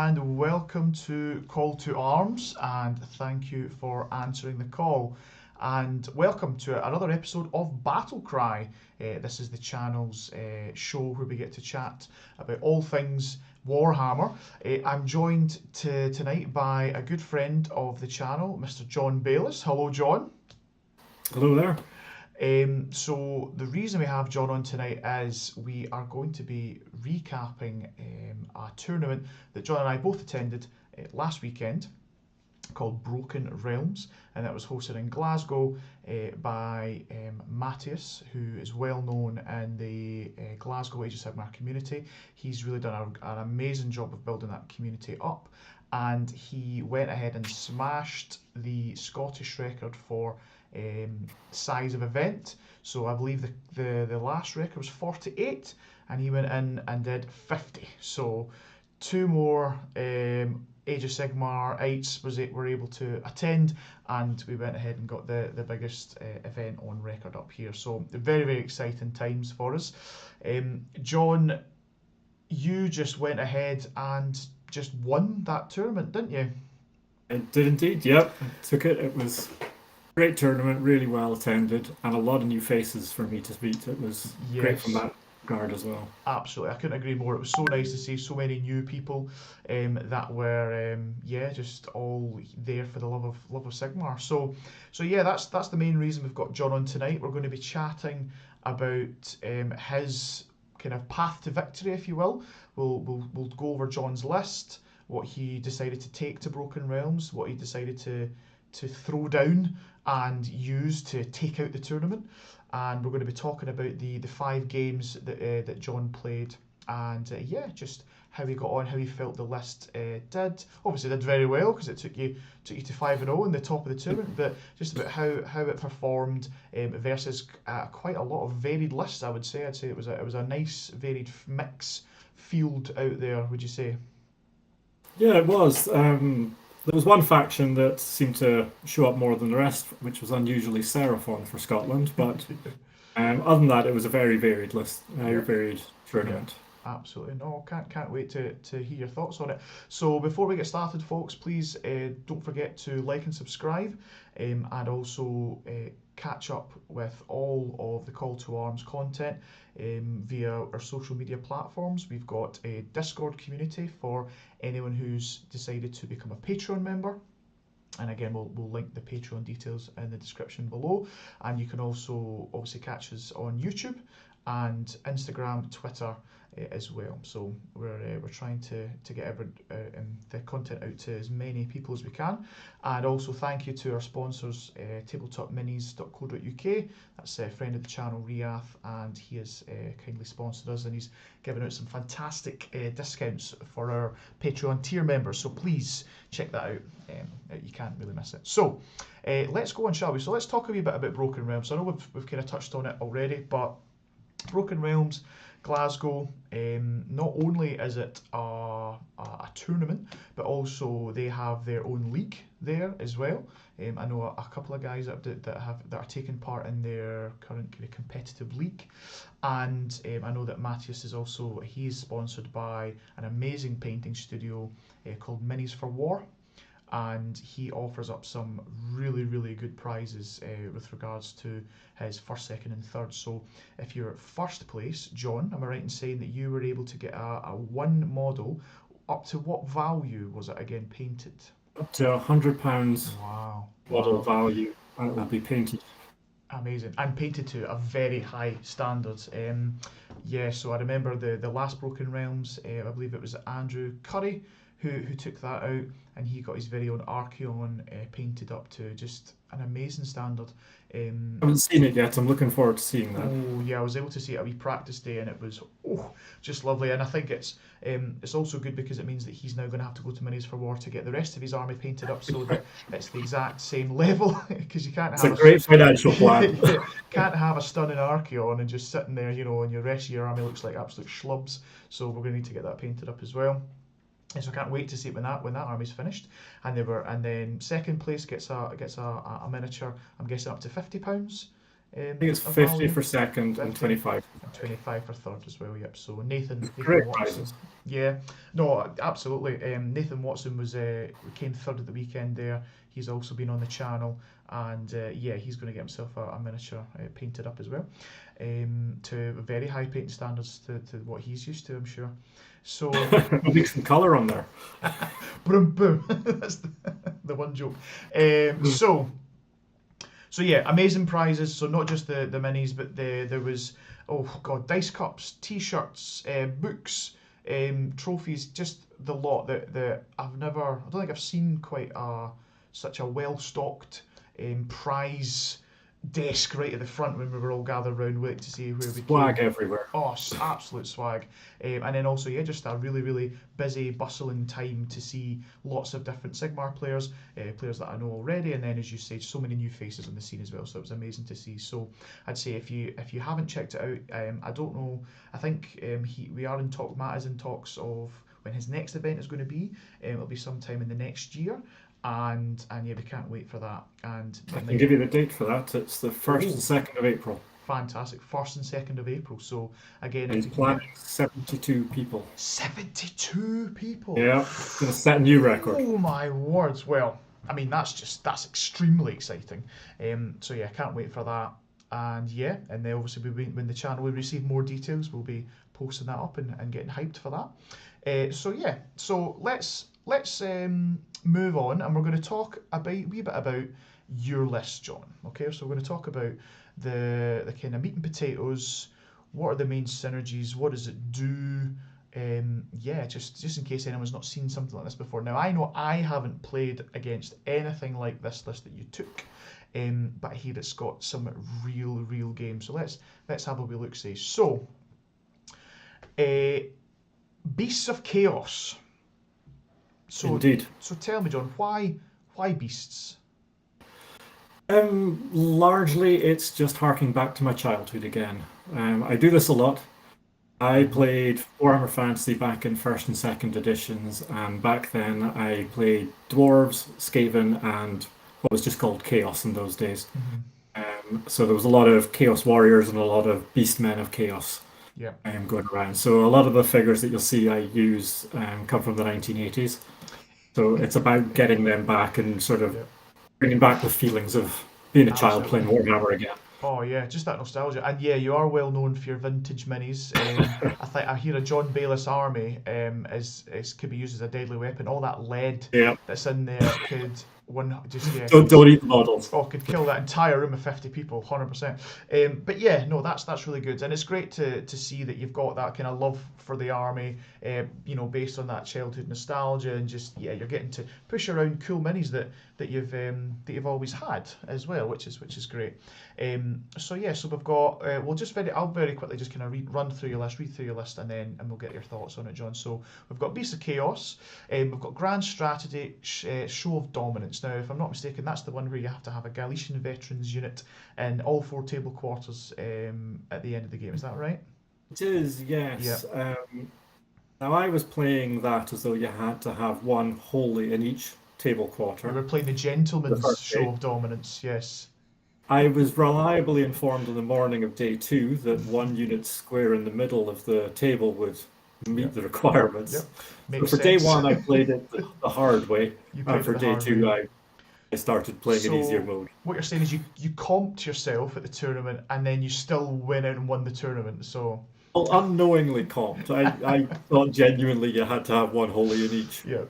and welcome to Call to Arms, and thank you for answering the call. And welcome to another episode of Battlecry. This is the channel's show where we get to chat about all things Warhammer. I'm joined tonight by a good friend of the channel, Mr John Bayliss. Hello, John. Hello there. So the reason we have John on tonight is we are going to be recapping a tournament that John and I both attended last weekend called Broken Realms, and that was hosted in Glasgow by Matthias, who is well known in the Glasgow Age of Sigmar community. He's really done an amazing job of building that community up, and he went ahead and smashed the Scottish record for size of event. So I believe the last record was 48, and he went in and did 50. So two more Age of Sigmar-ites were able to attend, and we went ahead and got the biggest event on record up here. So very, very exciting times for us. John, you just went ahead and just won that tournament, didn't you? I did indeed, yep. I took it. It was a great tournament, really well attended, and a lot of new faces for me to meet. It was great from Yes. that regard as well. Absolutely, I couldn't agree more. It was so nice to see so many new people that were just all there for the love of Sigmar. So yeah, that's the main reason we've got John on tonight. We're going to be chatting about his kind of path to victory, if you will. We'll go over John's list, what he decided to take to Broken Realms, what he decided to throw down and use to take out the tournament. And we're going to be talking about the 5 games that John played, and just how he got on, how he felt the list did. Obviously, did very well because it took you to 5-0 in the top of the tournament, but just about how it performed versus quite a lot of varied lists. I'd say it was a nice varied mix field out there. Would you say? Yeah, it was. There was one faction that seemed to show up more than the rest, which was unusually Seraphon for Scotland. But other than that, it was a very varied list, very Yeah. varied Yeah. tournament. Absolutely. No, can't wait to hear your thoughts on it. So before we get started, folks, please don't forget to like and subscribe, and also catch up with all of the Call to Arms content via our social media platforms. We've got a Discord community for anyone who's decided to become a Patreon member. And again, we'll link the Patreon details in the description below. And you can also obviously catch us on YouTube and Instagram, Twitter as well. So we're trying to get the content out to as many people as we can. And also thank you to our sponsors, tabletopminis.co.uk. That's a friend of the channel, Riath, and he has kindly sponsored us, and he's given out some fantastic discounts for our Patreon tier members. So please check that out. You can't really miss it. So let's go on, shall we? So let's talk a wee bit about Broken Realms. So I know we've kind of touched on it already, but Broken Realms, Glasgow, not only is it a tournament, but also they have their own league there as well. I know a couple of guys that are taking part in their current kind of competitive league, and I know that Matthias he's sponsored by an amazing painting studio called Minis for War, and he offers up some really, really good prizes with regards to his first, second, and third. So if you're first place, John, am I right in saying that you were able to get a one model up to what value was it again painted? Up to £100 Wow, model wow. value, and it will be painted. Amazing, and painted to a very high standard. So I remember the last Broken Realms. I believe it was Andrew Curry who took that out, and he got his very own Archeon painted up to just an amazing standard. I haven't seen it yet. I'm looking forward to seeing that. Oh yeah, I was able to see it a wee practice day, and it was just lovely. And I think it's also good because it means that he's now going to have to go to Minis for War to get the rest of his army painted up so that it's the exact same level. Because you can't It's a have great financial plan. can't have a stunning Archeon and just sitting there, and your rest of your army looks like absolute schlubs. So we're going to need to get that painted up as well. And so I can't wait to see it when that army's finished. And then second place gets a miniature. I'm guessing up to £50. I think it's a 50 value? for second and 50 25 for and third. 25 for third as well. Yep. So Nathan Great Watson. prizes. Yeah, no, absolutely. Nathan Watson was came third at the weekend there. He's also been on the channel, and yeah, he's going to get himself a miniature painted up as well, to very high painting standards to what he's used to, I'm sure. So, I'll make some colour on there. boom, boom. That's the one joke. So. So yeah, amazing prizes. So not just the minis, but there was, oh god, dice cups, T-shirts, books, trophies, just the lot that I don't think I've seen quite such a well stocked prize desk right at the front when we were all gathered around waiting to see where we Swag came. everywhere. Oh, absolute swag. And then also, yeah, just a really, really busy, bustling time to see lots of different Sigmar players, players that I know already, and then, as you say, so many new faces on the scene as well. So it was amazing to see. So I'd say if you haven't checked it out, I don't know. I think we are in talk. Matt is in talks of when his next event is going to be. It'll be sometime in the next year. And yeah, we can't wait for that. And I it can might, give you the date for that. It's the 1st and oh, 2nd of April. fantastic! 1st and 2nd of April. So again, And if he's we can get planning 72 people. 72 people. Yeah, it's going to set a new record. Oh my words. Well, I mean, that's extremely exciting. So yeah, can't wait for that. And yeah, and then obviously when the channel we receive more details, we'll be posting that up and getting hyped for that. So yeah, so let's move on, and we're going to talk a wee bit about your list, John. Okay, so we're going to talk about the kind of meat and potatoes. What are the main synergies? What does it do? Yeah, just in case anyone's not seen something like this before. Now, I know I haven't played against anything like this list that you took, but I hear it's got some real games. So let's have a wee look. See. So, uh, Beasts of Chaos. So Indeed. so tell me, John, why beasts? Largely, it's just harking back to my childhood again. I do this a lot. I Mm-hmm. played Warhammer Fantasy back in first and second editions, and back then I played Dwarves, Skaven, and what was just called Chaos in those days. Mm-hmm. So there was a lot of Chaos Warriors and a lot of Beastmen of Chaos Yeah. going around. So a lot of the figures that you'll see I use come from the 1980s. So it's about getting them back and sort of Yeah. bringing back the feelings of being a child playing Absolutely. Warhammer again. Oh yeah, just that nostalgia, and yeah, you are well known for your vintage minis. I think I hear a John Bayliss army is could be used as a deadly weapon. All that lead Yeah. that's in there could one just yeah Don't eat the models. oh, could kill that entire room of 50 people, 100%. But yeah, no, that's really good, and it's great to see that you've got that kind of love for the army, based on that childhood nostalgia, and just yeah, you're getting to push around cool minis that you've always had as well, which is great. So yeah, so we've got I'll very quickly just kind of read through your list, and we'll get your thoughts on it, John. So we've got Beast of Chaos, we've got Grand Strategy, Show of Dominance. Now, if I'm not mistaken, that's the one where you have to have a Galician veterans unit in all 4 table quarters at the end of the game. Is that right? It is, Yeah. yes. Now I was playing that as though you had to have one holy in each table We quarter. were playing the The Gentleman's first Show day. of Dominance. Yes. I was reliably informed on the morning of day two that one unit square in the middle of the table would Yeah. meet the requirements. Yep. So Makes for day sense. one, I played it the hard way, You and played it for the day hard way. two, I started playing an easier So mode. what you're saying is you comped yourself at the tournament, and then you still went out and won the tournament. So Well, unknowingly comped. I thought genuinely you had to have one holy in each. yeah.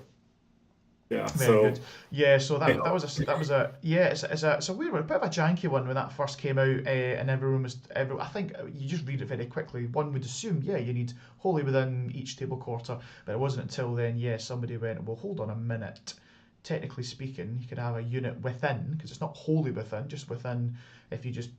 Yeah, Very good. so Yeah, so hey that was a yeah, it's a weird one, a bit of a janky one when that first came out, and I think you just read it very quickly. One would assume, yeah, you need holy within each table quarter, but it wasn't until then, yeah, somebody went, well, hold on a minute. Technically speaking, you could have a unit within, because it's not wholly within, just within. If you just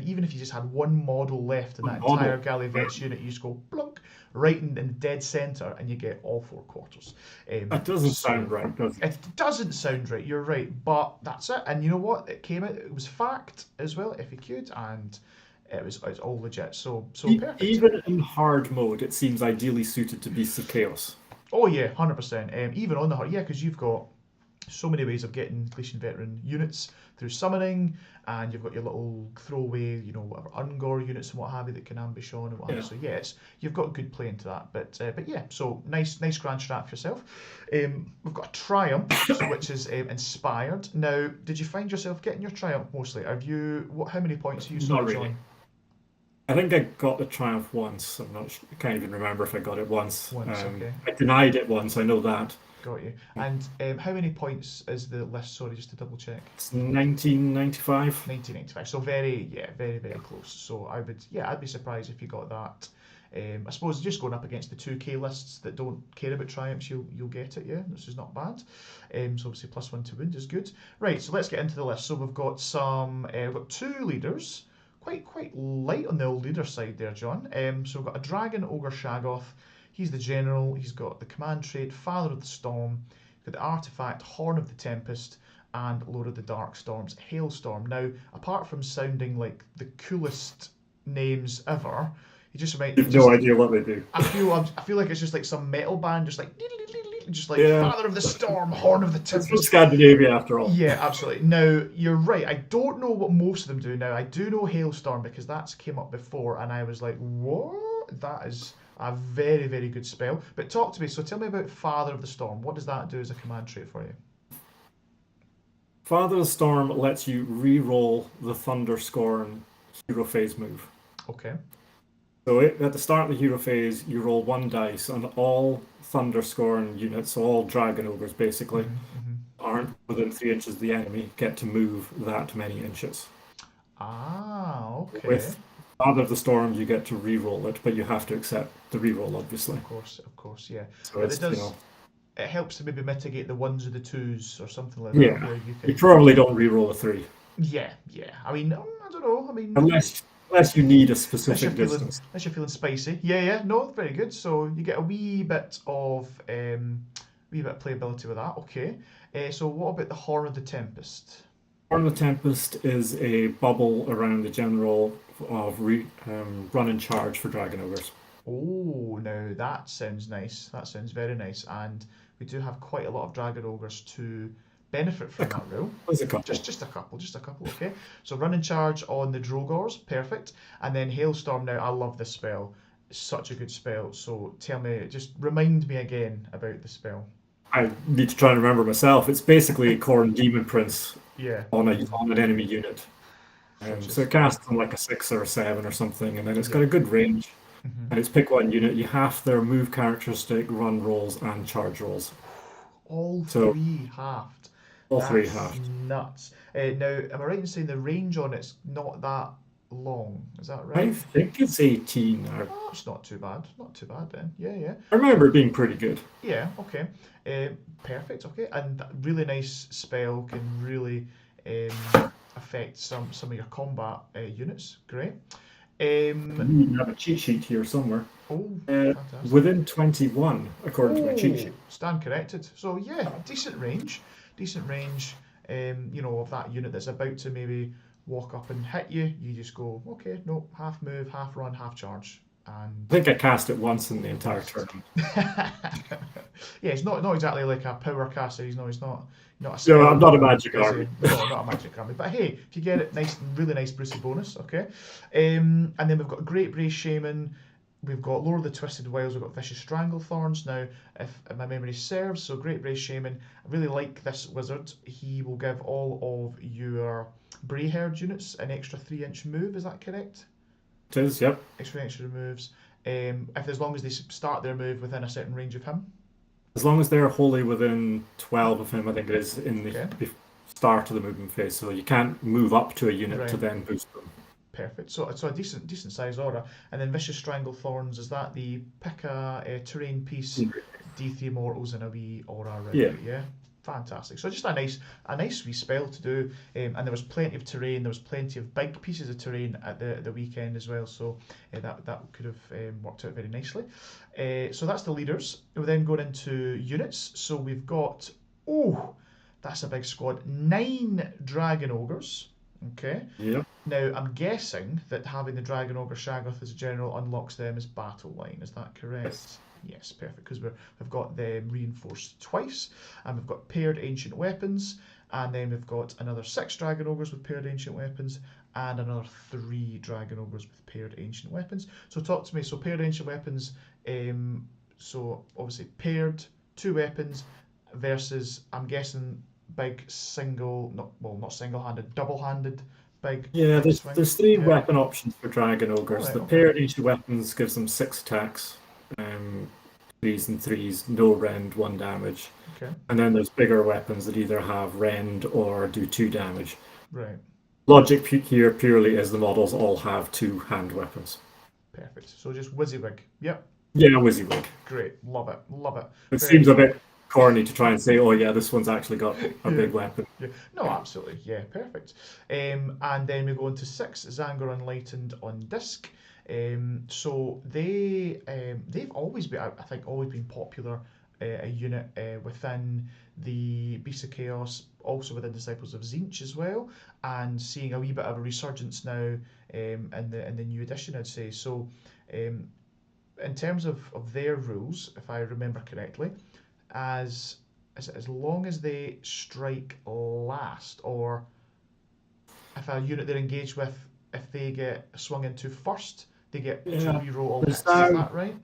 Even if you just had one model left in that entire model. Galley Vets unit, you just go plunk right in the dead centre, and you get all 4 quarters. That doesn't sound So right, does it? it doesn't sound right. You're right, but that's it. And you know what? It came out. It was fact as well, if you could, and it's all legit. So perfect. Even in hard mode, it seems ideally suited to Beasts of Chaos. Oh yeah, 100%. Even on the hard, yeah, because you've got So many ways of getting Glacian Veteran units through summoning, and you've got your little throwaway, whatever Ungor units and what have you that can ambush on and what have you. Yeah. So yes, you've got good play into that. But yeah, so nice grand strat for yourself. We've got a Triumph, so which is inspired. Now, did you find yourself getting your Triumph mostly? Have you? How many points are you? Not Sorry, really. John. I think I got the Triumph once. I'm not. I can't even remember if I got it once. Once, okay. I denied it once. I know that. Got you. And how many points is the list? Sorry, just to double check. It's 1995. 1995. So very, very close. So I'd be surprised if you got that. I suppose just going up against the 2K lists that don't care about triumphs, you'll get it. Yeah, this is not bad. So obviously +1 to wound is good. Right. So let's get into the list. So we've got we've got 2 leaders. Quite light on the old leader side there, John. So we've got a Dragon Ogre Shaggoth. He's the general. He's got the command trait, Father of the Storm. He's got the artifact, Horn of the Tempest, and Lord of the Dark Storms, Hailstorm. Now, apart from sounding like the coolest names ever, he just reminds. You've no idea what they do. I feel like it's just like some metal band, just like Yeah. Father of the Storm, Horn of the It's from Tempest. Scandinavia after all. Yeah, absolutely. Now, you're right. I don't know what most of them do now. I do know Hailstorm because that's came up before, and I was like, what? That is a very good spell. But talk to me. So tell me about Father of the Storm. What does that do as a command trait for you? Father of the Storm lets you re-roll the Thunderscorn hero phase move. Okay. So at the start of the hero phase, you roll 1 dice, and all Thunderscorn units, so all Dragon Ogres basically, aren't within 3 inches of the enemy, get to move that many inches. Ah, okay. With Father of the Storm, you get to re-roll it, but you have to accept the re-roll, obviously. Of course, yeah. So But it's, it does. you know, It helps to maybe mitigate the 1s or the 2s or something like that. yeah, Where you you can. probably don't re-roll a 3, Yeah. I mean, I don't know. I mean, unless you need a specific distance. unless you're feeling spicy. Yeah. No, very good. So you get a wee bit of playability with that. Okay. So what about the Horn of the Tempest? Horn of the Tempest is a bubble around the general of run and charge for Dragon Ogres. Oh, now that sounds nice. That sounds very nice. And we do have quite a lot of Dragon Ogres to benefit from that rule. There's a couple. Just a couple, okay. So run and charge on the Drogors, perfect. And then Hailstorm. Now I love this spell. It's such a good spell. So tell me, just remind me again about the spell. I need to try and remember myself. It's basically a Corn Demon Prince Yeah. on an enemy unit. So it casts on like a 6 or a 7 or something, and then it's got a good range. And it's pick 1 unit. You have their move characteristic, run rolls, and charge rolls. All 3 halved. All That's 3 halved. Nuts. Now, am I right in saying the range on it's not that long? Is that right? I think it's 18 now. Oh, it's not too bad. Not too bad then. Yeah. I remember it being pretty good. Yeah, okay. Perfect, okay. And that really nice spell can really affect some of your combat units. Great. You have a cheat sheet here somewhere. Oh, fantastic. Within 21, according to my cheat sheet. Stand corrected. So yeah, decent range. Of that unit that's about to maybe walk up and hit you. You just go, okay, no, half move, half run, half charge. I think I cast it once in the entire tournament. Yeah, he's not exactly like a power caster. He's not a No, I'm not a magic army. No, not a magic army. But hey, if you get it, really nice Brucey bonus, okay. And then we've got Great Bray Shaman. We've got Lord of the Twisted Wilds. We've got Vicious Stranglethorns. Now, if my memory serves, so Great Bray Shaman. I really like this wizard. He will give all of your Bray Herd units an extra 3-inch move. Is that correct? It is, yep. Extra moves. As long as they start their move within a certain range of him. As long as they're wholly within 12 of him, I think it is, in the start of the movement phase. So you can't move up to a unit to then boost them. Perfect. So a decent size aura. And then Vicious Stranglethorns, is that the pick a terrain piece, D3 mortals and a wee aura around it, yeah? Fantastic. So just a nice wee spell to do. And there was plenty of terrain, there was plenty of big pieces of terrain at the weekend as well. So that could have worked out very nicely. So that's the leaders. We're then going into units. So we've got, that's a big squad. 9 Dragon Ogres. Okay. Yeah. Now, I'm guessing that having the Dragon Ogre Shaggoth as a general unlocks them as battle line. Is that correct? Yes, perfect, because we've got them reinforced twice, and we've got paired ancient weapons, and then we've got another 6 dragon ogres with paired ancient weapons, and another 3 dragon ogres with paired ancient weapons. So talk to me. So paired ancient weapons. So obviously paired 2 weapons versus, I'm guessing, big single, not single-handed, double-handed, Yeah, big there's swings. 3 Yeah. weapon options for dragon All ogres. right. The Okay. paired ancient weapons gives them 6 attacks, 3s and 3s, no rend, 1 damage. Okay. And then there's bigger weapons that either have rend or do 2 damage. Right. Logic here purely is the models all have 2 hand weapons. Perfect. So just WYSIWYG. Yep. Yeah, WYSIWYG. Great. Love it. Love it. It Very seems a good. bit corny to try and say, oh yeah, this one's actually got a Yeah. big weapon. Yeah. No, absolutely. Yeah, perfect. And then we go into 6 Zangor Enlightened on disc. So they've always been, I think, always been popular, a unit within the Beasts of Chaos, also within Disciples of Tzeentch as well, and seeing a wee bit of a resurgence now in the new edition, I'd say. So in terms of their rules, if I remember correctly, as long as they strike last, or if a unit they're engaged with, if they get swung into first, they get to Yeah. reroll all There's hits. Is now that right?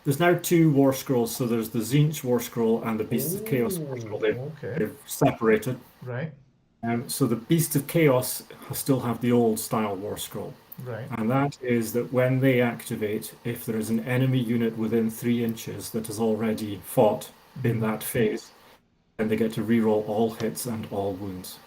there's now 2 war scrolls, so there's the Tzeentch war scroll and the Beasts of Chaos war scroll. Oh, okay. They've separated. Right, So the Beast of Chaos still have the old style war scroll. right. And that is that when they activate, if there is an enemy unit within 3 inches that has already fought in that phase, then they get to reroll all hits and all wounds.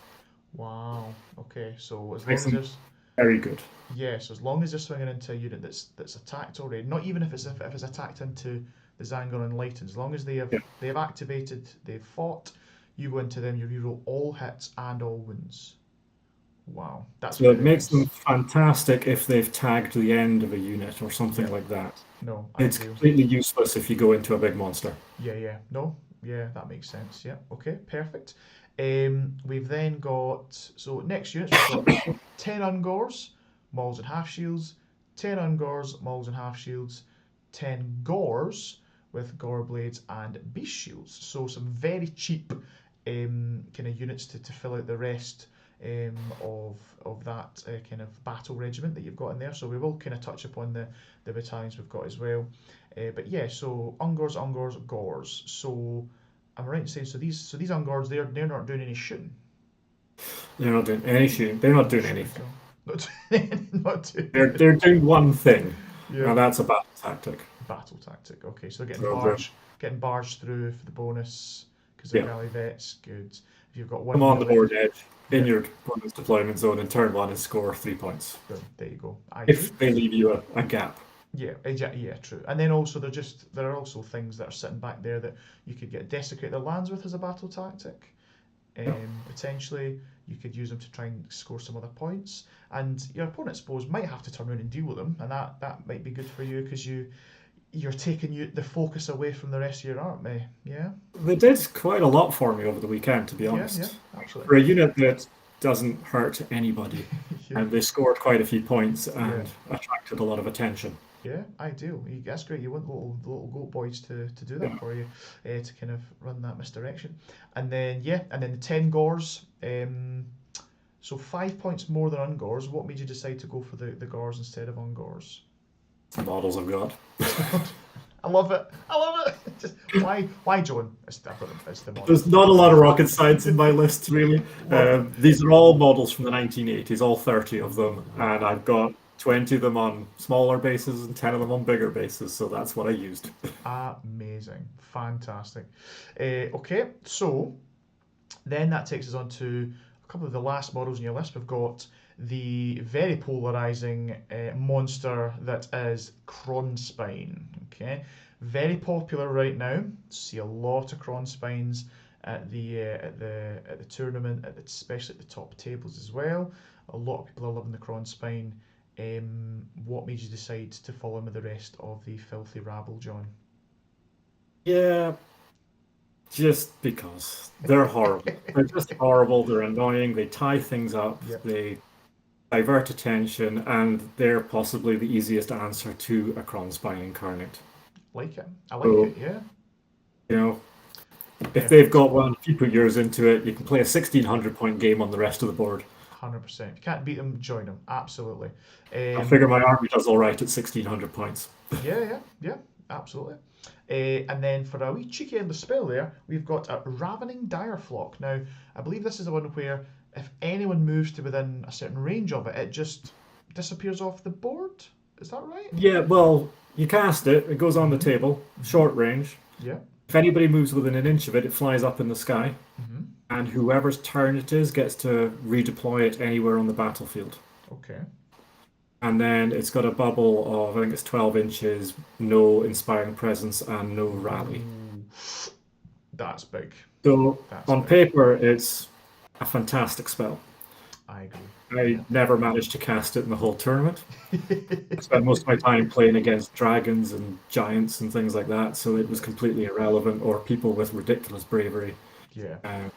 Wow. Okay. So as Makes long as them there's very good. yes, as long as they're swinging into a unit that's attacked already, not even if it's attacked into the Zangor Enlightened, as long as Yeah. they have activated, they've fought, you go into them, you reroll all hits and all wounds. Wow, that's So it very makes them nice. fantastic if they've tagged the end of a unit or something Yeah. like that. No, It's ideal. completely useless if you go into a big monster. Yeah, yeah. No, yeah, that makes sense. Yeah. Okay, perfect. We've then got, so next units we've got 10 Ungors, Mauls and Half Shields, 10 Ungors, Mauls and Half Shields, 10 Gors with Gore Blades and Beast Shields. So some very cheap kind of units to fill out the rest of that kind of battle regiment that you've got in there. So we will kind of touch upon the battalions we've got as well. But yeah, so Ungors, Gors. So am I right in saying so these Ungors they're not doing any shooting? They're not doing any shooting. They're not No doing shooting anything. at all. Not doing They're doing one thing, yeah. and that's a battle tactic. Battle tactic. Okay, so they're So getting barged through for the bonus because they're yeah, galley vets. Good. If you've got come one on the melee, board edge in yeah, your opponent's deployment zone in turn 1 and score 3 points. boom, there you go. Ideal. If they leave you a gap. Yeah, yeah, true. And then also there are also things that are sitting back there that you could get desecrate their lands with as a battle tactic. Yeah. Potentially, you could use them to try and score some other points, and your opponent, I suppose, might have to turn around and deal with them, and that might be good for you because you're taking the focus away from the rest of your army. Yeah, They did quite a lot for me over the weekend, to be yeah, honest. For absolutely. a unit that doesn't hurt anybody, Yeah, and they scored quite a few points yeah, and attracted a lot of attention. yeah. Ideal. That's great. You want the little goat boys to do that Yeah. for you, to kind of run that misdirection, and then the 10 Gors. So 5 points more than Ungors. What made you decide to go for the Gors instead of Ungors? The models I've got. I love it. I love it. Just why John? It's the model. There's not a lot of rocket science in my list, really. These are all models from the 1980s, all 30 of them, and I've got 20 of them on smaller bases and 10 of them on bigger bases, so that's what I used. Amazing, fantastic. Okay, so then that takes us on to a couple of the last models in your list. We've got the very polarizing monster that is Kronspine. Okay, very popular right now. See a lot of Kronspines at the tournament, especially at the top tables as well. A lot of people are loving the Kronspine. What made you decide to follow him with the rest of the filthy rabble, John? Yeah, just because. They're horrible. They're just horrible, they're annoying, they tie things up, Yep. they divert attention, and they're possibly the easiest answer to a Kronspine incarnate. Like it. I like So, it. Yeah. you know, if they've Perfect. got one, if you put yours into it, you can play a 1600-point game on the rest of the board. 100%. If you can't beat them, join them. Absolutely. I figure Um, my army does all right at 1600 points. yeah, yeah, yeah. Absolutely. And then for a wee cheeky end of spell there, we've got a Ravening Direflock. Now, I believe this is the one where if anyone moves to within a certain range of it, it just disappears off the board. Is that right? Yeah, well, you cast it, it goes on the Mm-hmm. table, Mm-hmm. short range. Yeah. If anybody moves within an inch of it, it flies up in the sky, Mm-hmm. and whoever's turn it is gets to redeploy it anywhere on the battlefield. Okay. And then it's got a bubble of, I think it's 12 inches, no inspiring presence, and no rally. Ooh, that's big. So That's on big. paper, it's a fantastic spell. I agree. I Yeah. never managed to cast it in the whole tournament. I spent most of my time playing against dragons and giants and things like that, so it was Yes. completely irrelevant, or people with ridiculous bravery. Yeah. Um,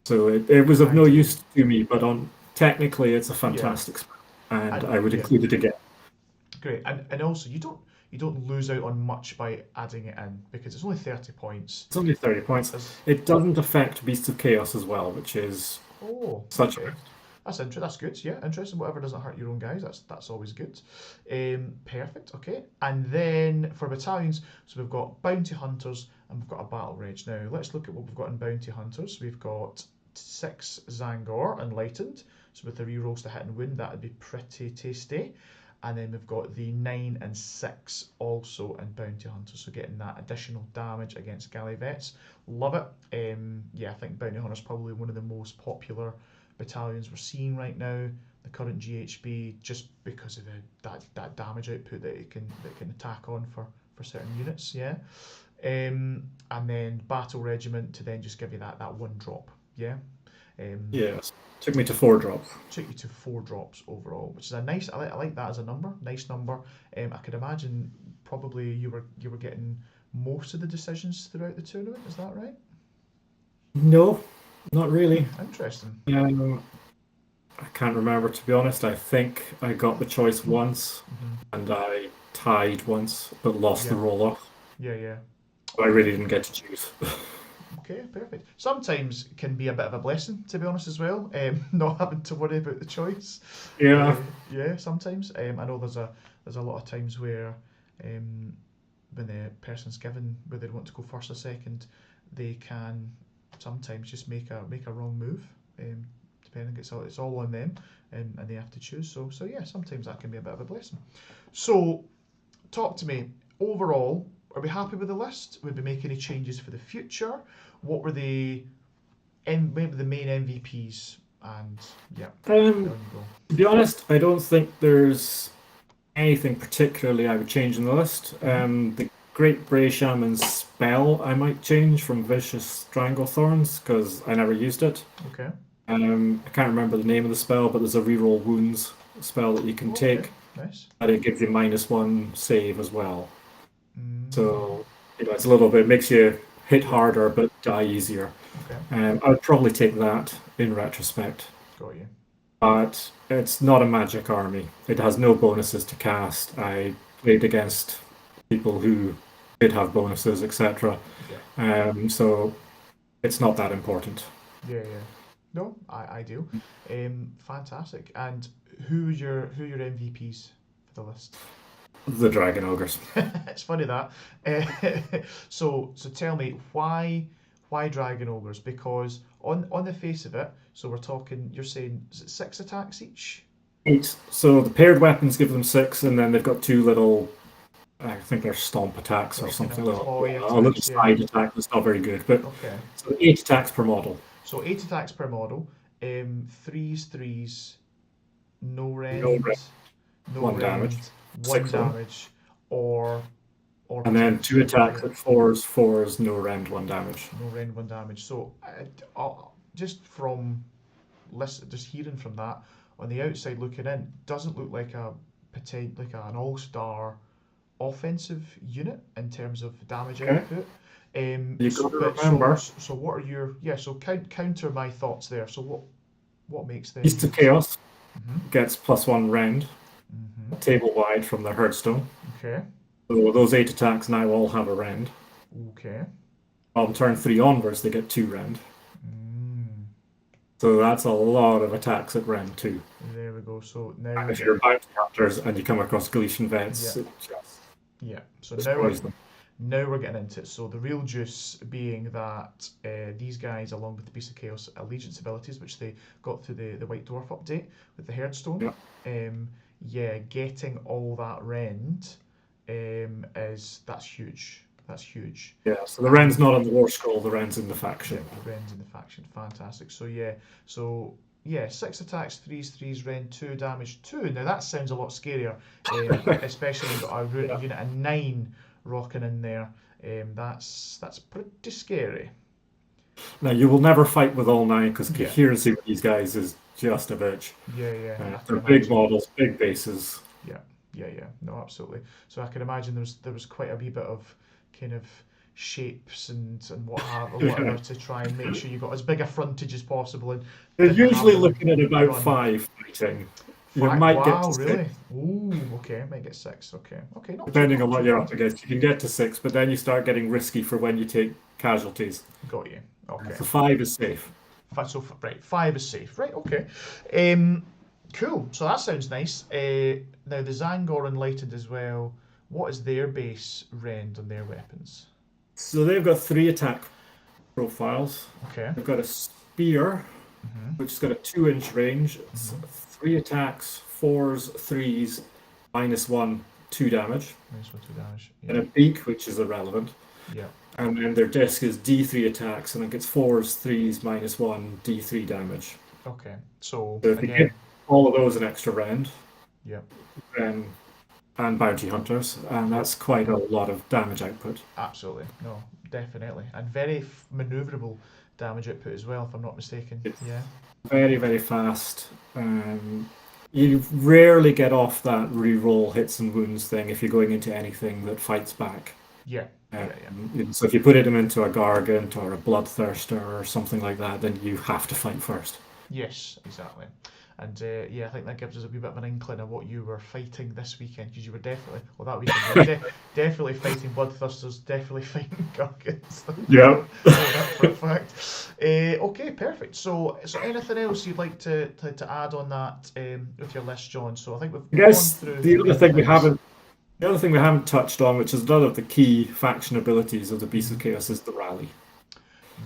so it was of I no do. use to me, but on technically, it's a Yeah. fantastic spell, and And I would yeah. include it again. Great. And also you don't lose out on much by adding it in because it's only 30 points. It's only 30 points. There's, It doesn't affect Beasts of Chaos as well, which is oh, such a okay. That's interesting. That's good. Yeah, interesting. Whatever doesn't hurt your own guys, that's always good. Perfect. Okay. And then for battalions, so we've got bounty hunters and we've got a battle rage. Now let's look at what we've got in bounty hunters. We've got 6 Zangor enlightened. So with the rerolls to hit and wound, that would be pretty tasty. And then we've got the 9 and 6 also in bounty hunters. So getting that additional damage against galley vets. Love it. Yeah, I think bounty hunters probably one of the most popular battalions we're seeing right now, the current GHB, just because of that damage output that it can attack on for certain units, yeah. And then battle regiment to then just give you that one drop, yeah. yes. Took me to 4 drops. Took you to 4 drops overall, which is a nice. I like that as a number, nice number. I could imagine probably you were getting most of the decisions throughout the tournament. Is that right? No, not really. Interesting. I can't remember, to be honest. I think I got the choice once Hmm. and I tied once, but lost the Yeah, roll off. yeah, yeah. So I really didn't get to choose. Okay, perfect. Sometimes can be a bit of a blessing, to be honest, as well. Not having to worry about the choice. Yeah, Yeah, sometimes. I know there's a lot of times where um, when the person's given whether they want to go first or second, they can sometimes just make a wrong move. Depending, it's all on them, and they have to choose. So yeah, sometimes that can be a bit of a blessing. So talk to me. Overall, are we happy with the list? Would we make any changes for the future? What were maybe the main MVPs? And yeah, um, down you go. to be honest, I don't think there's anything particularly I would change in the list. Hmm. The Great Bray Shaman's spell I might change from Vicious Stranglethorns because I never used it. Okay. I can't remember the name of the spell, but there's a reroll wounds spell that you can Okay. take, Nice. and it gives you -1 save as well. Mm, So it's a little bit makes you hit yeah. harder but die easier. Okay. I would probably take that in retrospect, Got you. but it's not a magic army. It has no bonuses to cast. I played against people who did have bonuses, etc. Yeah. So it's not that important. Yeah. Yeah. No, I do. Fantastic. And who are your MVPs for the list? The Dragon Ogres. It's funny that. So tell me why dragon ogres? Because on the face of it, so we're talking. You're saying is it 6 attacks each? 8. So the paired weapons give them 6, and then they've got 2 little, I think they're stomp attacks or Little kind something, of clawy a little attacks, yeah. side attack that's not very good. But Okay. so 8 attacks per model. So 8 attacks per model. Threes, no No rend, red, no 1 damage. rend, one 6 of them. damage, or And then 2 potentially, attacks yeah, at 4s, no rend, 1 damage. no rend, one damage. So just from just hearing from that on the outside looking in, doesn't look like an all-star offensive unit in terms of damage Okay. output. You So, got to but remember, so what are your so counter my thoughts there. So what makes them Beast of good? Chaos Mhm. gets +1 rend, Mhm. table wide from their Hearthstone. Okay. So those 8 attacks now all have a rend. Okay. On turn 3 onwards, they get 2 rend. Mm, So that's a lot of attacks at rend 2. there we go. So now And we're if you're getting. bounty hunters and you come across Galician vets, Yeah. it just Yeah. So destroys them. now we're getting into it. So the real juice being that these guys, along with the Beast of Chaos allegiance abilities, which they got through the White Dwarf update with the Herdstone, Yeah. yeah, getting all that rend that's huge. That's huge. Yeah, so the rend's And not on the war scroll, the rend's in the yeah, faction. the rend's in the faction. Fantastic. So yeah, 6 attacks, threes, rend 2, damage 2. Now that sounds a lot scarier, especially when you've got Yeah. a unit of 9 rocking in there. That's pretty scary. Now, you will never fight with all 9 because Yeah, coherency with these guys is just a bitch. yeah, I can They're big imagine. models, big bases. Yeah, yeah. No, absolutely. So I can imagine there was quite a wee bit of kind of shapes and whatever Yeah. to try and make sure you got as big a frontage as possible and They're didn't have usually them looking at about run. 5 fighting. You Five, might get wow, to 6, really? Ooh, okay, might get 6. Okay, depending on not what too you're bad. up against. You can get to 6, but then you start getting risky for when you take casualties. Got you. Okay. So 5 is safe. Right, 5 is safe. Right, okay. Cool. So that sounds nice. Now the Zangor Enlightened as well. What is their base rend on their weapons? So they've got 3 attack profiles. Okay. They've got a spear, Mhm. which has got a 2-inch range. It's Mhm. 3 attacks, 4s, 3s, -1, 2 damage. -1, 2 damage. And Yeah. a beak, which is irrelevant. Yeah. And then their disc is D3 attacks, and it gets 4s, 3s, -1, D3 damage. Okay. So So if you again, get all of those in extra round, yeah, then and bounty hunters, and yeah, that's quite a lot of damage output. absolutely. No, definitely, and very maneuverable damage output as well, if I'm not mistaken. It's Yeah. very, very fast. You rarely get off that re-roll hits and wounds thing if you're going into anything that fights back. Yeah. Yeah. So if you put him into a Gargant or a Bloodthirster or something like that, then you have to fight first. Yes, exactly. And yeah, I think that gives us a wee bit of an inkling of what you were fighting this weekend, because you were definitely, well, that weekend, you were definitely fighting Bloodthirsters, definitely fighting Gargants. Yeah. That for a fact. Okay, perfect. So anything else you'd like to add on that with your list, John? So I think I we've gone guess through the the other main thing we things. haven't the other thing we haven't touched on, which is another of the key faction abilities of the Beast of Mhm. Chaos, is the rally.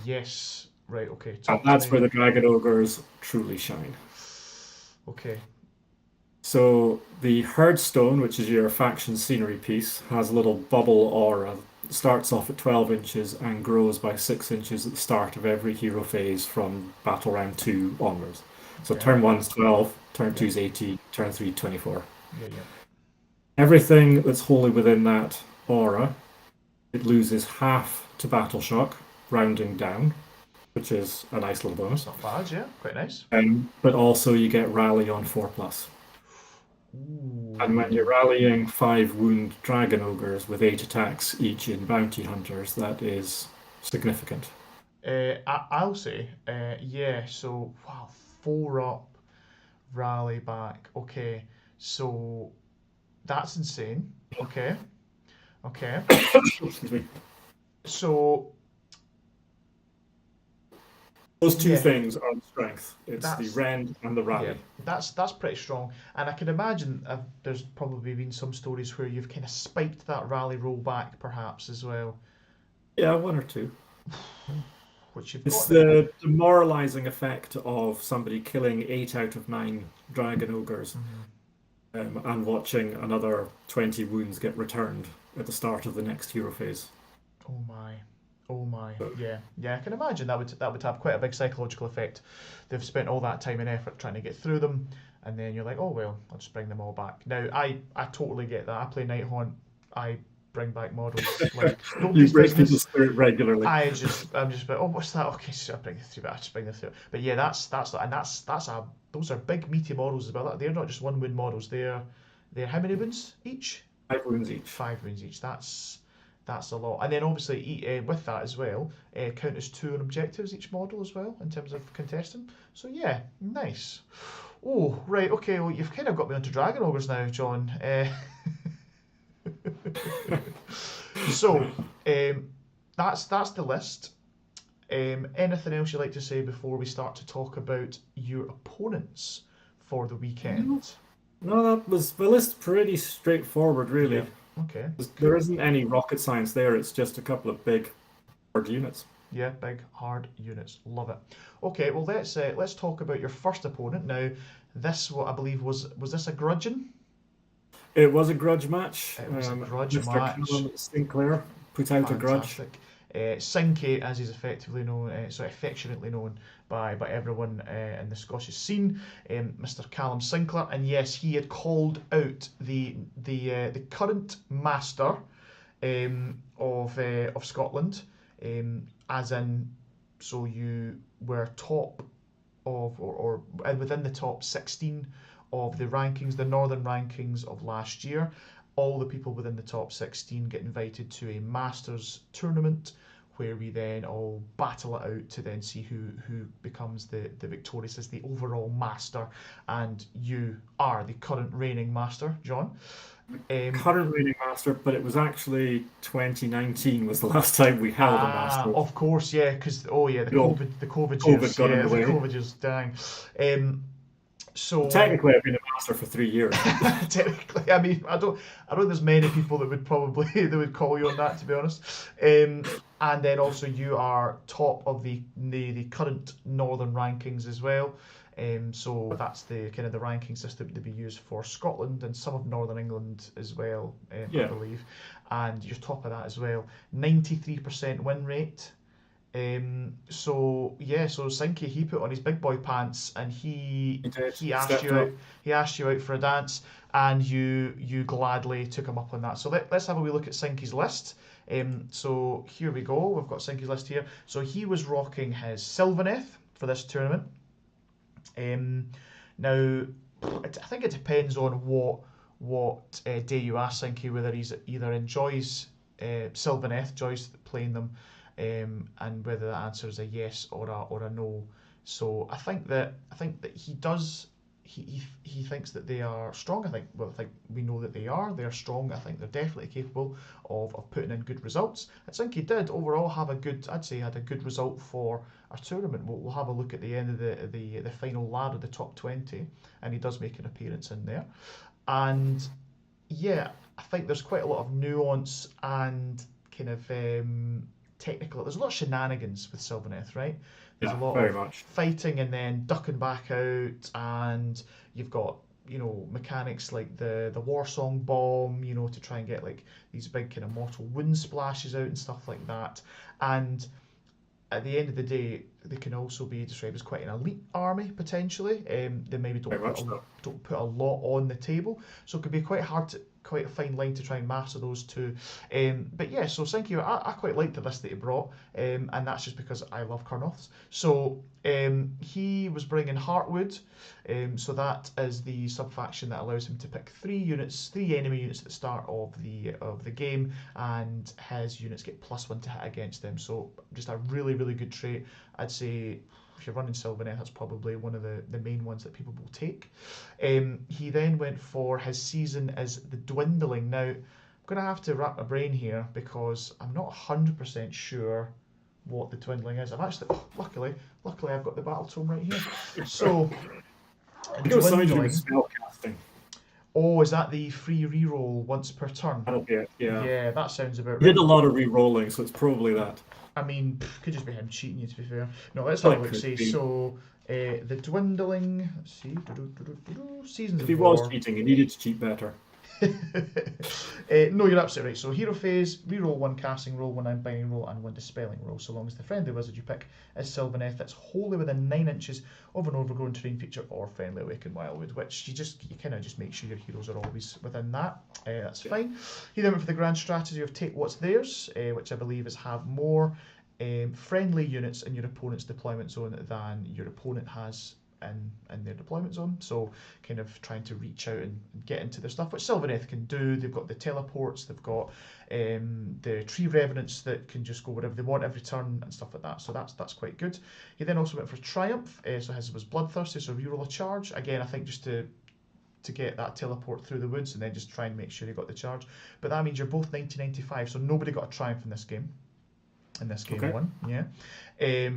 Yes, right, okay. And Talk to that's me. where the Dragon Ogres truly shine. Okay. So the Herdstone, which is your faction scenery piece, has a little bubble aura. It starts off at 12 inches and grows by 6 inches at the start of every hero phase from Battle Round 2 onwards. So Okay. turn 1's 12, turn Yeah. 2's 18, turn 3 24. Yeah. Everything that's wholly within that aura, it loses half to Battle Shock, rounding down, which is a nice little That's bonus. not bad, yeah. Quite nice. But also you get Rally on 4 plus. And when you're Ooh. rallying 5 wound Dragon Ogres with 8 attacks each in Bounty Hunters, that is significant. I'll say, yeah, so, wow, 4 up, rally back. Okay, so that's insane. Okay, okay. Excuse me. So, Those two yeah, things are the strength. It's the that's rend and the yeah, rally. that's pretty strong. And I can imagine there's probably been some stories where you've kind of spiked that rally roll back, perhaps as well, Yeah, 1 or 2. which you've It's got the. the demoralizing effect of somebody killing 8 out of 9 Dragon Ogres Mhm. and watching another 20 wounds get returned at the start of the next hero phase. Oh my. Oh my. Yeah. I can imagine that would have quite a big psychological effect. They've spent all that time and effort trying to get through them, and then you're like, oh well, I'll just bring them all back. Now I totally get that. I play Nighthaunt. I bring back models like You nobody's break people's business. spirit regularly. I'm just like, oh, what's that? Okay, so I bring it through, but I just bring them through. But yeah, that's a those are big meaty models as well. They're not just one wound models. They're how many wounds each? 5 wounds each. 5 wounds each. That's a lot. And then obviously with that as well, count as 2 on objectives each model as well in terms of contesting. So yeah, nice. Oh right, okay. Well, you've kind of got me onto Dragon Ogres now, John. So, that's the list. Anything else you'd like to say before we start to talk about your opponents for the weekend? No, that was the list pretty straightforward, Yeah. really. Okay. There isn't any rocket science there. It's just a couple of big hard units. Yeah, big hard units. Love it. Okay, well let's talk about your first opponent now. This, what I believe was this a grudgeon? It was a grudge match. It was a grudge Mr. match. Callum Sinclair put out a grudge. Fantastic. Sinky, as he's effectively known, so affectionately known by everyone in the Scottish scene, Mr. Callum Sinclair, and yes, he had called out the current master of Scotland, as in, so you were top of or within the top 16 of the rankings, the Northern rankings of last year. All the people within the top 16 get invited to a Masters tournament where we then all battle it out to then see who becomes the victorious as the overall master. And you are the current reigning master, John. Current reigning master, but it was actually 2019 was the last time we held a master. Of course, yeah, because oh yeah, the You know, COVID COVID years, got in yeah, the the way. COVID years, dang. So Technically, I've been a master for 3 years. technically, I mean, I don't think there's many people that would probably that would call you on that, to be honest. And then also you are top of the current Northern rankings as well. So that's the kind of the ranking system to be used for Scotland and some of Northern England as well, I Yeah. believe. And you're top of that as well. 93% win rate. So yeah, so Sinky, he put on his big boy pants and He did. he asked Stepped you out. up. He asked you out for a dance, and you gladly took him up on that. So let's have a wee look at Sinky's list. So here we go. We've got Sinky's list here. So he was rocking his Sylvaneth for this tournament. Now I think it depends on what day you ask Sinky, whether he's either enjoys Sylvaneth, enjoys playing them, and whether the answer is a yes or a no. So I think that he does. He thinks that they are strong. I think we know that they are. They're strong. I think they're definitely capable of putting in good results. I think he did overall have a good. I'd say he had a good result for our tournament. We'll have a look at the end of the final ladder, the top 20, and he does make an appearance in there. And yeah, I think there's quite a lot of nuance and kind of technical. There's a lot of shenanigans with Sylvaneth, right? There's Yeah, a lot very of much. fighting and then ducking back out, and you've got mechanics like the war song bomb, to try and get like these big kind of mortal wound splashes out and stuff like that. And at the end of the day, they can also be described as quite an elite army potentially. They maybe Very much so. don't put a lot on the table, so it could be quite a fine line to try and master those two. But yeah, so thank you. I quite like the list that he brought, and that's just because I love Carnoths. So he was bringing Heartwood, so that is the sub-faction that allows him to pick three enemy units at the start of the game, and his units get +1 to hit against them. So just a really, really good trait. I'd say if you're running Sylvaneth, that's probably one of the main ones that people will take. He then went for his season as the Dwindling. Now, I'm going to have to wrap my brain here because I'm not 100% sure what the Dwindling is. I've actually, luckily, I've got the battle tome right here. So, I think it was something to do Dwindling. with spell casting. Oh, is that the free reroll once per turn? That'll be it. Yeah. Yeah, that sounds about He did right. a lot of re-rolling, so it's probably that. I mean, could just be him cheating you, to be fair. No, let's Well, have a it look. could See, be. so the Dwindling. Let's see, Seasons If of he was War. cheating, he needed to cheat better. No, you're absolutely right. So hero phase, reroll 1 casting roll, 1 binding roll, and 1 dispelling roll. So long as the friendly wizard you pick is Sylvaneth that's wholly within 9 inches of an overgrown terrain feature or friendly awakened wildwood, which you kind of just make sure your heroes are always within that. That's fine. He then went for the grand strategy of take what's theirs, which I believe is have more friendly units in your opponent's deployment zone than your opponent has in their deployment zone. So kind of trying to reach out and get into their stuff, which Sylvaneth can do. They've got the teleports, they've got the tree revenants that can just go wherever they want every turn and stuff like that. So that's quite good. He then also went for Triumph, so his was Bloodthirsty, so reroll a charge. Again, I think just to to get that teleport through the woods, and then just try and make sure you got the charge. But that means you're both 90-95, so nobody got a triumph in this game. In this game Okay. one, yeah.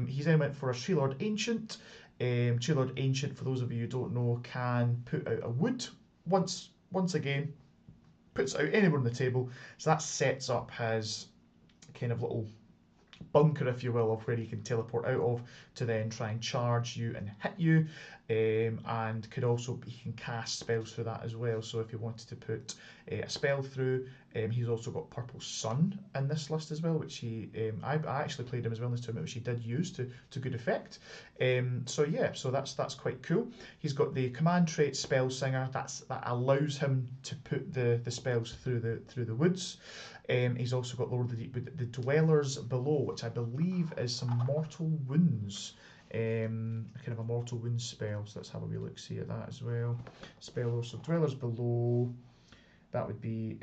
He's then went for a Tree Lord Ancient. Tree Lord Ancient, for those of you who don't know, can put out a wood once a game, puts it out anywhere on the table. So that sets up his kind of little bunker, if you will, of where he can teleport out of to then try and charge you and hit you. And he can cast spells through that as well. So if you wanted to put a spell through, he's also got Purple Sun in this list as well, which I actually played him as well in this tournament, which he did use to good effect. So that's quite cool. He's got the command trait Spell Singer. That allows him to put the spells through the woods. He's also got Lord of the Dwellers Below, which I believe is some Mortal Wounds. Kind of a Mortal Wounds spell. So let's have a wee look see at that as well. So Dwellers Below. That would be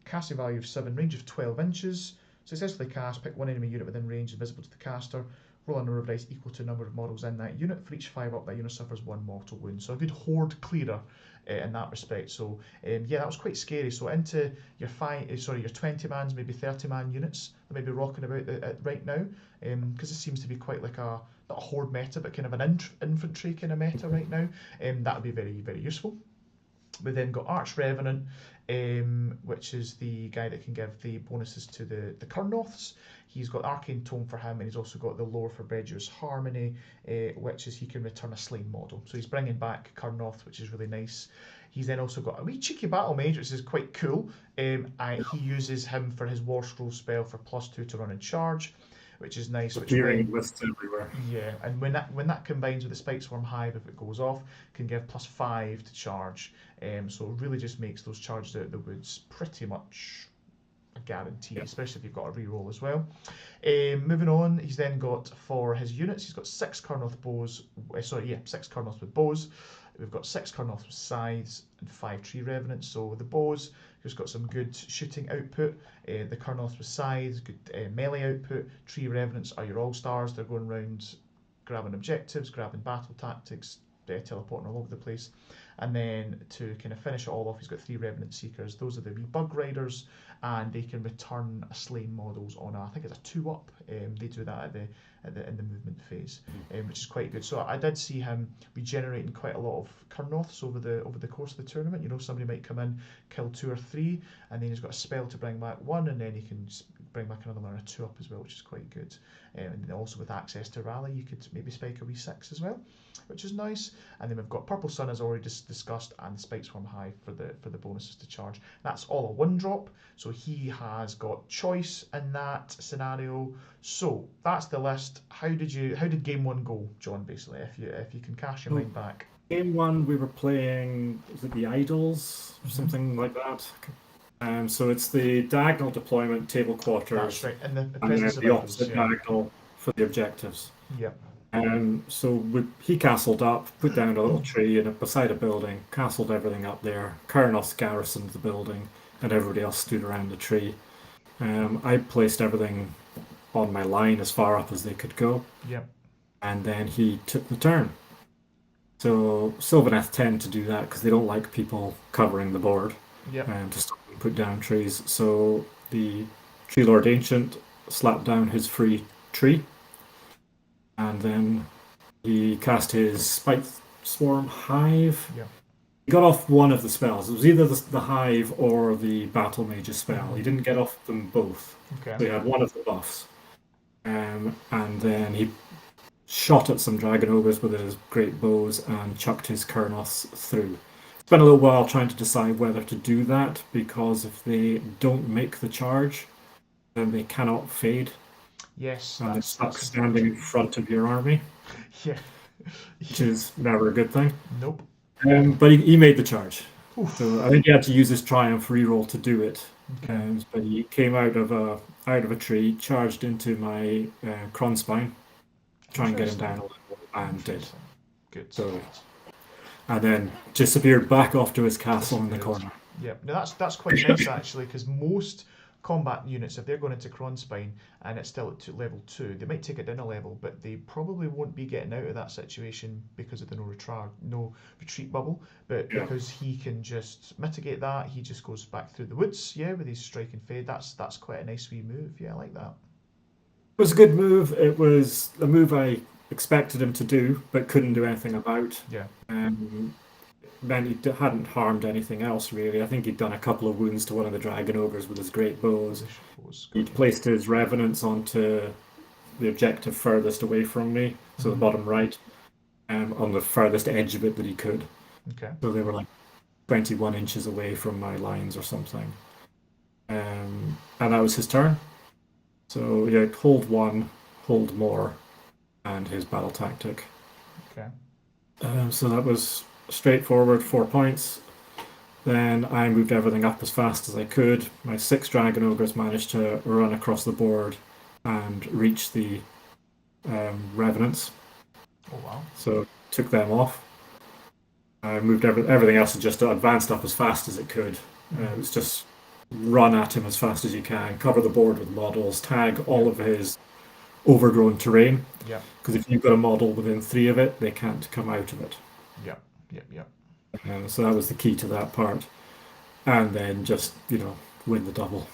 casting value of 7, range of 12 inches. Successfully cast, pick one enemy unit within range invisible to the caster. Roll a number of dice equal to the number of models in that unit. For each 5 up, that unit suffers 1 mortal wound. So a good horde clearer in that respect. So that was quite scary. So into your 20 mans, maybe 30 man units that may be rocking about right now, because it seems to be quite like not a horde meta, but kind of an infantry kind of meta right now. That would be very, very useful. We then got Arch Revenant, which is the guy that can give the bonuses to the Kurnoths. He's got Arcane Tome for him, and he's also got the lore for Bedur's Harmony, which is he can return a slain model. So he's bringing back Kurnoth, which is really nice. He's then also got a wee cheeky Battle Mage, which is quite cool. He uses him for his War Scroll spell for +2 to run and charge, which is nice. Appearing lists everywhere. Yeah, and when that combines with the Spike Swarm Hive, if it goes off, can give +5 to charge. So it really just makes those charges out of the woods pretty much a guarantee, especially if you've got a reroll as well. Moving on, he's then got for his units, he's got 6 Kurnoth bows. 6 Kurnoth with bows. We've got 6 Kurnoth with scythes and 5 Tree Revenants. So the bows, he's got some good shooting output. The Kurnoth with scythes, good melee output. Tree Revenants are your all-stars. They're going around grabbing objectives, grabbing battle tactics, teleporting all over the place. And then to kind of finish it all off, he's got 3 Revenant Seekers. Those are the wee bug riders, and they can return a slain models on I think it's a 2-up. They do that in the movement phase, which is quite good. So I did see him regenerating quite a lot of Kurnoths over the course of the tournament. You know, somebody might come in, kill 2 or 3, and then he's got a spell to bring back 1, and then he can bring back another one on a 2-up as well, which is quite good. And then also with access to rally, you could maybe spike a wee 6 as well, which is nice. And then we've got Purple Sun, as already discussed, and the Spike Swarm Hive for the bonuses to charge. That's all a 1-drop, so he has got choice in that scenario. So that's the list. How did game 1 go, John? Basically, if you can cast your mind back. Game 1, we were playing, was it the Idols or something like that? So it's the diagonal deployment table quarters. That's right, and then the opposite diagonal for the objectives. Yeah. So he castled up, put down a little tree beside a building, castled everything up there. Kurnoth garrisoned the building, and everybody else stood around the tree. I placed everything on my line as far up as they could go. Yep. And then he took the turn. So Sylvaneth tend to do that because they don't like people covering the board. Yep. To stop them put down trees. So the Tree Lord Ancient slapped down his free tree, and then he cast his Spike Swarm Hive. Yep. He got off one of the spells. It was either the Hive or the Battle Mage's spell. He didn't get off them both. Okay. So he had one of the buffs. And then he shot at some Dragon Ogres with his great bows and chucked his Kurnoths through. Spent a little while trying to decide whether to do that, because if they don't make the charge, then they cannot fade. Yes. And they're stuck standing in front of your army. Yeah. Which is never a good thing. Nope. But he made the charge. Oof. So I think he had to use his Triumph reroll to do it. Okay. But he came out of a tree, charged into my Kronspine, try and get him down a little, and did. Good. So, and then disappeared back off to his castle in the corner. Yeah, no, that's quite nice actually, because most combat units, if they're going into Kronspine and it's still at level 2, they might take it down a level, but they probably won't be getting out of that situation because of the no retreat bubble. But Yeah. because he can just mitigate that, he just goes back through the woods, yeah, with his strike and fade. That's quite a nice wee move. Yeah, I like that. It was a good move. It was a move I expected him to do, but couldn't do anything about. Yeah. Meant he hadn't harmed anything else really. I think he'd done a couple of wounds to one of the dragon ogres with his great bows. He'd placed his revenants onto the objective furthest away from me, so the bottom right, on the furthest edge of it that he could. Okay. So they were like 21 inches away from my lines or something. And that was his turn. So yeah, hold one, hold more, and his battle tactic. Okay. So that was straightforward, 4 points. Then I moved everything up as fast as I could. My 6 dragon ogres managed to run across the board and reach the revenants. Oh wow! So took them off. I moved everything else and just advanced up as fast as it could. It was just run at him as fast as you can, cover the board with models, tag all of his overgrown terrain. Yeah. Because if you've got a model within 3 of it, they can't come out of it. Yep. Yep. So that was the key to that part. And then just, win the double.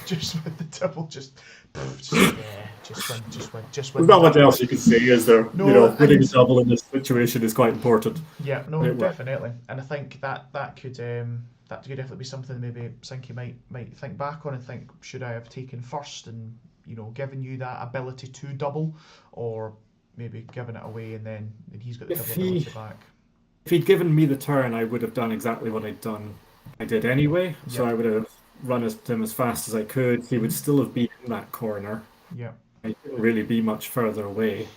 Just with the double, just win. There's not much else you can say, is there? No, winning a double in this situation is quite important. Yeah, no, definitely. And I think that could definitely be something maybe Sinky might think back on and think, should I have taken first and given you that ability to double, or maybe given it away and then he's got the double ability back. If he'd given me the turn, I would have done exactly what I did anyway. So I would have run him as fast as I could. He would still have been in that corner. Yeah. He couldn't really be much further away.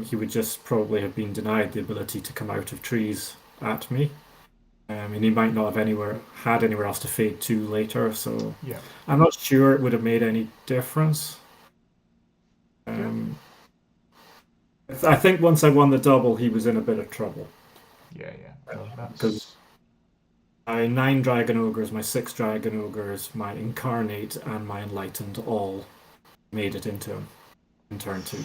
He would just probably have been denied the ability to come out of trees at me. And he might not have had anywhere else to fade to later. So I'm not sure it would have made any difference. I think once I won the double, he was in a bit of trouble. Yeah. Because my 9 dragon ogres, my 6 dragon ogres, my incarnate, and my enlightened all made it into him in turn 2.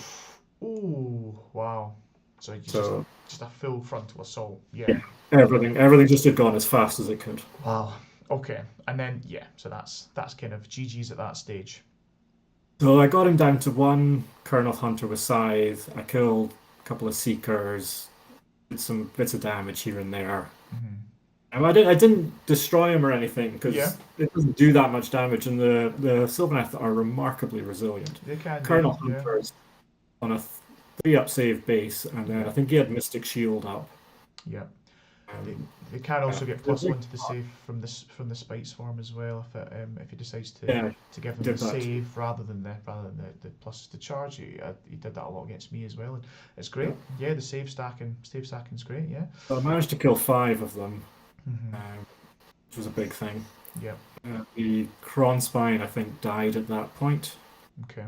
Ooh, wow! So just a full frontal assault. Yeah. Everything just had gone as fast as it could. Wow. Okay, and then so that's kind of GG's at that stage. So I got him down to 1 Kurnoth Hunter with Scythe. I killed a couple of Seekers, did some bits of damage here and there. I didn't destroy him or anything because it doesn't do that much damage, and the Sylvaneth are remarkably resilient. They can. Kurnoth Hunter's on a 3-up save base, and then I think he had Mystic Shield up. Yeah. They can also get +1 to the save from the Spite Swarm as well if he decides to give them the save rather than the pluses to charge. He did that a lot against me as well, and it's great. Yeah, the save stacking's great. Yeah. So I managed to kill 5 of them, which was a big thing. Yeah. The Kronspine I think died at that point. Okay.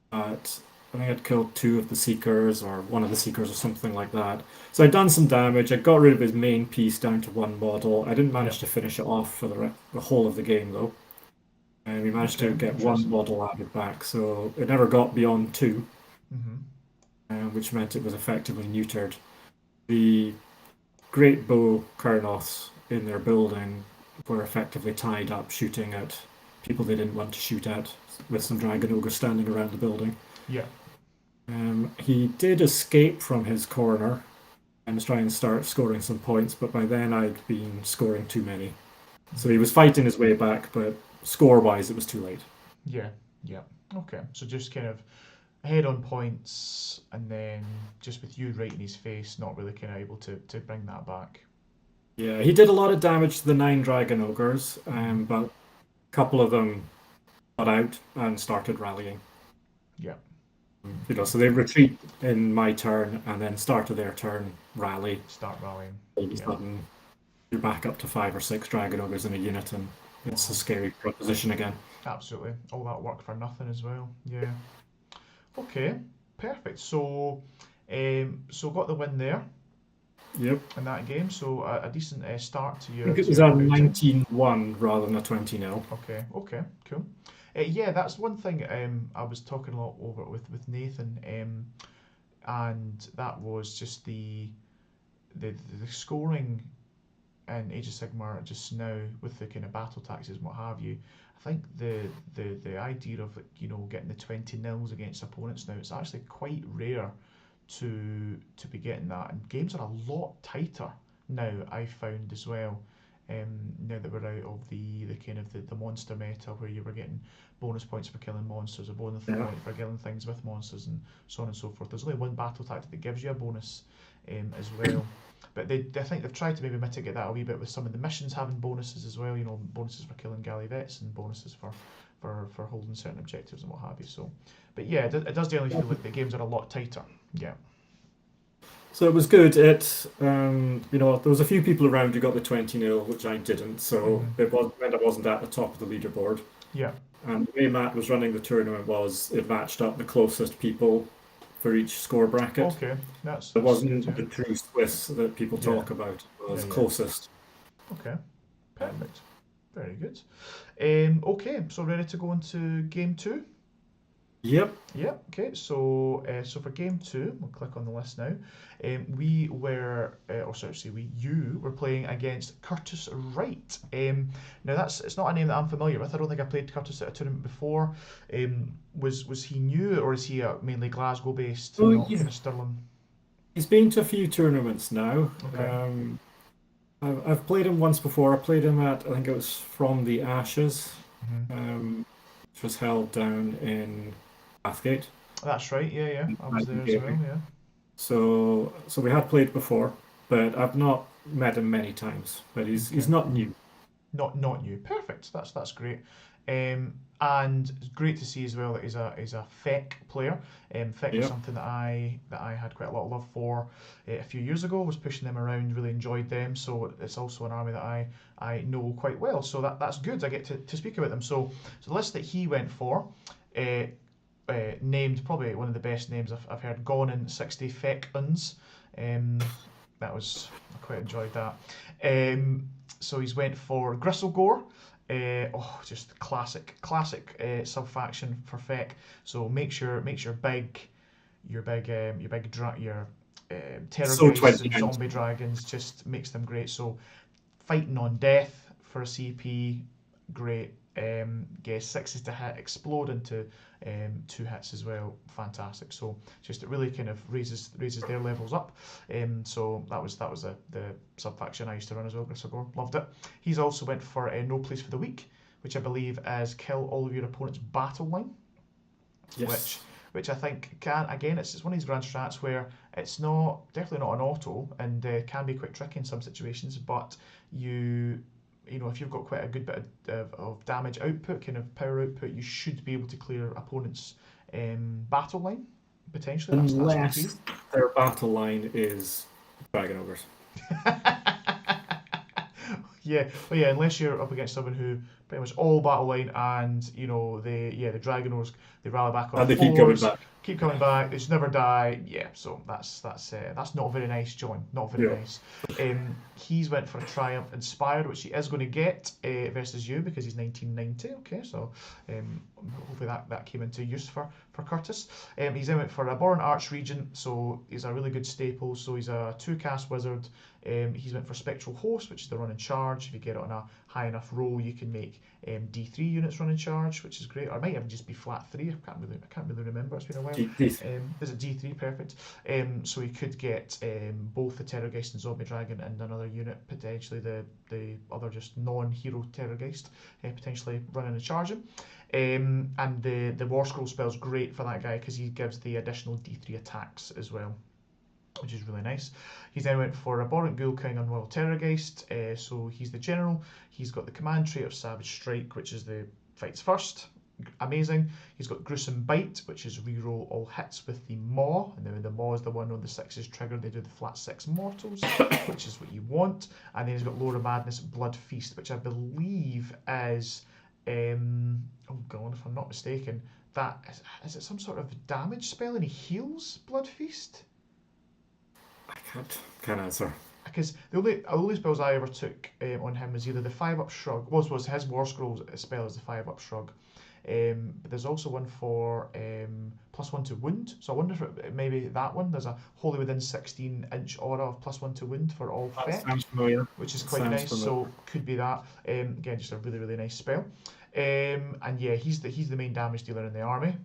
But I think I'd killed 2 of the Seekers, or 1 of the Seekers, or something like that. So I'd done some damage. I got rid of his main piece down to 1 model. I didn't manage to finish it off for the whole of the game, though. And we managed to get 1 model added back, so it never got beyond 2, which meant it was effectively neutered. The Great Bow Kurnoths in their building were effectively tied up, shooting at people they didn't want to shoot at, with some Dragon Ogres standing around the building. Yeah. He did escape from his corner and was trying to start scoring some points, but by then I'd been scoring too many. So he was fighting his way back, but score-wise it was too late. Yeah. Okay, so just kind of head on points, and then just with you right in his face, not really kind of able to bring that back. Yeah, he did a lot of damage to the 9 Dragon Ogres, but a couple of them got out and started rallying. Yeah. So they retreat in my turn, and then start of their turn, rally. Start rallying. All of a sudden, you're back up to 5 or 6 Dragon Ogres in a unit, and it's a scary proposition again. Absolutely. All that work for nothing as well. Yeah. Okay. Perfect. So got the win there. Yep. in that game, so a decent start to I think your it to was your a outing. 19-1 rather than a 20-0. Okay, okay, cool. Yeah, that's one thing I was talking a lot over with Nathan, and that was just the the scoring in Age of Sigmar just now with the kind of battle taxes and what have you. I think the idea of getting the 20 nils against opponents now, it's actually quite rare to be getting that, and games are a lot tighter now. I found as well. Now that we're out of the kind of the monster meta where you were getting bonus points for killing monsters or bonus Yeah. point for killing things with monsters and so on and so forth. There's only one battle tactic that gives you a bonus as well. But I think they've tried to maybe mitigate that a wee bit with some of the missions having bonuses as well. Bonuses for killing galley vets and bonuses for holding certain objectives and what have you. So, but yeah, it does generally feel like the games are a lot tighter. Yeah. So it was good. There was a few people around who got the 20-0, which I didn't. So Hmm. it was meant I wasn't at the top of the leaderboard. Yeah. And the way Matt was running the tournament was it matched up the closest people for each score bracket. Okay. That's It that's good. wasn't Yeah. the true Swiss that people Yeah. talk about. It Yeah. was Yeah. closest. Okay. Perfect. Very good. Okay. So ready to go into game two? Yep. Yeah, okay, so for game two, we'll click on the list now. We were, or sorry, say you were playing against Curtis Wright. Now it's not a name that I'm familiar with. I don't think I played Curtis at a tournament before. Was he new, or is he mainly Glasgow based, Oh, not kind of Stirling? he's been to a few tournaments now. Okay. I've played him once before. I played him at, I think it was From the Ashes, Hmm. which was held down in Bathgate. That's right. Yeah, yeah, I was there as well. Gaming. Yeah. So we had played before, but I've not met him many times. But Okay. he's not new. Not new. Perfect. That's great. And it's great to see as well that he's a FEC player. FEC was Yeah. something that I had quite a lot of love for a few years ago. Was pushing them around, really enjoyed them. So it's also an army that I know quite well. So that's good. I get to speak about them. So the list that he went for. Uh, Named probably one of the best names I've heard. Gone in 60 FEC uns. That was I quite enjoyed that. So he's went for Gristlegore. Just classic sub faction for Feck. So makes your So terrorgeists and 2019. zombie dragons, just makes them great. So fighting on death for a CP, great. Get sixes to hit, explode into 2 hits as well, fantastic. So just it really kind of raises their levels up. So that was the sub faction I used to run as well. Gristlegore, loved it. He's also went for No Place for the Weak, which I believe is kill all of your opponent's battle line, Yes. which I think can, again, it's one of these grand strats where it's not definitely not an auto and can be quite tricky in some situations, but if you've got quite a good bit of damage output, kind of power output, you should be able to clear opponents' battle line potentially. That's the key. Unless their battle line is Dragon Ogres. Yeah, well, yeah, unless you're up against someone who pretty much all battle line and the Dragonors, they rally back on And they keep coming fours, back. keep coming back, they just never die. Yeah, so that's not very nice, John. Not very Yeah. nice. He's went for a Triumph Inspired, which he is going to get versus you because he's 1990. Okay, so hopefully that came into use for Curtis. He's then went for a Born Arch Regent, so he's a really good staple. So he's a 2-cast wizard. He's went for Spectral Host, which is the run and charge. If you get it on a high enough roll, you can make D3 units run and charge, which is great. Or it might even just be flat 3. I can't really remember. It's been a while. Is it D3? Perfect. So he could get both the Terrorgeist and Zombie Dragon and another unit, potentially the other just non-hero Terrorgeist, potentially running and charging. And the War Scroll spell's great for that guy because he gives the additional D3 attacks as well, which is really nice. He's then went for Abhorrent Ghoul King on Royal Terrorgeist, so he's the general. He's got the command trait of Savage Strike, which is the fights first. Amazing. He's got Gruesome Bite, which is reroll all hits with the Maw, and then the Maw is the one on the 6 is triggered. They do the flat 6 mortals, which is what you want. And then he's got Lord of Madness, Blood Feast, which I believe is, oh god, if I'm not mistaken, that is it some sort of damage spell and he heals Blood Feast? Can't answer. because the only spells I ever took on him was either the 5-up shrug, was his War Scrolls spell is the 5-up shrug. But there's also one for +1 to wound. So I wonder if maybe that one. There's a wholly within 16-inch aura of +1 to wound for all That Feck, sounds familiar. which is That quite sounds nice. familiar. So could be that. Again, just a really nice spell. And yeah, he's the main damage dealer in the army.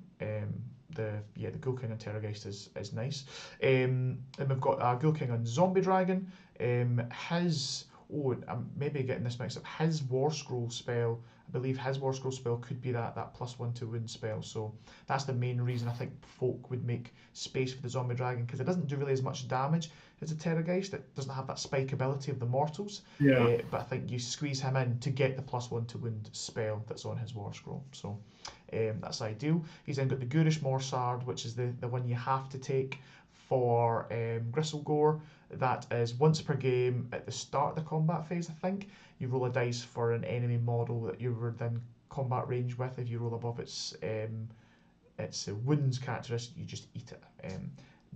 The Ghoul King on Terrorgeist is nice. And we've got Ghoul King on Zombie Dragon. I'm maybe getting this mixed up. His War Scroll spell, I believe his War Scroll spell could be that +1 to wound spell. So that's the main reason I think folk would make space for the Zombie Dragon, because it doesn't do really as much damage as a Terrorgeist. It doesn't have that spike ability of the Mortals. Yeah. But I think you squeeze him in to get the +1 to wound spell that's on his War Scroll. So that's ideal. He's then got the Ghoulish Morsard, which is the one you have to take for Gristlegore. That is once per game at the start of the combat phase, I think. You roll a dice for an enemy model that you were then combat range with. If you roll above its wounds characteristic, you just eat it.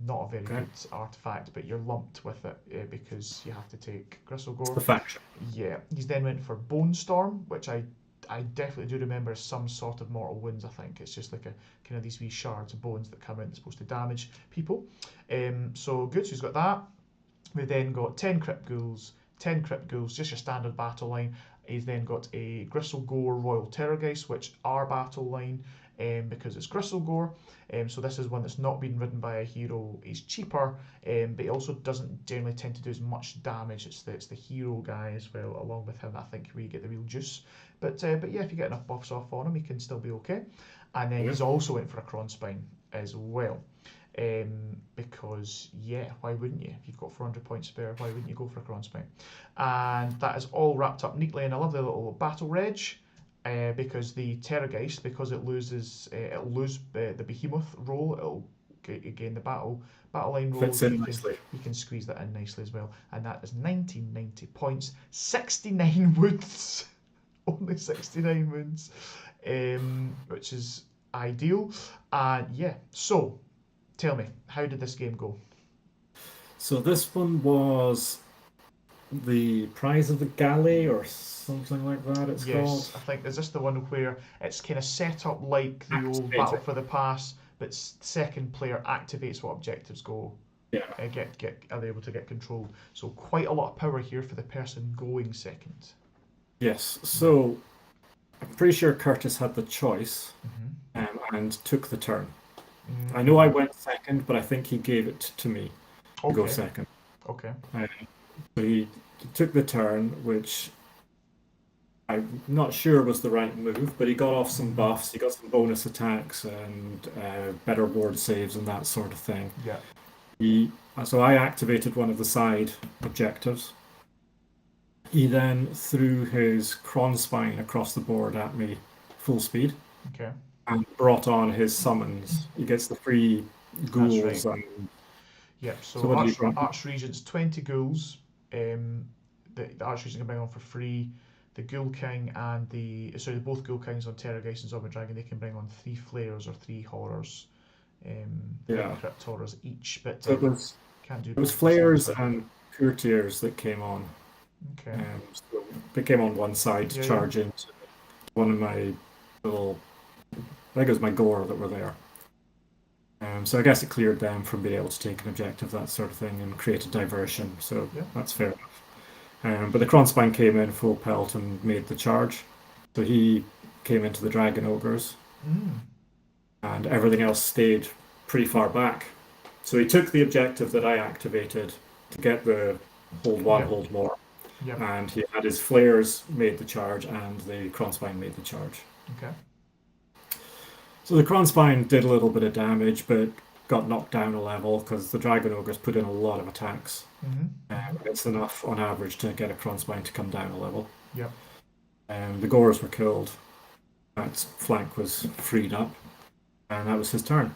Not a very Okay. good artifact, but you're lumped with it because you have to take It's the Gristlegore. faction. Yeah, he's then went for Bone Storm, which I definitely do remember as some sort of mortal wounds. I think it's just like a kind of these wee shards of bones that come in that's supposed to damage people. So good, so he's got that. We've then got 10 Crypt Ghouls, just your standard battle line. He's then got a Gristlegore Royal Terrorgeist, which are battle line because it's Gristlegore. So this is one that's not been ridden by a hero. He's cheaper, but he also doesn't generally tend to do as much damage. It's the hero guy as well, along with him, I think, where you get the real juice. But yeah, if you get enough buffs off on him, he can still be okay. And then he's also went for a Cronspine as well. Because yeah, why wouldn't you? If you've got 400 points spare, why wouldn't you go for a Cronspine? And that is all wrapped up neatly in a lovely little battle reg. Because the Terrorgeist, because it'll lose the Behemoth roll, it'll again the battle line roll. Fits in nicely. You can squeeze that in nicely as well, and that is 1990 points, 69 wounds, only 69 wounds, which is ideal. And yeah, so tell me, how did this game go? So this one was the Prize of the Galley or something like that it's Yes, called. I think is this the one where it's kind of set up like the old Activate Battle it. for the Pass, but second player activates what objectives go. Yeah. Are they able to get controlled? So quite a lot of power here for the person going second. Yes. So I'm pretty sure Curtis had the choice Mm-hmm. and took the turn. Mm, I know I went second, but I think he gave it to me to go okay. second. Okay. So he took the turn, which I'm not sure was the right move, but he got off some buffs, he got some bonus attacks and better ward saves and that sort of thing. Yeah. So I activated one of the side objectives. He then threw his Cronspine across the board at me full speed Okay. and brought on his summons. He gets the free ghouls right. and Yep. so So what did he brought? Archregent's 20 ghouls. The Archregent can bring on for free. The Ghoul King and both Ghoul Kings on Terrorgeist and Zombie Dragon, they can bring on 3 flares or 3 horrors, 3 Yeah. crypt horrors each, but So can't do it was both at the same flares time. and courtiers that came on. Okay. So they came on one side to Yeah, charge into one of my little, I think it was my gore that were there. So I guess it cleared them from being able to take an objective, that sort of thing, and create a diversion. So Yeah. that's fair enough. But the Cronspine came in full pelt and made the charge. So he came into the Dragon Ogres, Mm. and everything else stayed pretty far back. So he took the objective that I activated to get the hold one, Yeah. hold more. Yep. And he had his flares made the charge and the Cronspine made the charge. Okay. So the Cronspine did a little bit of damage, but got knocked down a level because the Dragon Ogres put in a lot of attacks. Mm-hmm. It's enough on average to get a Cronspine to come down a level. Yep. The Gores were killed. That flank was freed up, and that was his turn.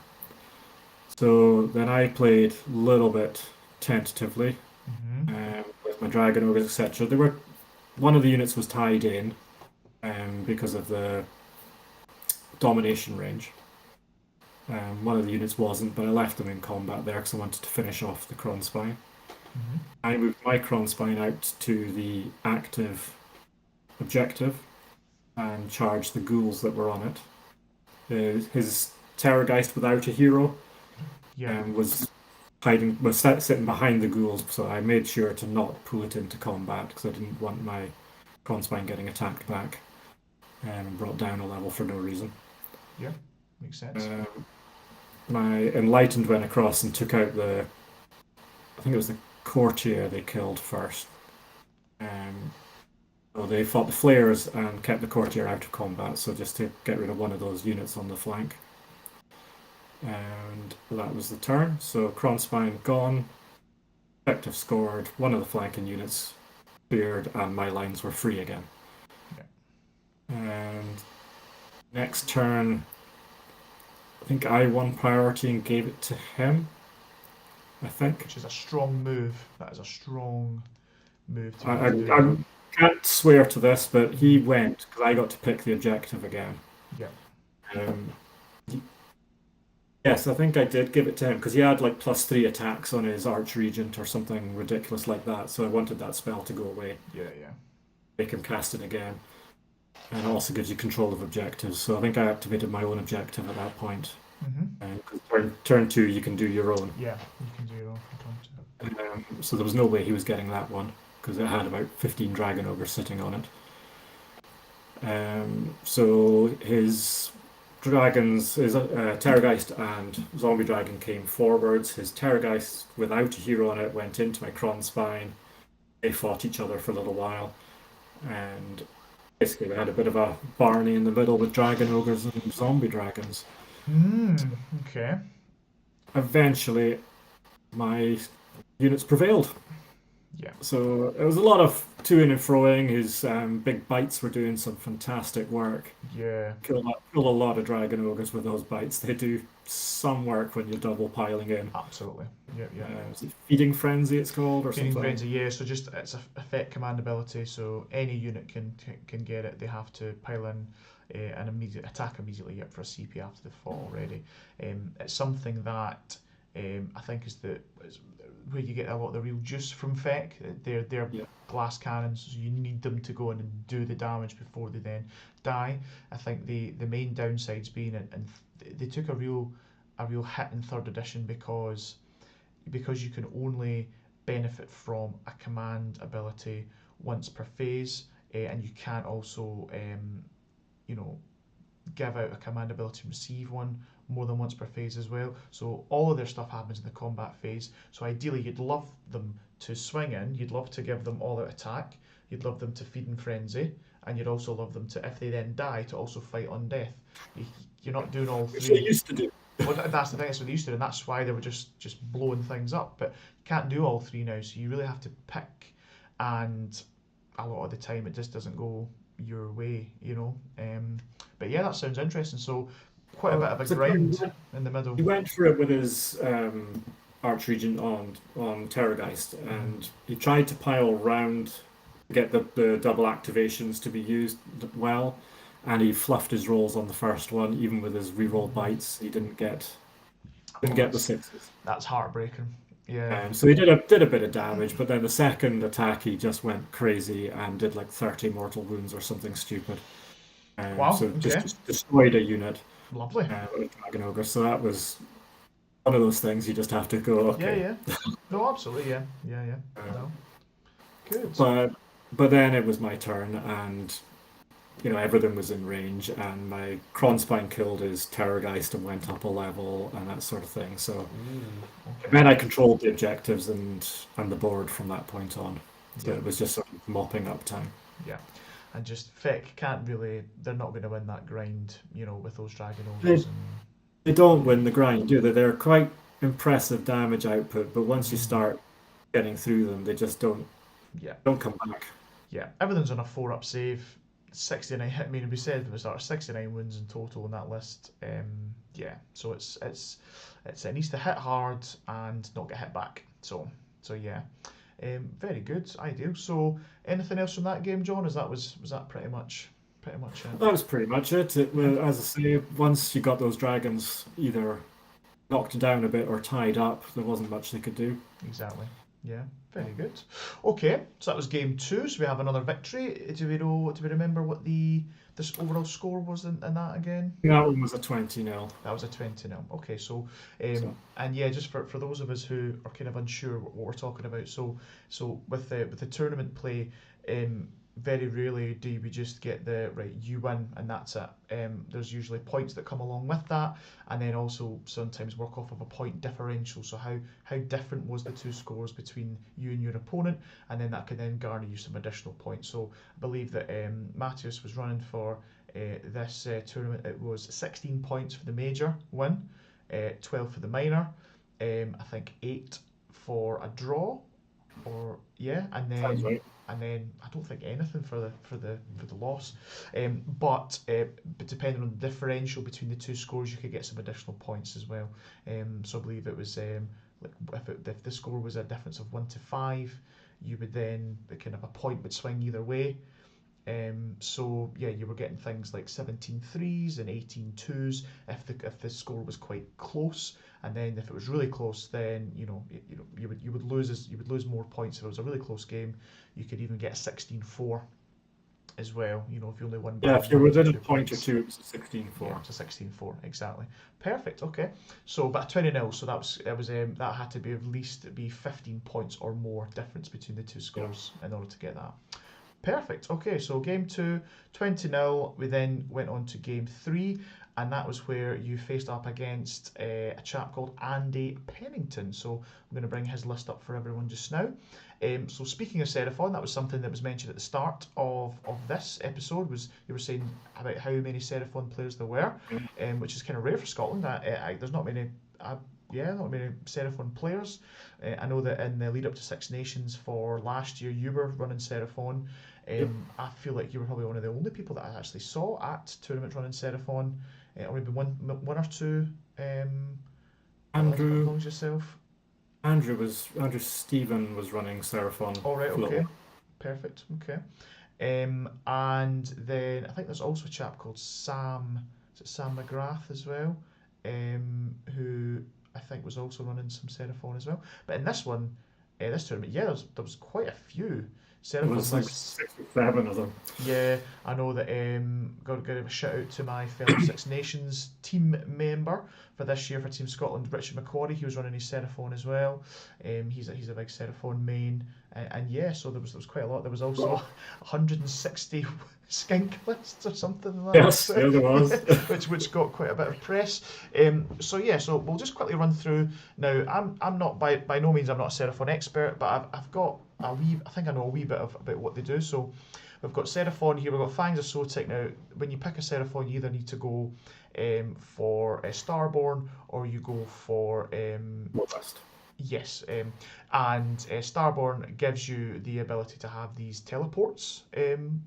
So then I played a little bit tentatively Mm-hmm. with my Dragon Ogres, etc. One of the units was tied in because of the domination range. One of the units wasn't, but I left them in combat there because I wanted to finish off the Cronspine. I moved my Kronspine out to the active objective and charged the ghouls that were on it. His Terrorgeist without a hero Yeah. was sitting behind the ghouls, so I made sure to not pull it into combat because I didn't want my Kronspine getting attacked back and brought down a level for no reason. Yeah. Makes sense. My Enlightened went across and took out I think it was the Courtier they killed first. So they fought the Flares and kept the Courtier out of combat, so just to get rid of one of those units on the flank. And that was the turn. So Kronspine gone, Effective scored, one of the flanking units cleared, and my lines were free again. Yeah. And next turn, I think I won priority and gave it to him. I think. Which is a strong move. That is a strong move to I can't swear to this, but he went because I got to pick the objective again. Yeah. Yes, I think I did give it to him because he had like +3 attacks on his Archregent or something ridiculous like that. So I wanted that spell to go away. Yeah. Make him cast it again. And it also gives you control of objectives. So I think I activated my own objective at that point. Turn 2, you can do your own. Yeah, you can do your own from time to So there was no way he was getting that one because it had about 15 Dragon Ogres sitting on it. So his dragons, his Terrorgeist and Zombie Dragon came forwards. His Terrorgeist without a hero on it went into my Kronspine. They fought each other for a little while. And basically we had a bit of a Barney in the middle with Dragon Ogres and Zombie Dragons. Okay. Eventually, my units prevailed. Yeah. So it was a lot of to-ing and froing. His big bites were doing some fantastic work. Yeah. Killed a lot of Dragon Ogres with those bites. They do some work when you're double piling in. Absolutely. Yeah. Is it Feeding Frenzy it's called or Feeding something? Frenzy, yeah. So just it's a effect command ability. So any unit can get it. They have to pile in an immediate attack immediately for a CP after they've fought already. It's something that I think is where you get a lot of the real juice from Feck. They're glass cannons, so you need them to go in and do the damage before they then die. I think the main downsides being, and they took a real hit in 3rd edition because you can only benefit from a command ability once per phase, and you can't also give out a command ability and receive one more than once per phase as well. So all of their stuff happens in the combat phase. So ideally you'd love them to swing in, you'd love to give them all out attack, you'd love them to feed in frenzy, and you'd also love them to, if they then die, to also fight on death. You're not doing all three. Which they used to do. Well, that's the thing, that's what they used to do, and that's why they were just blowing things up. But you can't do all three now, so you really have to pick, and a lot of the time it just doesn't go your way, But yeah, that sounds interesting. So quite a bit of a grind in the middle. He went for it with his Archregent on Terrorgeist, and he tried to pile round to get the double activations to be used well, and he fluffed his rolls on the first one. Even with his reroll bites, he didn't get the 6s. That's heartbreaking. Yeah. So he did a bit of damage, but then the second attack he just went crazy and did like 30 mortal wounds or something stupid. Wow. So just destroyed a unit. Lovely. With Dragon Ogre. So that was one of those things you just have to go, okay. Yeah. No, absolutely, yeah. No. Good. But then it was my turn, and everything was in range, and my Kronspine killed his Terrorgeist and went up a level and that sort of thing. So then I controlled the objectives and the board from that point on. So it was just sort of mopping up time. Yeah. And just Feck they're not going to win that grind, with those Dragon Ogres. They don't win the grind, do they? They're quite impressive damage output, but once you start getting through them, they just don't come back. Yeah, everything's on a 4-up save. 69 hit. I mean, we said at the start 69 wins in total on that list. So it needs to hit hard and not get hit back. So yeah. Very good, ideal. So, anything else from that game, John? Was that pretty much it? That was pretty much it. As I say, once you got those dragons either knocked down a bit or tied up, there wasn't much they could do. Exactly. Yeah, very good. Okay, so that was game two. So we have another victory. Do we know? Do we remember what the this overall score was in that again? That one was a 20-0. That was a 20-0. Okay, so So and yeah, just for those of us who are kind of unsure what we're talking about. So with the tournament play, very rarely do we just get the right you win and that's it. There's usually points that come along with that, and then also sometimes work off of a point differential. So how different was the two scores between you and your opponent, and then that can then garner you some additional points. So I believe that Matthias was running for this tournament. It was 16 points for the major win, 12 for the minor, I think 8 for a draw, or yeah, sounds right. and then I don't think anything for the loss. But depending on the differential between the two scores, you could get some additional points as well. So I believe it was like if the score was a difference of 1 to 5, you would then the kind of a point would swing either way. So yeah, you were getting things like 17 threes and 18 twos if the score was quite close, and then if it was really close, then you would lose more points if it was a really close game. You could even get a 16-4 as well. If you only won by Yeah, if you're 1 to within a 2 point or points. two, it's a 16-4. Yeah, it's a 16-4 exactly. Perfect. Okay, so but 20-0. So that had to be at least be 15 points or more difference between the two Yeah. scores in order to get that. Perfect. Okay, so game two, 20-0. We then went on to game three, and that was where you faced up against a chap called Andy Pennington. So I'm going to bring his list up for everyone just now. So speaking of Seraphon, that was something that was mentioned at the start of this episode. Was you were saying about how many Seraphon players there were, which is kind of rare for Scotland. There's not many. Not many Seraphon players. I know that in the lead up to Six Nations for last year, you were running Seraphon. Yep. I feel like you were probably one of the only people that I actually saw at tournaments running Seraphon, or maybe one or two. Andrew Amongst yourself. Andrew Stephen was running Seraphon All right, for a little okay, while. perfect, okay. And then I think there's also a chap called Sam. Is it Sam McGrath as well? Who I think was also running some Seraphon as well. But in this one, this tournament, yeah, there was quite a few It Seraphon was like lists. 6 or 7 of them. Yeah, I know that. Got to give a shout out to my fellow Six Nations team member for this year for Team Scotland, Richard McQuarrie. He was running his Seraphon as well. He's a big Seraphon main, and yeah, so there was quite a lot. There was also 160 skink lists or something like that. Yes, yeah, there was. which got quite a bit of press. So we'll just quickly run through. Now, I'm not by no means I'm not a Seraphon expert, but I've got I think I know a wee bit about what they do. So we've got Seraphon here. We've got Fangs of Sotek. Now, when you pick a Seraphon, you either need to go for a Starborn or you go for Modest. yes, and Starborn gives you the ability to have these teleports in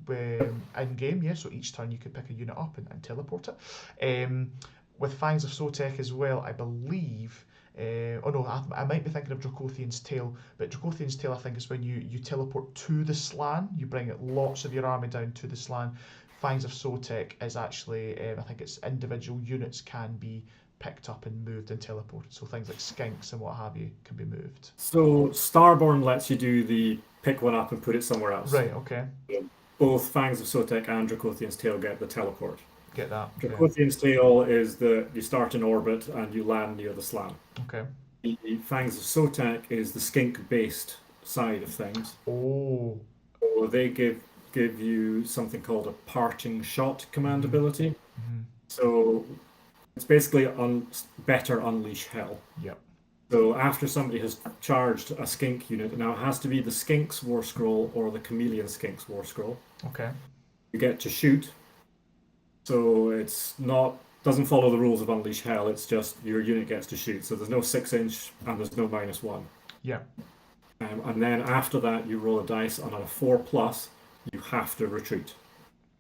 game. Yeah, so each turn you could pick a unit up and teleport it. With Fangs of Sotek as well, I believe. Oh no, I might be thinking of Dracothian's Tail, but Dracothian's Tail I think is when you teleport to the Slan, you bring lots of your army down to the Slan. Fangs of Sotek is actually, I think it's individual units can be picked up and moved and teleported, so things like skinks and what have you can be moved. So Starborn lets you do the pick one up and put it somewhere else. Right, okay, Both Fangs of Sotek and Dracothian's Tail get the teleport. get that. Okay. Dracothian's Tail is that you start in orbit and you land near the Slan. Okay. The Fangs of Sotek is the skink-based side of things. Oh. So they give you something called a parting shot command ability. Mm-hmm. So it's basically better unleash hell. Yep. So after somebody has charged a skink unit, now it has to be the Skink's War Scroll or the Chameleon Skink's War Scroll. Okay. You get to shoot. So doesn't follow the rules of Unleash Hell. It's just your unit gets to shoot. So there's no 6-inch and there's no -1. Yeah. And then after that, you roll a dice, and on a 4+, you have to retreat.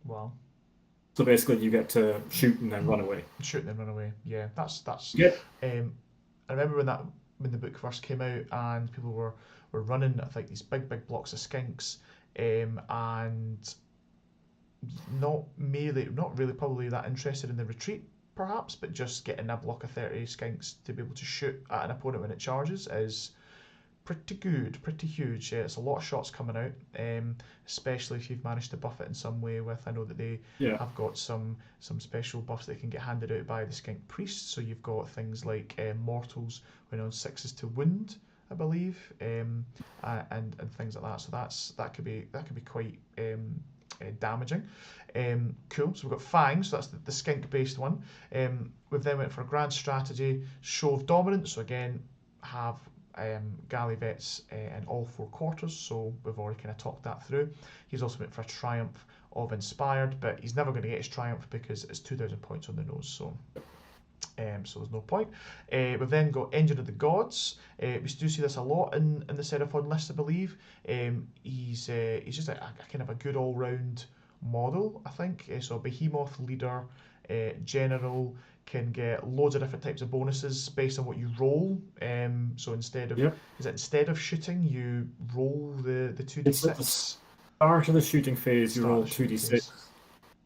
Wow. So basically, you get to shoot and then run away. Shoot and then run away. Yeah, that's. Yeah. I remember when the book first came out and people were running, I think, these big blocks of skinks, and not really probably that interested in the retreat perhaps, but just getting a block of 30 skinks to be able to shoot at an opponent when it charges is pretty good, pretty huge. It's a lot of shots coming out, especially if you've managed to buff it in some way with. I know that they Yeah. have got some special buffs that can get handed out by the skink priest. So you've got things like mortals when on 6s to wound, I believe, and things like that. So that could be quite damaging. Cool. So we've got fangs. So that's the skink based one. We've then went for a grand strategy, show of dominance. So again, have galley vets in all 4 quarters, so we've already kind of talked that through. He's also went for a triumph of inspired, but he's never going to get his triumph because it's 2,000 points on the nose, so there's no point. We've then got Engine of the Gods. We do see this a lot in the Seraphon list, I believe. He's just a kind of a good all-round model, I think. So a behemoth leader, general, can get loads of different types of bonuses based on what you roll. So instead of shooting, you roll the It's at the 2d6. start of the shooting phase, you Start roll of the shooting 2d6. phase.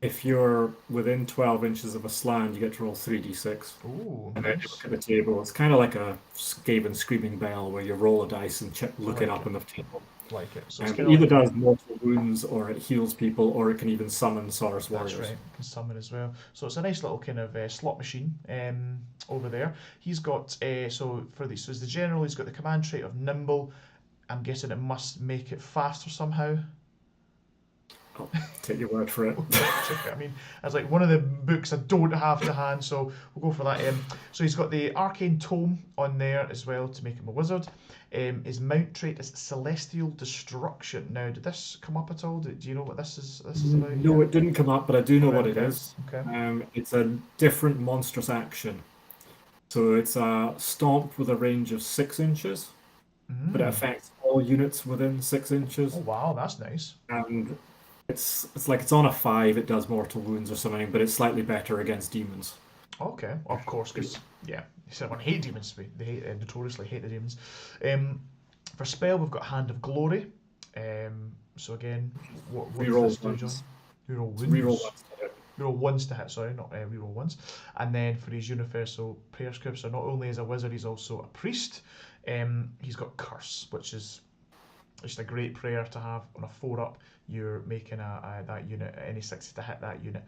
If you're within 12 inches of a sland, you get to roll 3d6. Ooh, And then you nice. look at the table. It's kind of like a Skaven Screaming Bell, where you roll a dice and look it Like up it. on the table. Like it. So it's It kind of either like does mortal wounds, or it heals people, or it can even summon Saurus that's warriors. right. Can summon as well. So it's a nice little kind of slot machine over there. He's got so for these. So as the general, he's got the command trait of nimble. I'm guessing it must make it faster somehow. I'll take your word for it. I mean, it's like one of the books I don't have to hand, so we'll go for that. So he's got the Arcane Tome on there as well to make him a wizard. His mount trait is Celestial Destruction. Now, did this come up at all? Do you know what this is about? No, it didn't come up, but I do know Alright, what it okay. is. Okay. It's a different monstrous action. So it's a stomp with a range of 6 inches, but it affects all units within 6 inches. Oh wow, that's nice. And it's like it's on a 5, it does mortal wounds or something, but it's slightly better against demons. Okay, of course, because yeah, everyone hate demons. They notoriously hate the demons. For spell, we've got Hand of Glory. So again, what does Reroll this do, John? ones. Reroll wounds. Reroll ones to hit. Reroll ones to hit, sorry, not reroll ones. And then for his universal prayer script, so not only is a wizard, he's also a priest. He's got curse, which is just a great prayer to have on a 4-up. You're making that unit any 60 to hit that unit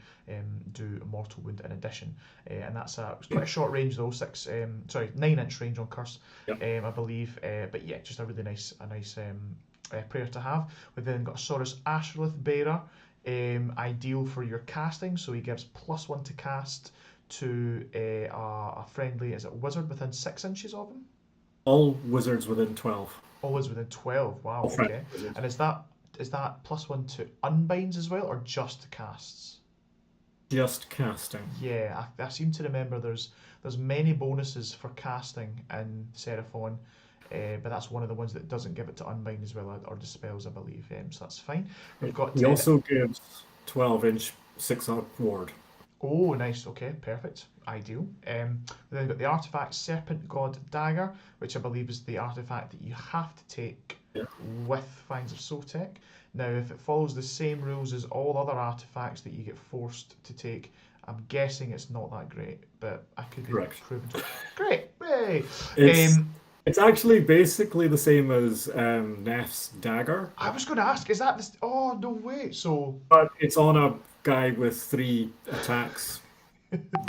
do a mortal wound in addition, and it's quite a short range though, 9-inch range on curse, Yep. I believe. But yeah, just a really nice prayer to have. We've then got Saurus Asherlith Bearer, ideal for your casting. So he gives +1 to cast to a friendly, is it wizard within 6 inches of him? All wizards within 12. Always within 12. Wow. All Okay. friendly wizards. And is that +1 to unbinds as well, or just to casts? Just casting. Yeah, I seem to remember there's many bonuses for casting in Seraphon, but that's one of the ones that doesn't give it to unbind as well, or dispels, I believe. So that's fine. We've got. He also gives 12-inch 6-up ward. Oh, nice. Okay, perfect. Ideal. We've then got the artifact Serpent God Dagger, which I believe is the artifact that you have to take with Finds of Sotek. Now, if it follows the same rules as all other artifacts that you get forced to take, I'm guessing it's not that great, but I could be proven to. Great! Yay! It's actually basically the same as Neff's dagger. I was going to ask, is that this? Oh, no way! So, but it's on a guy with 3 attacks,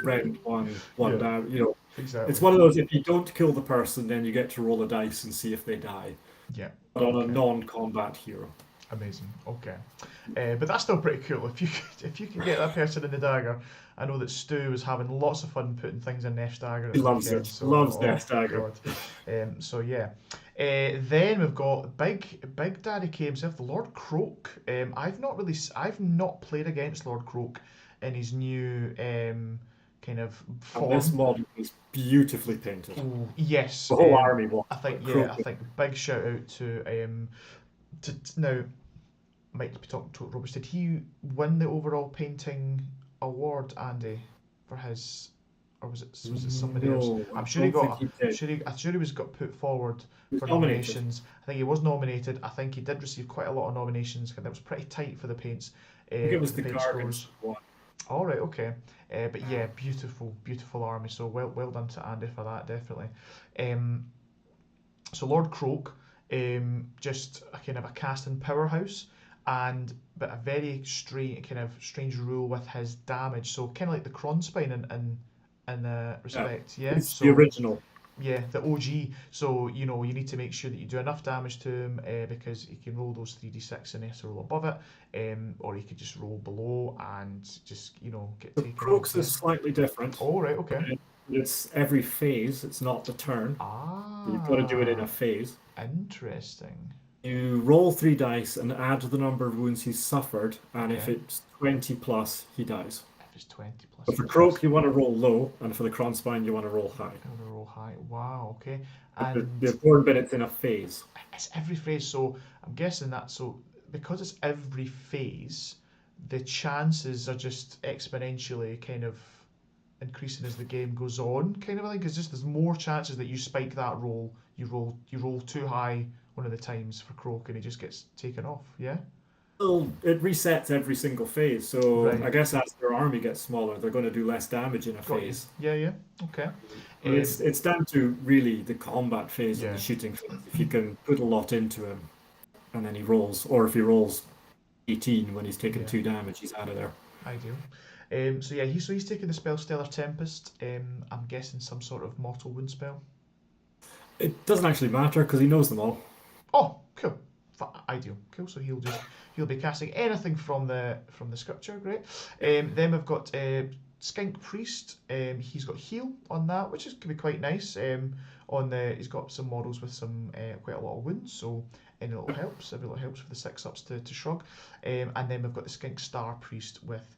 round one down. You know, exactly. It's one of those. If you don't kill the person, then you get to roll a dice and see if they die. Yeah. But on a non-combat hero. Amazing. Okay, but that's still pretty cool. If you can get that person in the dagger, I know that Stu was having lots of fun putting things in Neff's dagger. He loves it. So, loves Neff's dagger. So yeah. Then we've got Big Daddy K himself, the Lord Croak. I've not played against Lord Croak in his new kind of form. And this model is beautifully painted. Ooh, yes. The whole army was. I think big shout out to now. Might be talking to Roberts. Did he win the overall painting award, Andy, for his, or was it somebody else? I'm sure he got. I'm sure he was got put forward for nominations. I think he was nominated. I think he did receive quite a lot of nominations. That was pretty tight for the paints. I think it was the Gargants one. All right, okay. But yeah, beautiful army. So well done to Andy for that, definitely. So Lord Croak. just a kind of a casting powerhouse, but a very strange rule with his damage. So kind of like the Cronspine in Yeah, respect, yeah. it's the So original. yeah, the OG. So you need to make sure that you do enough damage to him because he can roll those 3d6 and he has to roll above it, or he could just roll below and just get The taken off. Croaks Yeah. is slightly different. Oh right, okay. It's every phase, it's not the turn. You've got to do it in a Ah, phase. interesting. You roll 3 dice and add the number of wounds he's suffered, and if Okay. it's 20 plus, he dies. If it's 20 plus, But he for dies. Croak, you want to roll low, and for the Cronspine, you want to roll high. I'm gonna roll high. Wow. Okay. But the And important bit, it's in a phase. it's every phase, so I'm guessing that because it's every phase, the chances are just exponentially kind of increasing as the game goes on, kind of like it's just there's more chances that you spike that roll, you roll too high one of the times for Croak and he just gets taken off. Yeah. Well, it resets every single phase, so Right. I guess as their army gets smaller, they're going to do less damage in a Got you. phase. Yeah. Yeah. Okay. But it's down to really the combat phase and Yeah. the shooting phase. If you can put a lot into him, and then he rolls, or if he rolls 18 when he's taken Yeah. 2 damage, he's out of there. Ideal. So yeah, he's taking the spell Stellar Tempest. I'm guessing some sort of mortal wound spell. It doesn't actually matter because he knows them all. Oh, cool. Ideal. Cool. So he'll be casting anything from the scripture. Great. Then we've got Skink Priest. He's got heal on that, which could be quite nice. He's got some models with some quite a lot of wounds, so any little helps. Every little helps with the 6-ups to shrug. And then we've got the Skink Star Priest with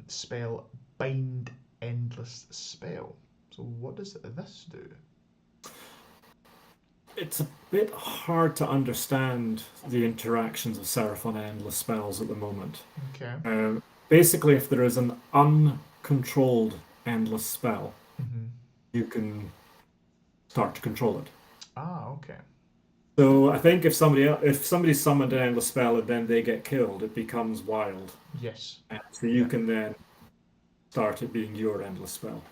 spell Bind Endless Spell. So what does this do? It's a bit hard to understand the interactions of Seraphon and Endless Spells at the moment. Okay. Basically, if there is an uncontrolled Endless Spell, Mm-hmm. you can start to control it. Ah, okay. So I think if somebody summoned an Endless Spell and then they get killed, it becomes wild. Yes. And so you can then start it being your Endless Spell,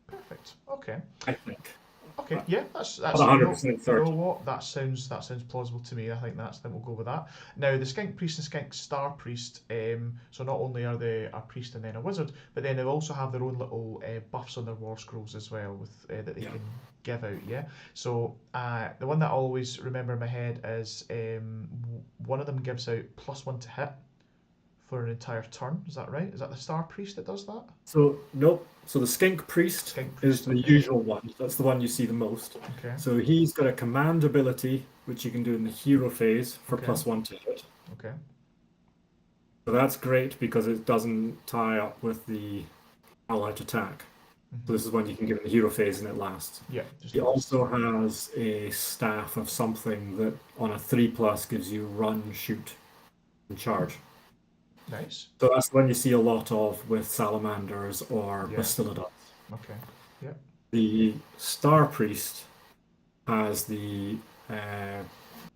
Perfect. Okay. I think. Okay. Yeah, that's Not you know, 100% you know certain. what? That sounds plausible to me. I think then we'll go with that. Now the Skink Priest and Skink Star Priest. So not only are they a priest and then a wizard, but then they also have their own little buffs on their war scrolls as well, with that they Yeah. can give out. Yeah. So the one that I always remember in my head is one of them gives out +1 to hit for an entire turn. Is that right? Is that the Star Priest that does that? So nope. So the Skink Priest Skink is Priest. the Okay. usual one. That's the one you see the most. Okay. So he's got a command ability, which you can do in the hero phase for Okay. +1 to hit. Okay. So that's great because it doesn't tie up with the allied attack. So this is one you can give in the hero phase and it lasts. Yeah. Just He also has a staff of something that on a 3+ gives you run, shoot, and charge. nice. So that's the one you see a lot of with salamanders or Yeah. bastilidas. Okay. Yeah. The Star Priest has the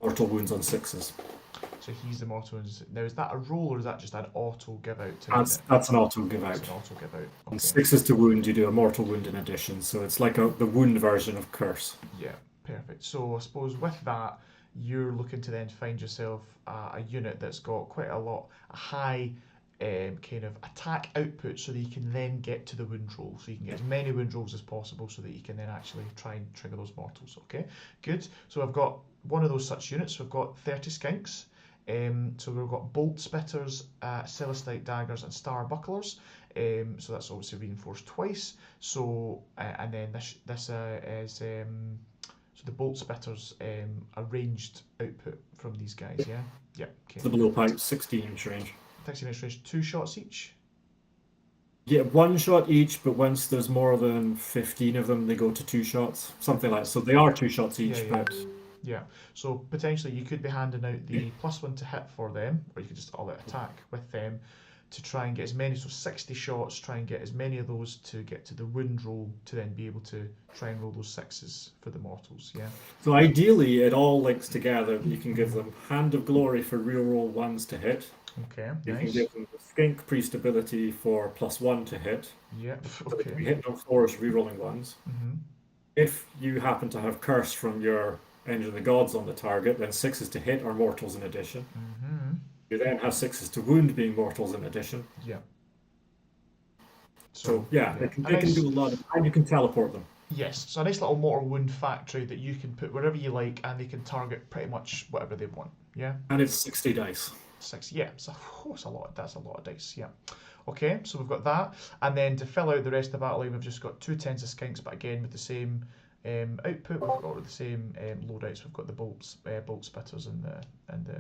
mortal wounds on 6s. So he's the mortal wounds. Now is that a roll or is that just an auto give out to That's an auto give That's out. an auto give out. And Okay. 6s to wound, you do a mortal wound in addition. So it's like the wound version of curse. Yeah. Perfect. So I suppose with that, you're looking to then find yourself a unit that's got quite a high kind of attack output, so that you can then get to the wound roll. So you can get as many wound rolls as possible, so that you can then actually try and trigger those mortals. Okay. Good. So I've got one of those such units. We've got 30 skinks. So we've got bolt spitters, celestite daggers, and star bucklers. So that's obviously reinforced twice. So and then this is so the bolt spitters a ranged output from these guys. Yeah. Yeah. Okay. The blowpipe, 16-inch range. 16-inch range, 2 shots each. Yeah, 1 shot each, but once there's more than 15 of them, they go to 2 shots, something like that. So they are 2 shots each, Yeah, yeah. but Yeah. So potentially you could be handing out the +1 to hit for them, or you could just all out attack with them to try and get as many. So 60 shots, try and get as many of those to get to the wound roll to then be able to try and roll those 6s for the mortals. Yeah. so ideally it all links together. You can give them Hand of Glory for reroll 1s to hit. Okay. You can Nice. give them the Skink Priest ability for +1 to hit. Yeah. So they can be Okay. hitting on 4s, rerolling 1s. Mm-hmm. If you happen to have Curse from your Engine of the Gods on the target, then 6s to hit are mortals in addition. You then have 6s to wound being mortals in addition. Yeah. So yeah, they can do a lot of, and you can teleport them. Yes, so a nice little mortal wound factory that you can put wherever you like, and they can target pretty much whatever they want. Yeah. And it's 60 dice. 6. Yeah, so it's a lot. That's a lot of dice. Yeah. Okay, so we've got that, and then to fill out the rest of the battle line, we've just got 2 tens of skinks, but again with the same output. We've got the same loadouts. We've got the bolt spitters and the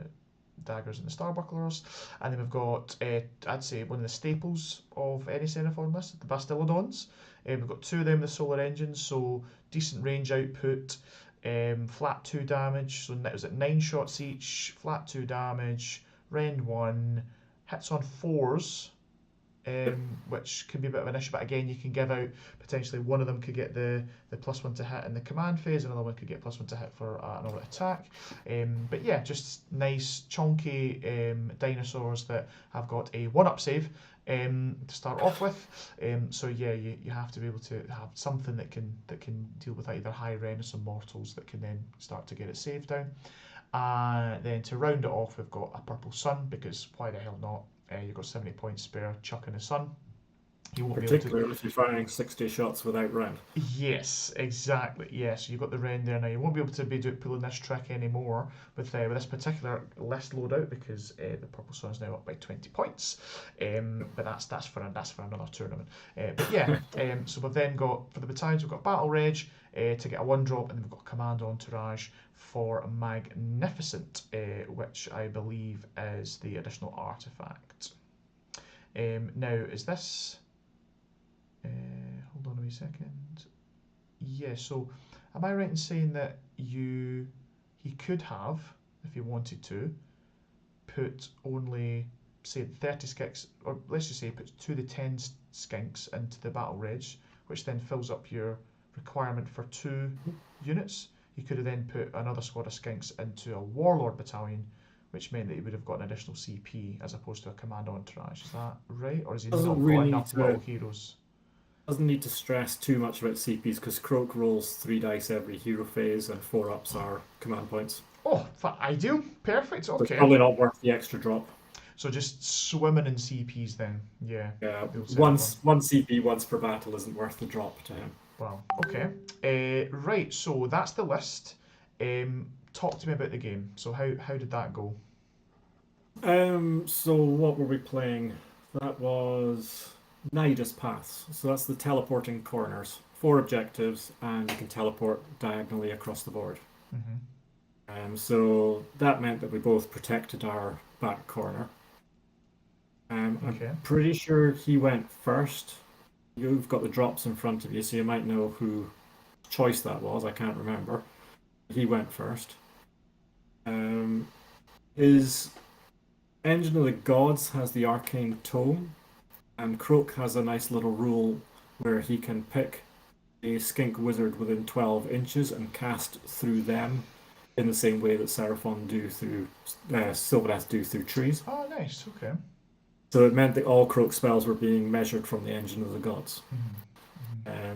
daggers and the starbucklers, and then we've got I'd say one of the staples of any Xenophon list, the Bastillodons. We've got 2 of them, the solar engines, so decent range output, flat 2 damage, so that was at 9 shots each, flat 2 damage, rend 1, hits on 4s, which can be a bit of an issue, but again, you can give out potentially one of them could get the +1 to hit in the command phase, another one could get +1 to hit for another attack. But yeah, just nice chunky dinosaurs that have got a 1-up save to start off with. So yeah, you have to be able to have something that can deal with either high Renaissance mortals that can then start to get it saved down. Then to round it off, we've got a purple sun, because why the hell not? You've got 70 points spare, chuck in the sun. You won't Particularly if you're firing 60 shots without rend. Yes, exactly. Yes, you've got the rend there now. You won't be able to be pulling this trick anymore with this particular list loadout, because the purple sun's now up by 20 points. But that's for another tournament. But yeah, so we've then got, for the battalions, we've got Battle Rage to get a 1-drop, and then we've got Command Entourage for Magnificent, which I believe is the additional artifact. Now, is this... hold on a wee second. Yeah, so am I right in saying that he could have, if he wanted to, put only, say, 30 skinks, or let's just say he puts 2 of the 10 skinks into the Battle Rage, which then fills up your requirement for 2 units. He could have then put another squad of skinks into a Warlord battalion, which meant that he would have got an additional CP as opposed to a Command Entourage. Is that right? Or is he not got enough little heroes? Doesn't need to stress too much about CPs, because Croak rolls 3 dice every hero phase, and 4-ups are command points. Oh, ideal. Perfect. Okay. It's probably not worth the extra drop. So just swimming in CPs then. Yeah. Yeah. One CP once per battle isn't worth the drop to him. Wow. Okay. Right. So that's the list. Talk to me about the game. So how did that go? So what were we playing? That was Nidus Paths. So that's the teleporting corners. 4 objectives, and you can teleport diagonally across the board. So that meant that we both protected our back corner. I'm pretty sure he went first. You've got the drops in front of you, so you might know whose choice that was. I can't remember. He went first. His Engine of the Gods has the Arcane Tome, and Croak has a nice little rule where he can pick a skink wizard within 12 inches and cast through them in the same way that Seraphon do through Sylvaneth do through trees. Oh, nice. Okay. So it meant that all Croak spells were being measured from the Engine of the Gods.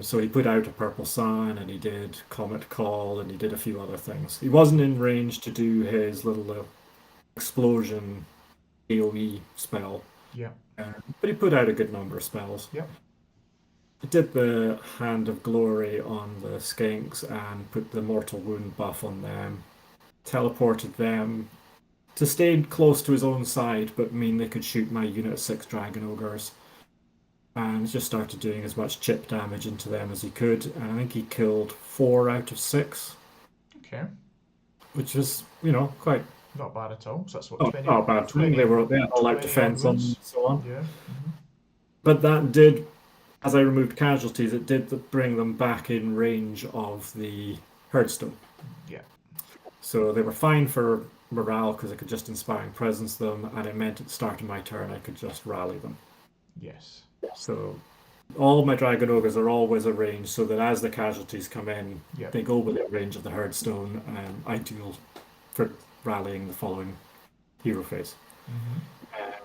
So he put out a Purple Sun, and he did Comet Call, and he did a few other things. He wasn't in range to do his little explosion AoE spell. Yeah. But he put out a good number of spells. Yeah. He did the Hand of Glory on the skinks and put the Mortal Wound buff on them. Teleported them to stay close to his own side, but mean they could shoot my unit of 6 Dragon Ogres. And just started doing as much chip damage into them as he could. And I think he killed 4 out of 6. Okay. Which was, quite... Not bad at all. So that's what, 20, not bad. 20, they had all out defense on and so on. Yeah. But that did, as I removed casualties, it did bring them back in range of the Herdstone. Yeah. So they were fine for morale, because I could just Inspiring Presence them, and it meant at the start of my turn I could just rally them. Yes. So all my Dragon Ogres are always a range, so that as the casualties come in, they go within range of the Herdstone, ideal for rallying the following hero phase.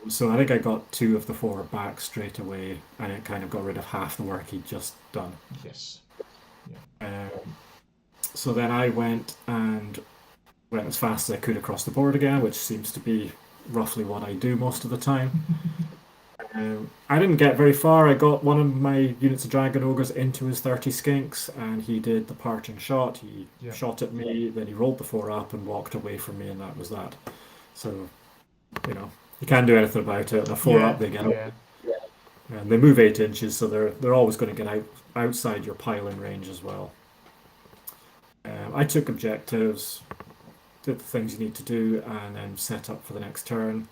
So I think I got 2 of the 4 back straight away, and it kind of got rid of half the work he'd just done. Yes. Yeah. So then I went as fast as I could across the board again, which seems to be roughly what I do most of the time. I didn't get very far. I got one of my units of Dragon Ogres into his 30 skinks, and he did the parting shot. He Yeah. shot at me, then he rolled the 4 up and walked away from me, and that was that. So, you can't do anything about it. And a 4 Yeah. up, they get up, Yeah. and they move 8 inches, so they're always going to get outside your piling range as well. I took objectives, did the things you need to do, and then set up for the next turn.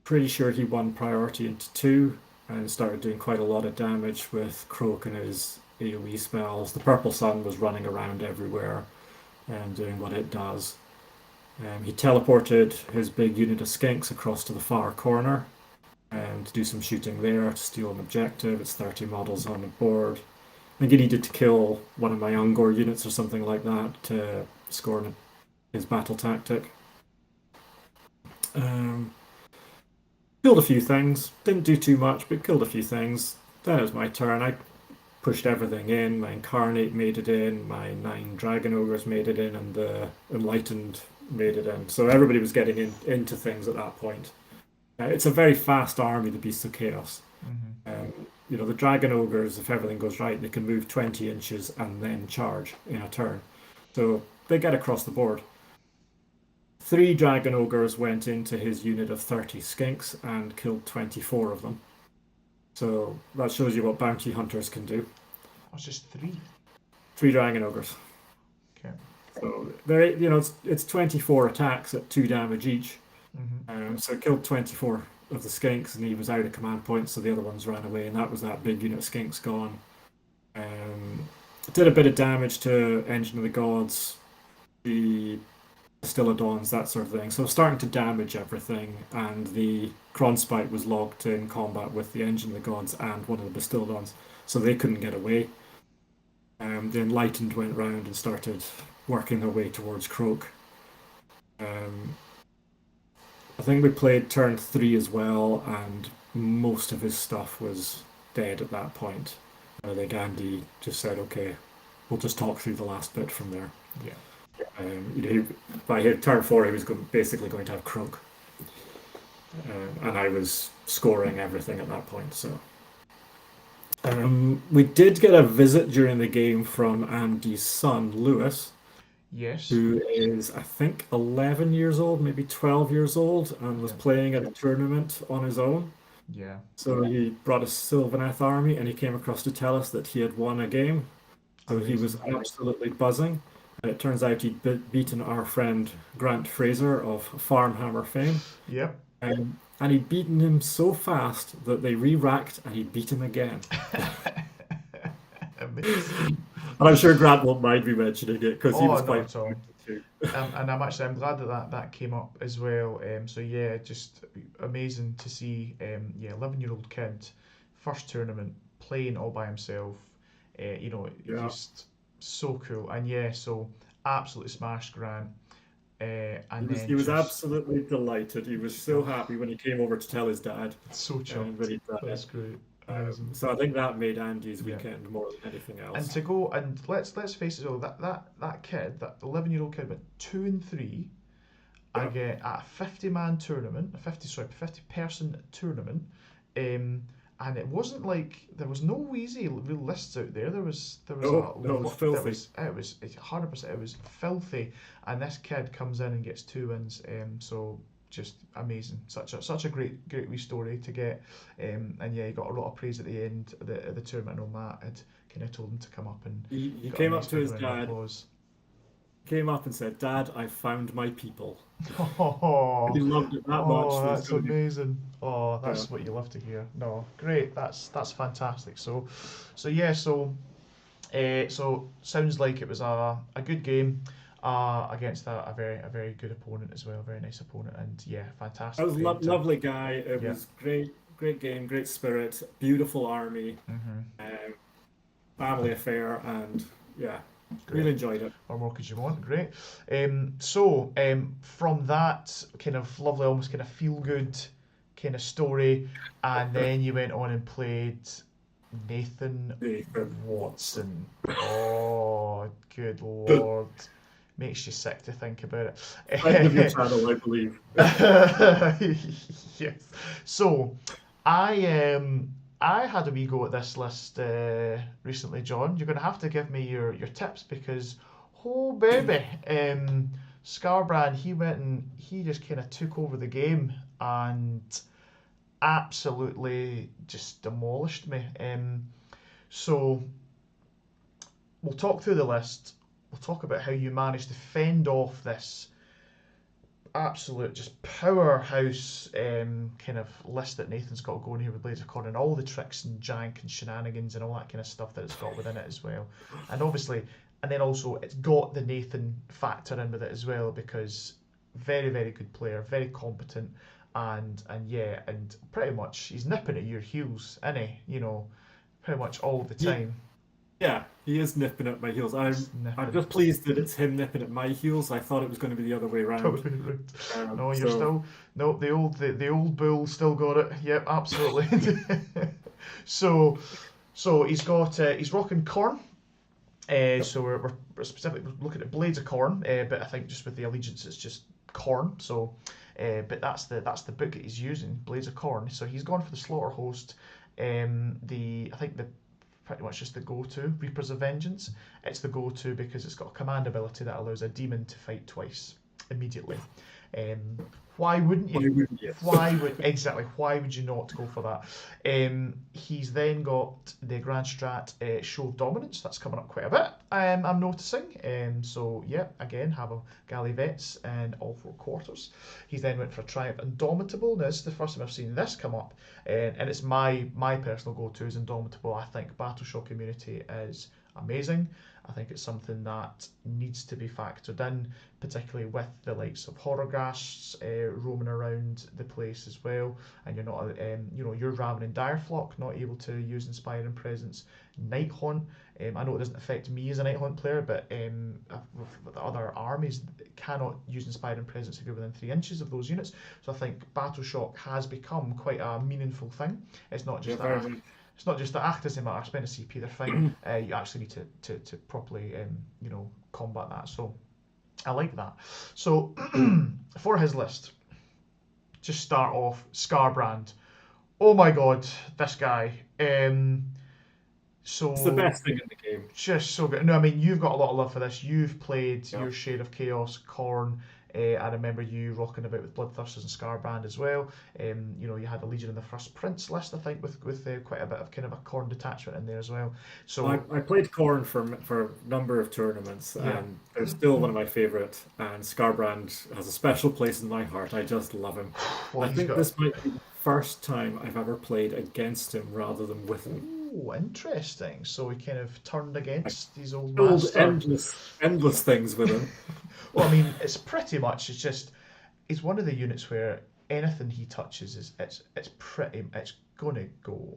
Pretty sure he won priority into 2 and started doing quite a lot of damage with Croak and his AoE spells. The Purple Sun was running around everywhere and doing what it does. He teleported his big unit of skinks across to the far corner to do some shooting there to steal an objective. It's 30 models on the board. I think he needed to kill one of my Ungor units or something like that to score his battle tactic. Killed a few things. Didn't do too much, but killed a few things. Then it was my turn. I pushed everything in. My Incarnate made it in. My 9 Dragon Ogres made it in, and the Enlightened made it in. So everybody was getting into things at that point. It's a very fast army, the Beasts of Chaos. The Dragon Ogres, if everything goes right, they can move 20 inches and then charge in a turn. So they get across the board. 3 Dragon Ogres went into his unit of 30 skinks and killed 24 of them. So that shows you what bounty hunters can do. Oh, it's just 3. 3 Dragon Ogres. Okay. So it's 24 attacks at 2 damage each. So it killed 24 of the skinks, and he was out of command points, so the other ones ran away, and that was that big unit of skinks gone. Did a bit of damage to Engine of the Gods, the Stillodons, that sort of thing. So starting to damage everything, and the Kronspite was logged in combat with the Engine of the Gods and one of the Bastildons, so they couldn't get away. The Enlightened went round and started working their way towards Croak. I think we played turn 3 as well, and most of his stuff was dead at that point. I think Andy just said, okay, we'll just talk through the last bit from there. Yeah. By turn 4, he was basically going to have Croak. And I was scoring everything at that point. So we did get a visit during the game from Andy's son, Lewis. Yes. Who is, I think, 11 years old, maybe 12 years old, and was playing at a tournament on his own. Yeah. So he brought a Sylvaneth army, and he came across to tell us that he had won a game. So he was absolutely buzzing. And it turns out he'd beaten our friend Grant Fraser of Farmhammer fame. Yep. And he'd beaten him so fast that they re-racked and he beat him again. Amazing. And I'm sure Grant won't mind me mentioning it because he was not quite at all. too. And I'm glad that came up as well. So yeah, just amazing to see. 11-year-old kid, first tournament, playing all by himself. Just so cool. And yeah, so absolutely smashed Grant. He was absolutely delighted. He was so happy when he came over to tell his dad. So chuffed. That's great. So I think that made Andy's weekend more than anything else. And to go and let's face it, that kid, that 11-year-old kid, went 2 and 3 again at a 50-man tournament, a 50-person tournament, and it wasn't like there was no easy real lists out there. There was it was filthy. It was 100%. It was filthy, and this kid comes in and gets 2 wins. So just amazing. Such a great wee story to get. And yeah, he got a lot of praise at the end of the tournament. I know Matt had kind of told him to come up and he came up to his dad. Came up and said, "Dad, I found my people." Oh, he loved it that much. Oh, that's amazing. Oh, that's what you love to hear. No, great. That's fantastic. So sounds like it was a good game against a very good opponent as well. Very nice opponent, and yeah, fantastic. It was lovely guy. It was great game, great spirit, beautiful army, family affair, and yeah. Great. Really enjoyed it. What more could you want? Great. From that kind of lovely, almost kind of feel good kind of story, and then you went on and played Nathan Nathan Watson. Watson. Oh, good lord. Makes you sick to think about Friend of your it. channel, I believe. Yes. So, I had a wee go at this list recently, John. You're going to have to give me your tips because, oh baby, Scarbrand, he went and he just kind of took over the game and absolutely just demolished me. So we'll talk through the list. We'll talk about how you managed to fend off this absolute just powerhouse kind of list that Nathan's got going here with Blades of Corn and all the tricks and jank and shenanigans and all that kind of stuff that it's got within it as well. And obviously, and then also it's got the Nathan factor in with it as well because very, very good player, very competent, and yeah, and pretty much he's nipping at your heels, isn't he? You know, pretty much all the Ye- time. Yeah, he is nipping at my heels. I'm Snipping. just pleased that it's him nipping at my heels. I thought it was going to be the other way around. Totally right. Um, No, you're so still no the old bull still got it. Yep, absolutely. So he's got he's rocking corn. yep. So we're specifically looking at blades of corn, but I think just with the allegiance it's just corn. So, but that's the book that he's using, blades of corn. So he's gone for the slaughter host. I think the pretty much just the go-to Reapers of Vengeance. It's the go-to because it's got a command ability that allows a demon to fight twice immediately. Um, why wouldn't Why you? wouldn't you? Why would you not go for that? He's then got the Grand Strat Show of Dominance. That's coming up quite a bit. I'm noticing. So yeah, again, have a galley vets and all four quarters. He's then went for Triumph Indomitable. Now this is the first time I've seen this come up, and it's my personal go-to is Indomitable. I think Battle Shock Immunity is amazing. I think it's something that needs to be factored in, particularly with the likes of Horrorghasts roaming around the place as well. And you're not, you're Ravening Direflock, not able to use Inspiring Presence. Night Haunt, I know it doesn't affect me as a Night Haunt player, but with the other armies cannot use Inspiring Presence if you're within 3 inches of those units. So I think Battle Shock has become quite a meaningful thing. It's not just that. It's not just that doesn't matter. Spend a CP, they're fine. You actually need to properly, combat that. So I like that. So for his list, just start off Scarbrand. Oh my God, this guy. It's the So best thing in the game. just so good. No, I mean you've got a lot of love for this. You've played Yeah. your share of Chaos, Khorne. I remember you rocking about with Bloodthirsters and Scarbrand as well. You had a Legion in the First Prince list, I think, with quite a bit of kind of a Khorne detachment in there as well. So I played Corn for a number of tournaments, yeah, and they're still one of my favorite. And Scarbrand has a special place in my heart. I just love him. well I he's think got. this might be the first time I've ever played against him rather than with him. Oh, interesting. So he kind of turned I against his old pulled master. endless things with him. Well, I mean, it's pretty much. It's just. He's one of the units where anything he touches it's gonna go.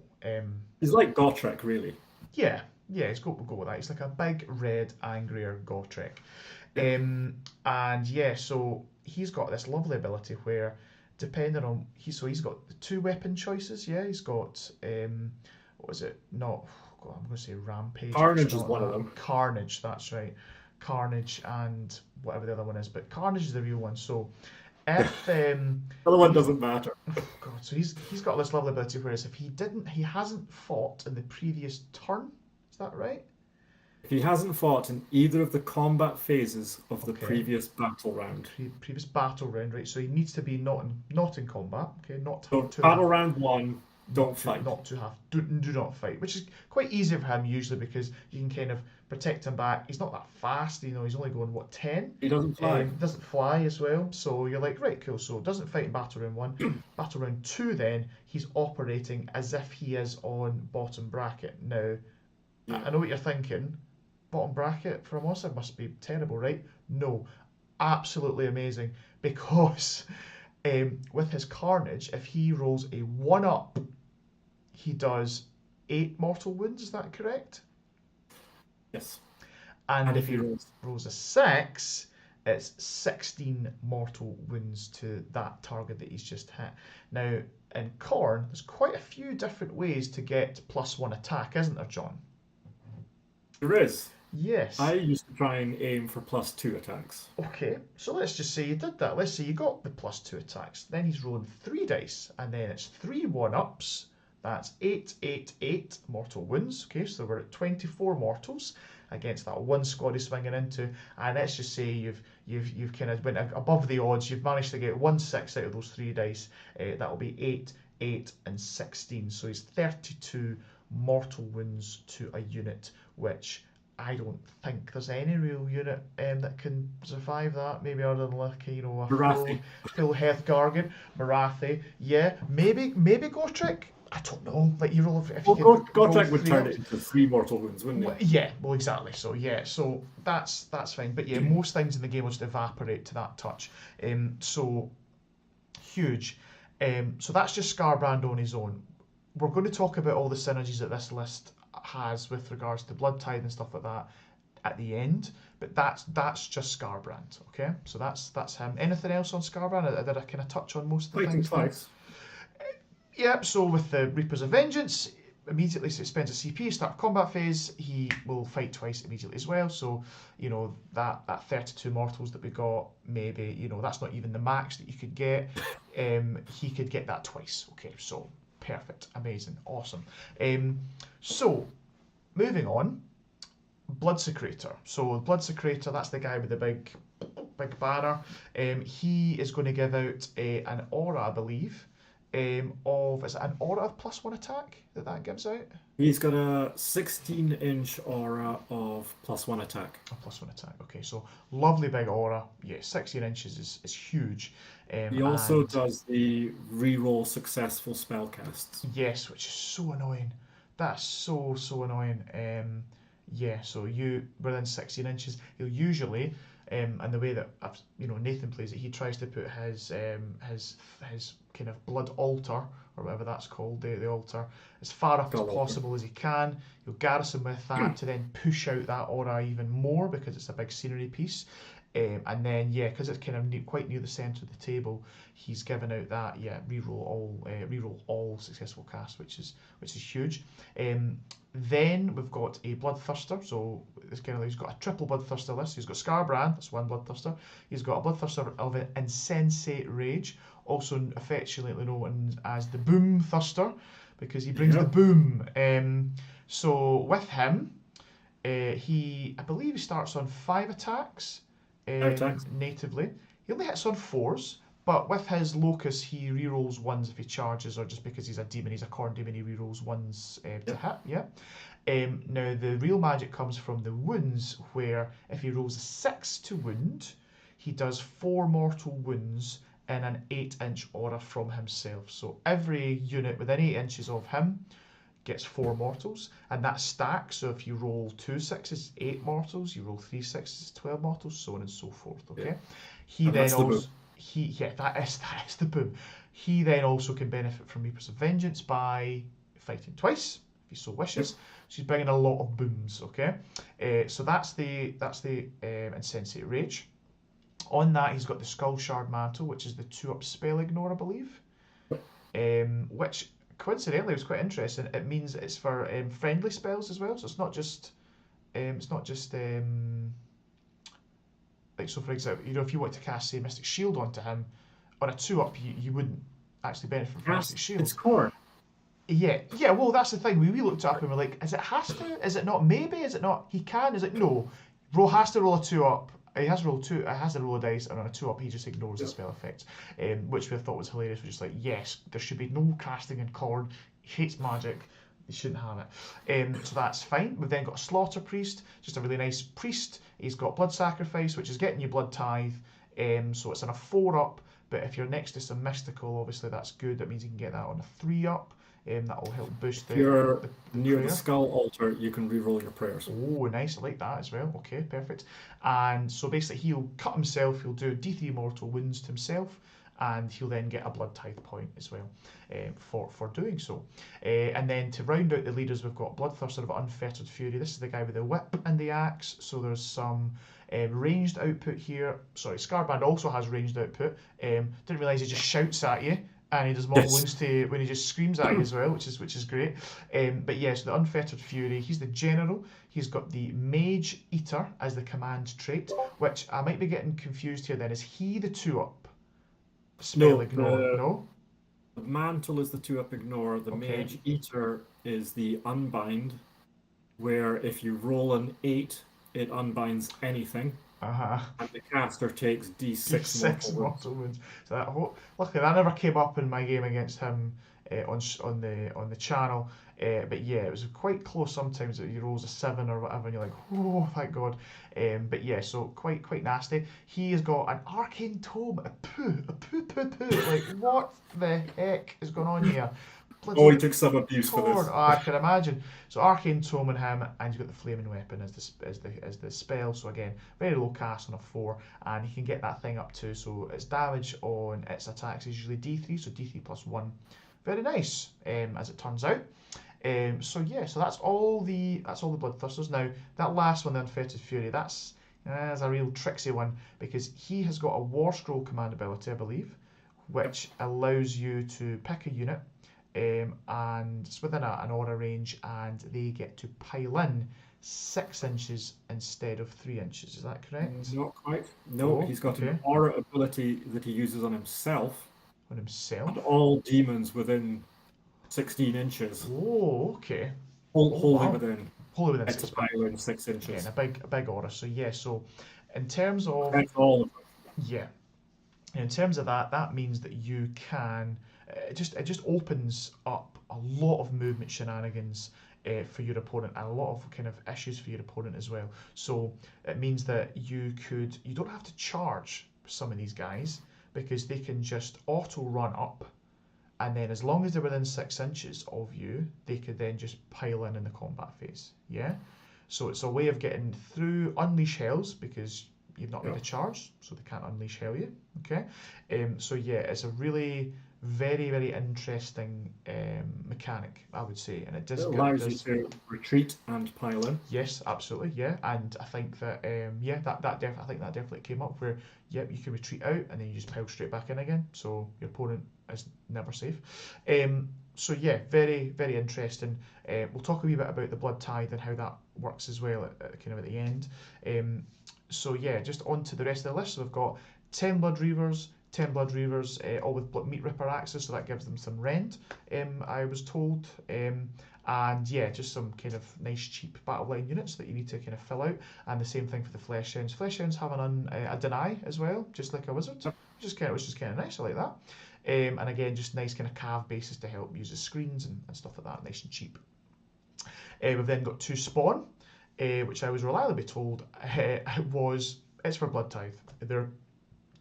He's like Gotrek, really. Yeah, he's go with that. He's like a big red angrier Gotrek. Yeah. And yeah, so he's got this lovely ability where, depending on he's got the 2 weapon choices. Yeah, he's got what is it? Not God, I'm going to say Rampage. Carnage It's is not one of that. them. Carnage, that's right. Carnage and whatever the other one is, but Carnage is the real one. So if The other one he's doesn't matter. God, so he's got this lovely ability. Whereas if he hasn't fought in the previous turn, is that right? If he hasn't fought in either of the combat phases of the Okay. previous battle round. Previous battle round, right? So he needs to be not in combat. Okay, not So to battle have round 1, don't not to fight. not to have do not fight, which is quite easy for him usually because you can kind of protect him back. He's not that fast, he's only going what 10. He doesn't fly. Doesn't fly as well, so you're like right, cool. So doesn't fight in battle round 1. Battle round 2, then he's operating as if he is on bottom bracket. Now, Yeah. I know what you're thinking. Bottom bracket for a monster must be terrible, right? No, absolutely amazing because with his Carnage, if he rolls a 1-up, he does 8 mortal wounds. Is that correct? Yes. And And if if he he rolls, rolls a 6, it's 16 mortal wounds to that target that he's just hit. Now, in Khorne, there's quite a few different ways to get +1 attack, isn't there, John? There is. I Yes. used to try and aim for +2 attacks. Okay, so let's just say you did that. Let's say you got the +2 attacks. Then he's rolling 3 dice, and then it's 3 1-ups. That's 8, 8, 8 mortal wounds. Okay, so we're at 24 mortals against that one squad he's swinging into. And let's just say you've kind of went above the odds. You've managed to get 1 6 out of those 3 dice. That'll be 8, 8, and 16. So he's 32 mortal wounds to a unit, which I don't think there's any real unit that can survive that. Maybe other than like a Marathi. full Heath Gargant, Marathi. Yeah, maybe Gotrek. I don't know. Like you roll if Well, you could Gotrek would 3 turn ups. it into 3 mortal wounds, wouldn't Well, he? yeah, well exactly. So yeah, so that's fine. But yeah, most things in the game will just evaporate to that touch. So huge. So that's just Scarbrand on his own. We're going to talk about all the synergies that this list has with regards to Blood Tithe and stuff like that at the end, but that's just Scarbrand. Okay, so that's him. Anything else on Scarbrand? Did I kind of touch on most of the Fighting things there? twice. Yep. So with the Reapers of Vengeance, immediately so it spends a CP, start combat phase. He will fight twice immediately as well. So that 32 mortals that we got, maybe that's not even the max that you could get. He could get that twice. Okay, so perfect, amazing, awesome. So moving on, Blood Secretor. So Blood Secretor, that's the guy with the big banner. He is going to give out an aura, I believe. Is it an aura of +1 attack that gives out? He's got a 16-inch aura of +1 attack. A +1 attack. Okay, so lovely big aura. Yeah, 16 inches is huge. He also And does the reroll successful spell casts. yes, which is so annoying. That's so annoying. Yeah, so you within 16 inches, he'll usually, and the way that Nathan plays it, he tries to put his kind of blood altar or whatever that's called, the altar, as far up as Skull altar. possible as he can. He'll garrison with that to then push out that aura even more because it's a big scenery piece. And then because it's kind of quite near the centre of the table, he's given out that reroll all successful casts, which is huge. Then we've got a Bloodthirster, so it's kind of he's got a triple Bloodthirster list. He's got Scarbrand, that's one Bloodthirster. He's got a Bloodthirster of an Insensate Rage, also affectionately known as the Boom Thirster, because he brings the boom. So with him, I believe he starts on 5 attacks. Natively. He only hits on 4s, but with his Locus, he rerolls 1s if he charges, or just because he's a demon, he's a Khorne demon, he rerolls 1s to hit. Yeah. Now, the real magic comes from the wounds, where if he rolls a 6 to wound, he does 4 mortal wounds in an 8-inch aura from himself. So every unit within 8 inches of him gets 4 mortals, and that stacks. So if you roll 2 6s, 8 mortals. You roll 3 6s, 12 mortals, so on and so forth. Okay. He And then that's the also boom. that is the boom. He then also can benefit from Reapers of Vengeance by fighting twice if he so wishes. So he's bringing a lot of booms. Okay. So that's the Insensate Rage. On that, he's got the Skull Shard Mantle, which is the 2-up spell ignore, I believe. Which coincidentally was quite interesting. It means it's for friendly spells as well, so it's not just like, so for example, if you want to cast say Mystic Shield onto him on a 2-up, you wouldn't actually benefit from Mystic Shield. It's Khorne. Yeah, well that's the thing. We looked it up and we're like, is it has to? Is it not maybe? Is it not he can? Is it no? Has to roll a 2-up. He has to roll a dice, and on a 2-up he just ignores the spell effect, which we thought was hilarious. We're just like, yes, there should be no casting in Khorne. He hates magic. He shouldn't have it. So that's fine. We've then got a Slaughter Priest, just a really nice priest. He's got Blood Sacrifice, which is getting you Blood Tithe. So it's on a 4-up, but if you're next to some Mystical, obviously that's good. That means you can get that on a 3-up. That will help boost If you're the near prayer. the skull altar, you can reroll your prayers. Oh, nice. I like that as well. Okay, perfect. And so basically he'll cut himself, he'll do D3 mortal wounds to himself, and he'll then get a Blood Tithe point as well for doing so. And then to round out the leaders, we've got Bloodthirster of Unfettered Fury. This is the guy with the whip and the axe, so there's some ranged output here. Sorry, Scarbrand also has ranged output. Didn't realise he just shouts at you And he does mortal Yes. wounds to when he just screams at you as well, which is great. But yes, the Unfettered Fury. He's the general. He's got the Mage Eater as the command trait, which I might be getting confused here. Then is he the 2-up spell No, ignore? No. the mantle is the 2-up ignore. The Okay. mage eater is the unbind, where if you roll an 8, it unbinds anything, Uh huh. and the caster takes D6 mortal D6 wounds. mortal wounds. So luckily that never came up in my game against him on the channel. But yeah, it was quite close sometimes that he rolls a 7 or whatever, and you're like, oh, thank God. But yeah, so quite nasty. He has got an arcane tome, a poo. Like, what the heck is going on here? Oh, he Bloody took some abuse for torn. this. Oh, I can imagine. So arcane tome in him, and he's got the flaming weapon as the spell. So again, very low cast on a 4, and he can get that thing up to. So its damage on its attacks is usually D3, so D3 plus 1. Very nice, as it turns out. So yeah, so that's all the Bloodthirsters. Now that last one, the Unfettered Fury, that's a real tricksy one because he has got a War Scroll command ability, I believe, Yep. which allows you to pick a unit, and it's within an aura range, and they get to pile in 6 inches instead of 3 inches. Is that correct? Not quite. No, Oh, he's got an okay. aura ability that he uses on himself On and himself. all demons within 16 inches, Oh, okay. Oh wholly wow. within, Wholly within get to 6, but pile in 6 again, inches. a big aura. So yeah, so in terms of That's all of yeah, in terms of that, that means that you can it just opens up a lot of movement shenanigans for your opponent and a lot of kind of issues for your opponent as well. So it means that you don't have to charge some of these guys because they can just auto run up, and then as long as they're within 6 inches of you, they could then just pile in the combat phase. Yeah. So it's a way of getting through unleash hells because you've not made it. a charge, so they can't unleash hell you. Okay. So yeah, it's a really very interesting mechanic, I would say, and it It does allows you does. to retreat and pile in. Yes, absolutely, yeah, and I think that yeah, I think that definitely came up where yep, you can retreat out and then you just pile straight back in again, so your opponent is never safe. So yeah, very interesting. We'll talk a wee bit about the blood tithe and how that works as well kind of at the end. So yeah, just on to the rest of the list. So we've got 10 blood reavers. 10 blood reavers, all with meat ripper axes, so that gives them some rend. I was told. And yeah, just some kind of nice cheap battle line units that you need to kind of fill out, and the same thing for the flesh hounds. Flesh hounds have a deny as well, just like a wizard, Yep. which is kind of nice. I like that. And again, just nice kind of carve bases to help use the screens and stuff like that, nice and cheap. We've then got 2 spawn, which I was reliably told it's for blood tithe. They're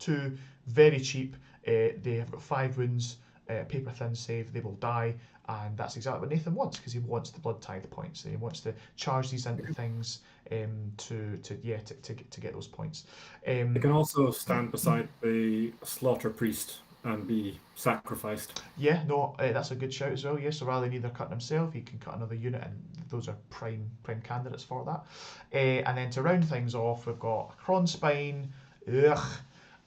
2 very cheap. They have got 5 wounds, paper thin save. They will die, and that's exactly what Nathan wants because he wants the blood tithe points. And he wants to charge these into things to get those points. They can also stand beside the slaughter priest and be sacrificed. Yeah, no, that's a good shout as well. Yes, so rather than either cutting himself, he can cut another unit, and those are prime candidates for that. And then to round things off, we've got a Cron Spine, ugh,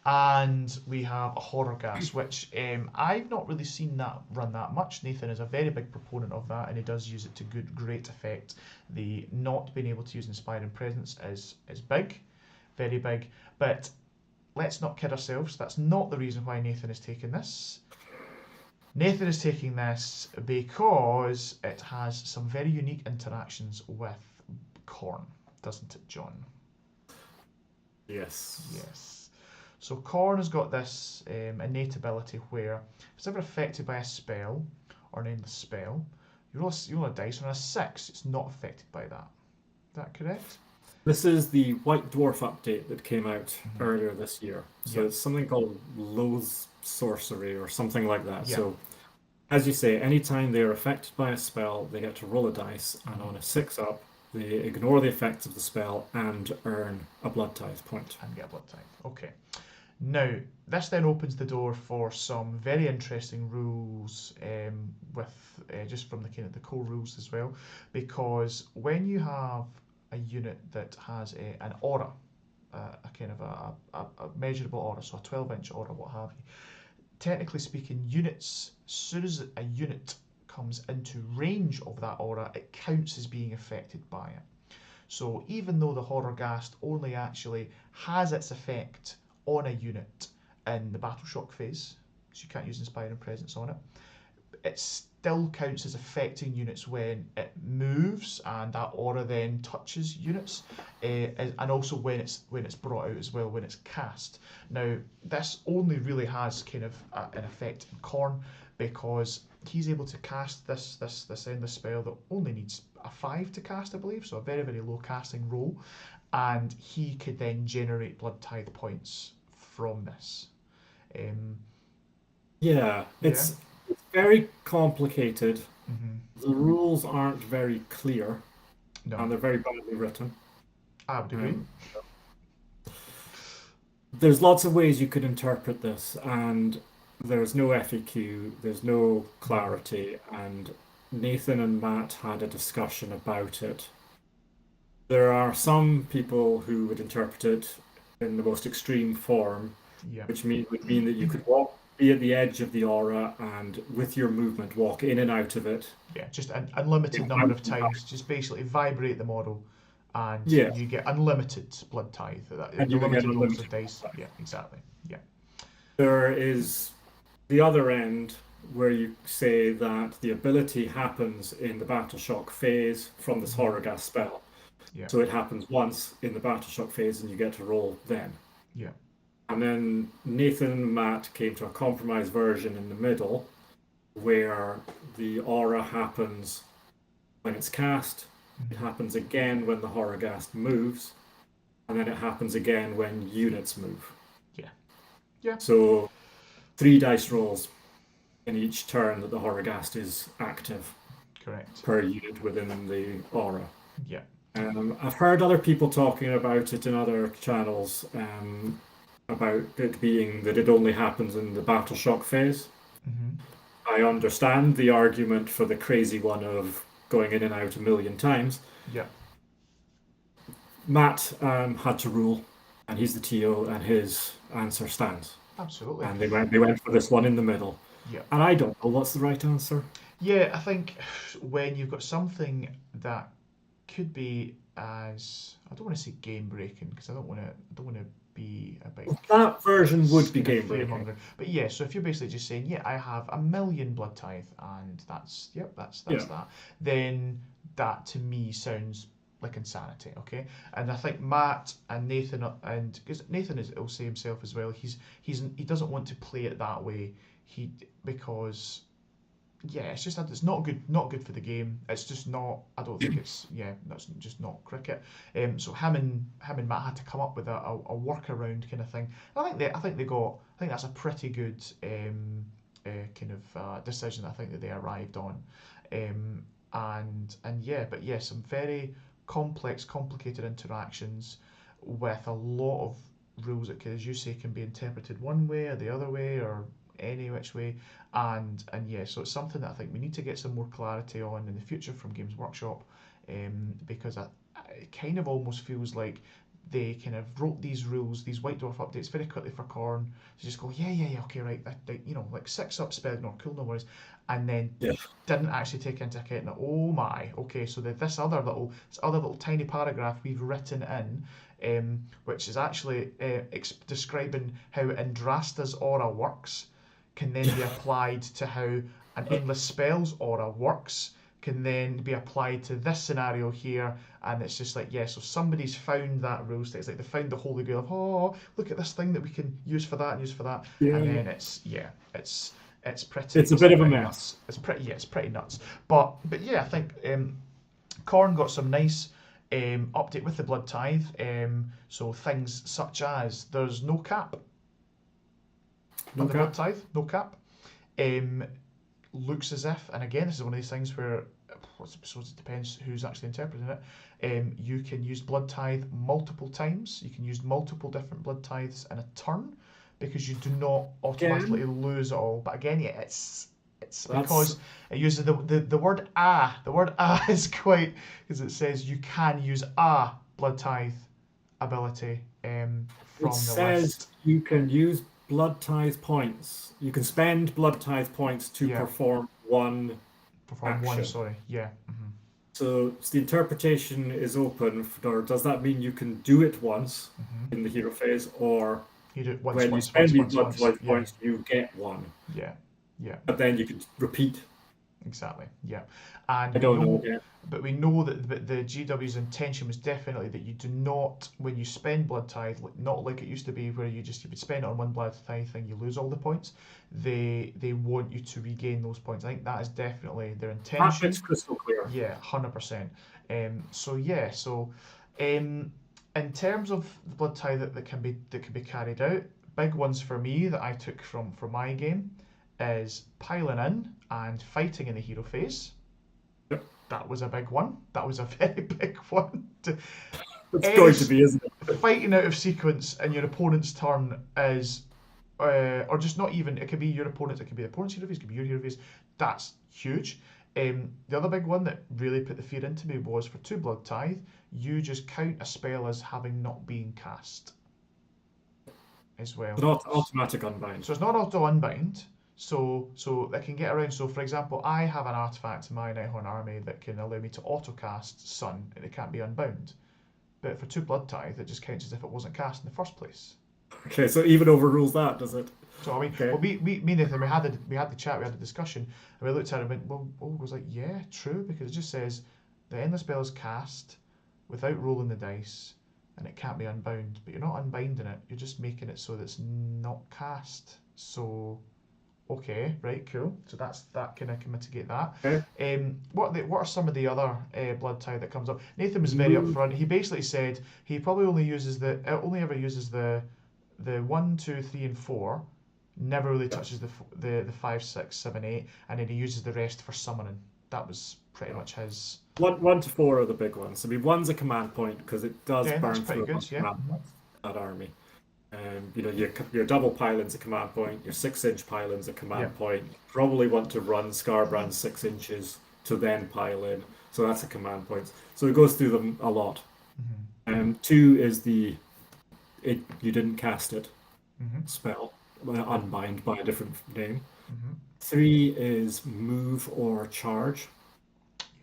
and we have a Horror Gas, which I've not really seen that run that much. Nathan is a very big proponent of that, and he does use it to great effect. The not being able to use Inspiring Presence is big, very big, but let's not kid ourselves. That's not the reason why Nathan is taking this. Nathan is taking this because it has some very unique interactions with Khorne, doesn't it, John? Yes. Yes. So Khorne has got this innate ability where if it's ever affected by a spell or an endless spell, you roll a dice, and on a 6, it's not affected by that. Is that correct? This is the White Dwarf update that came out earlier this year. So Yep. it's something called Loathe Sorcery or something like that. Yeah. So, as you say, anytime they are affected by a spell, they get to roll a dice, and on a 6 up, they ignore the effects of the spell and earn a blood tithe point. And get a blood tithe. Okay. Now, this then opens the door for some very interesting rules with just from the kind of the core rules as well, because when you have a unit that has an aura, a kind of a measurable aura, so a 12-inch aura, what have you, technically speaking, units, as soon as a unit comes into range of that aura, it counts as being affected by it. So even though the Horrorghast only actually has its effect on a unit in the Battle Shock phase, so you can't use Inspiring Presence on it, it still counts as affecting units when it moves and that aura then touches units, and also when it's brought out as well, when it's cast. Now this only really has kind of an effect in Khorne because he's able to cast this endless spell that only needs a 5 to cast, I believe, so a very, very low casting roll, and he could then generate Blood Tithe points from this. Yeah, Yeah. it's very complicated. Hmm. The rules aren't very clear, No, and they're very badly written. I would agree. Um, there's lots of ways you could interpret this, and there's no FAQ, there's no clarity, and Nathan and Matt had a discussion about it. There are some people who would interpret it in the most extreme form, Yeah. which would mean that you could be at the edge of the aura and with your movement walk in and out of it. Yeah, just an unlimited number of times. Just basically vibrate the model, and Yeah, you get unlimited blood tithe. and you would get Unlimited rolls of unlimited. dice. Yeah, exactly. Yeah. There is the other end where you say that the ability happens in the Battle Shock phase from this Mhm. Horrorghast spell. Yeah. So it happens once in the Battle Shock phase and you get to roll then. Yeah. And then Nathan and Matt came to a compromise version in the middle where the aura happens when it's cast, it Mhm. happens again when the Horrorghast moves, and then it happens again when units move. Yeah. Yeah. So 3 dice rolls in each turn that the Horrorghast is active Correct. per unit within the aura. Yeah. I've heard other people talking about it in other channels, about it being that it only happens in the Battle Shock phase. Hmm. I understand the argument for the crazy one of going in and out a million times. Yeah. Matt had to rule, and he's the TO, and his answer stands. Absolutely. And they went for this one in the middle. Yeah. And I don't know what's the right answer. Yeah, I think when you've got something that could be as, I don't want to say game breaking because I don't want to be a big That version would be kind of game breaking. fearmonger. But yeah, so if you're basically just saying, yeah, I have a million blood tithe and that's Yeah. that, then that to me sounds like insanity, okay? And I think Matt and Nathan, and because Nathan will say himself as well, he doesn't want to play it that way. Because yeah, it's just it's not good for the game. It's just not. I don't think it's that's just not cricket. So him and Matt had to come up with a workaround kind of thing. I think that's a pretty good kind of decision. I think that they arrived on, and yeah, but yeah, some very complex, complicated interactions with a lot of rules that, as you say, can be interpreted one way or the other way or any which way, and yeah, so it's something that I think we need to get some more clarity on in the future from Games Workshop, because it kind of almost feels like they kind of wrote these rules, these White Dwarf updates very quickly for Khorne to just go yeah, okay, right, like 6-up Spellgnor, cool, no worries, and then Yeah. didn't actually take into account that, oh my, okay, so that this other little tiny paragraph we've written in, which is actually describing how Andrasta's aura works, can then be applied to how an endless spells aura works, can then be applied to this scenario here, and it's just like, yeah, so somebody's found that rule set. It's like they found the holy grail of, oh, look at this thing that we can use for that and use for that, Yeah. and then it's pretty. It's a bit of a pretty mess. Nuts. It's pretty nuts. But yeah, I think Khorne got some nice update with the blood tithe. So things such as there's no cap on the blood tithe, no cap. Looks as if, and again, this is one of these things where I suppose it depends who's actually interpreting it. You can use blood tithe multiple times. You can use multiple different blood tithes in a turn, because you do not automatically lose it all. But again, yeah, it's because it uses the word ah. The word ah is quite, because it says you can use blood tithe ability from It the says list. you can use blood tithe points. You can spend blood tithe points to Yeah. perform one Perform one, action. sorry. Yeah. So the interpretation is open, or does that mean you can do it once Hmm. in the hero phase, or You do it once, when you once, spend once, these once, blood once. tithe Yeah. points, you get one, Yeah. Yeah. but then you can repeat? Exactly. Yeah. And I we don't know know, again. but we know that the GW's intention was definitely that you do not, when you spend blood tithe, not like it used to be where you would spend it on one blood tithe thing, you lose all the points. They want you to regain those points. I think that is definitely their That bit's intention. crystal clear. Yeah, 100%. So yeah, so um, in terms of the blood tithe that can be carried out, big ones for me that I took from my game is piling in and fighting in the hero phase. Yep. That was a big one. That was a very big one. It's Any going to be, isn't it? fighting out of sequence in your opponent's turn is, or just not even. It could be your opponent. It could be the opponent's hero phase. It could be your hero phase. That's huge. The other big one that really put the fear into me was for two blood tithe. You just count a spell as having not been cast as well. Not automatic unbind. So it's not auto unbind. So I can get around. So for example, I have an artifact in my Nighthorn army that can allow me to auto cast Sun and it can't be unbound. But for two blood tithe, it just counts as if it wasn't cast in the first place. Okay, so even overrules that, does it? So I mean, Okay. well, me and Nathan, we had the chat, we had the discussion, and we looked at it and went, well, I was like, yeah, true, because it just says the endless spell is cast without rolling the dice, and it can't be unbound. But you're not unbinding it; you're just making it so that it's not cast. So okay, right, cool. So that can mitigate that. Okay. What are some of the other blood tithe that comes up? Nathan was very Move. upfront. He basically said he probably only ever uses the 1, 2, 3, and 4. Never really Yeah. touches the 5, 6, 7, 8, and then he uses the rest for summoning. That was pretty much his. One to four are the big ones. I mean, one's a command point because it does Yeah, that's burn pretty through a good. bunch of Yeah. command points, that army. Your double pylon's a command point. Your 6-inch pylon's a Yeah. command point. You probably want to run Scarbrand 6 inches to then pile in. So that's a command point. So it goes through them a lot. Hmm. Two is you didn't cast it Hmm. spell, unbind by a different name. Hmm. Three is move or charge.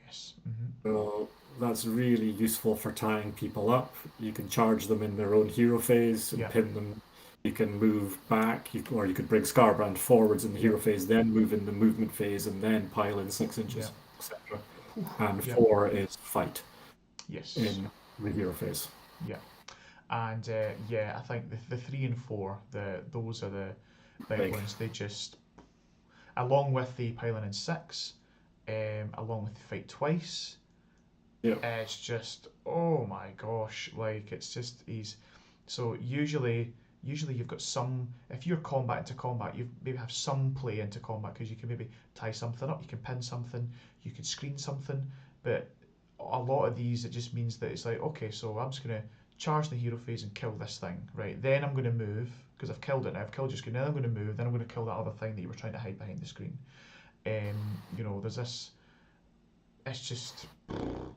Yes. Hmm. So that's really useful for tying people up. You can charge them in their own hero phase and Yeah. pin them. You can move back, or you could bring Scarbrand forwards in the Yeah. hero phase, then move in the movement phase, and then pile in 6 inches, Yeah. etc. And Yeah. four is fight Yes. in the hero phase. Yeah. And yeah, I think the 3 and 4, those are the big Big. ones. They just, along with the piling in 6, along with the fight twice, Yeah. it's just, oh my gosh, like it's just he's. So usually you've got some. If you're combat into combat, you maybe have some play into combat because you can maybe tie something up, you can pin something, you can screen something. But a lot of these, it just means that it's like, okay, so I'm just gonna charge the hero phase and kill this thing, right? Then I'm gonna move because I've killed it now. I've killed your screen. Then I'm gonna move. Then I'm gonna kill that other thing that you were trying to hide behind the screen. There's this. It's just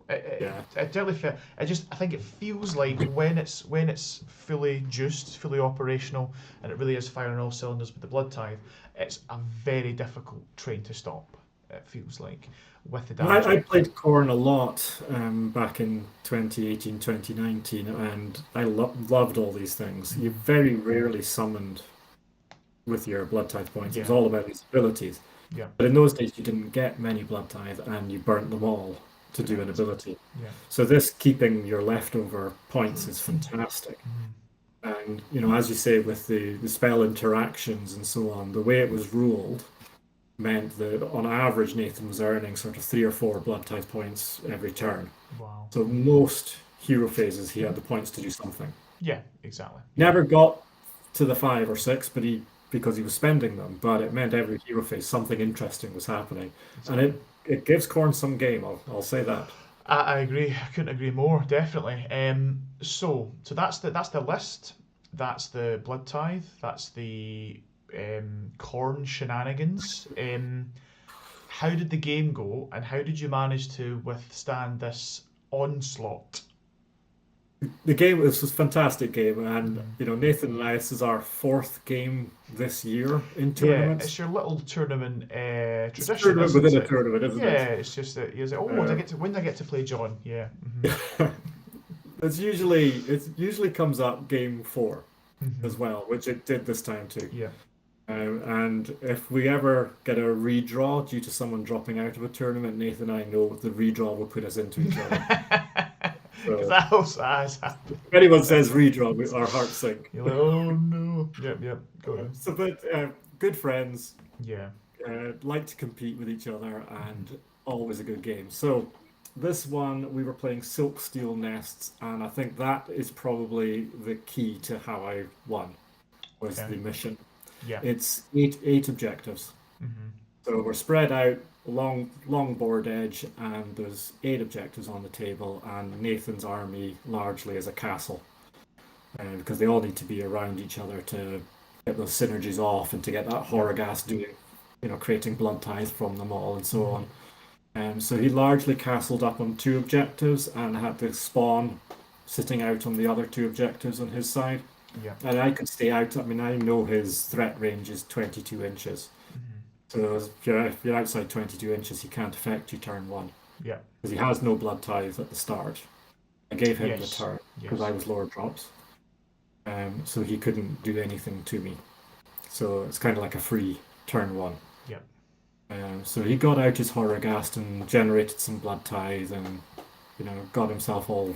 Yeah. it really feel. I think it feels like when it's fully juiced, fully operational, and it really is firing all cylinders with the blood tithe. It's a very difficult train to stop. It feels like with the damage I output. played Corn a lot back in 2018, 2019, and I loved all these things. You very rarely summoned with your blood tithe points. It was Yeah, all about these abilities. yeah, But in those days, you didn't get many blood tithe, and you burnt them all to do an correct. ability. Yeah. So this keeping your leftover points is fantastic. Mhm. And as you say, with the spell interactions and so on, the way it was ruled meant that on average Nathan was earning sort of 3 or 4 blood tithe points every turn. Wow. So most hero phases he had the points to do something. Yeah, exactly. Yeah. Never got to the 5 or 6, but because he was spending them, but it meant every hero phase something interesting was happening. And Exactly. it gives Corn some game, I'll say that. I agree. I couldn't agree more. Definitely. So that's the list. That's the blood tithe. That's the corn shenanigans. How did the game go, and how did you manage to withstand this onslaught? The game, this was a fantastic game, and Hmm. Nathan and I, this is our fourth game this year in Yeah, tournaments. it's your little tournament It's a tradition, tournament isn't within a it? tournament, isn't Yeah, it? it's just that you say, oh, Uh, when do I get to play John? Yeah. Hmm. it usually comes up game four Hmm. as well, which it did this time too. Yeah. And if we ever get a redraw due to someone dropping out of a tournament, Nathan and I know the redraw will put us into each other. Because So that also has happened. if anyone says redraw, our hearts sink. You're like, oh no. Yep, yep. Go on. But good friends, Yeah. like to compete with each other, Hmm. and always a good game. So this one we were playing Silk Steel Nests, and I think that is probably the key to how I won was Okay. the mission. Yeah. It's eight objectives. Hmm. So we're spread out long board edge, and there's eight objectives on the table, and Nathan's army largely is a castle. Because they all need to be around each other to get those synergies off and to get that Yeah. Horrorghast doing, creating blood ties from them all and so Hmm. on. So he largely castled up on two objectives and had the spawn sitting out on the other two objectives on his side. Yeah. And I could stay out. I mean, I know his threat range is 22 inches. Hmm. So if you're outside 22 inches, he can't affect you turn one Yeah. because he has no blood ties at the start. I gave him the Yes. turn because I Yes. was lower drops. So he couldn't do anything to me. So it's kind of like a free turn one. Yeah. So he got out his Horrorghast and generated some blood ties and, got himself all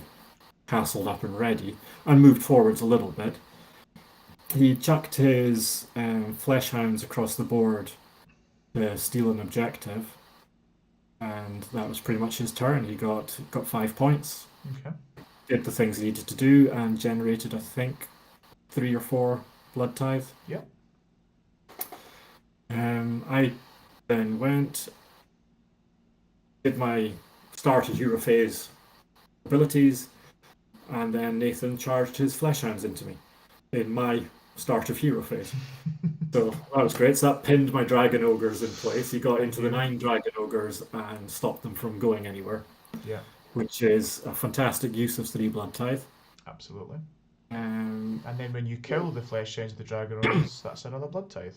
castled up and ready and moved forwards a little bit. He chucked his flesh hounds across the board to steal an objective, and that was pretty much his turn. He got 5 points, Okay. did the things he needed to do, and generated, I think, 3 or 4 blood ties. Yeah. I then went, did my started hero phase abilities, and then Nathan charged his flesh hounds into me in my start of hero phase. So that was great. So that pinned my dragon ogres in place. He got into the Ideal. 9 dragon ogres and stopped them from going anywhere, Yeah. which is a fantastic use of 3 blood tithe. Absolutely. Um, And then when you kill the flesh hounds, the dragon ogres, that's another blood tithe.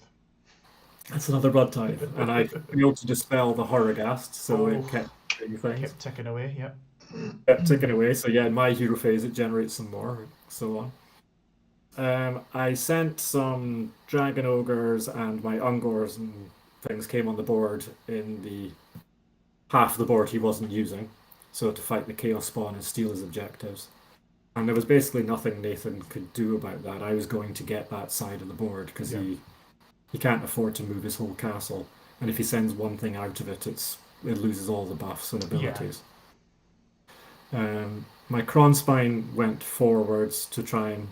that's another blood tithe, and I failed to dispel the Horrorghast, so it Oh, kept doing things. kept ticking away. Yep. Kept ticking away. So yeah, in my hero phase, it generates some more, so on. I sent some dragon ogres and my ungors and things came on the board in the half of the board he wasn't using, so to fight the chaos spawn and steal his objectives. And there was basically nothing Nathan could do about that. I was going to get that side of the board because Yeah. he can't afford to move his whole castle, and if he sends one thing out of it, it loses all the buffs and Yeah. abilities. My Kronspine went forwards to try and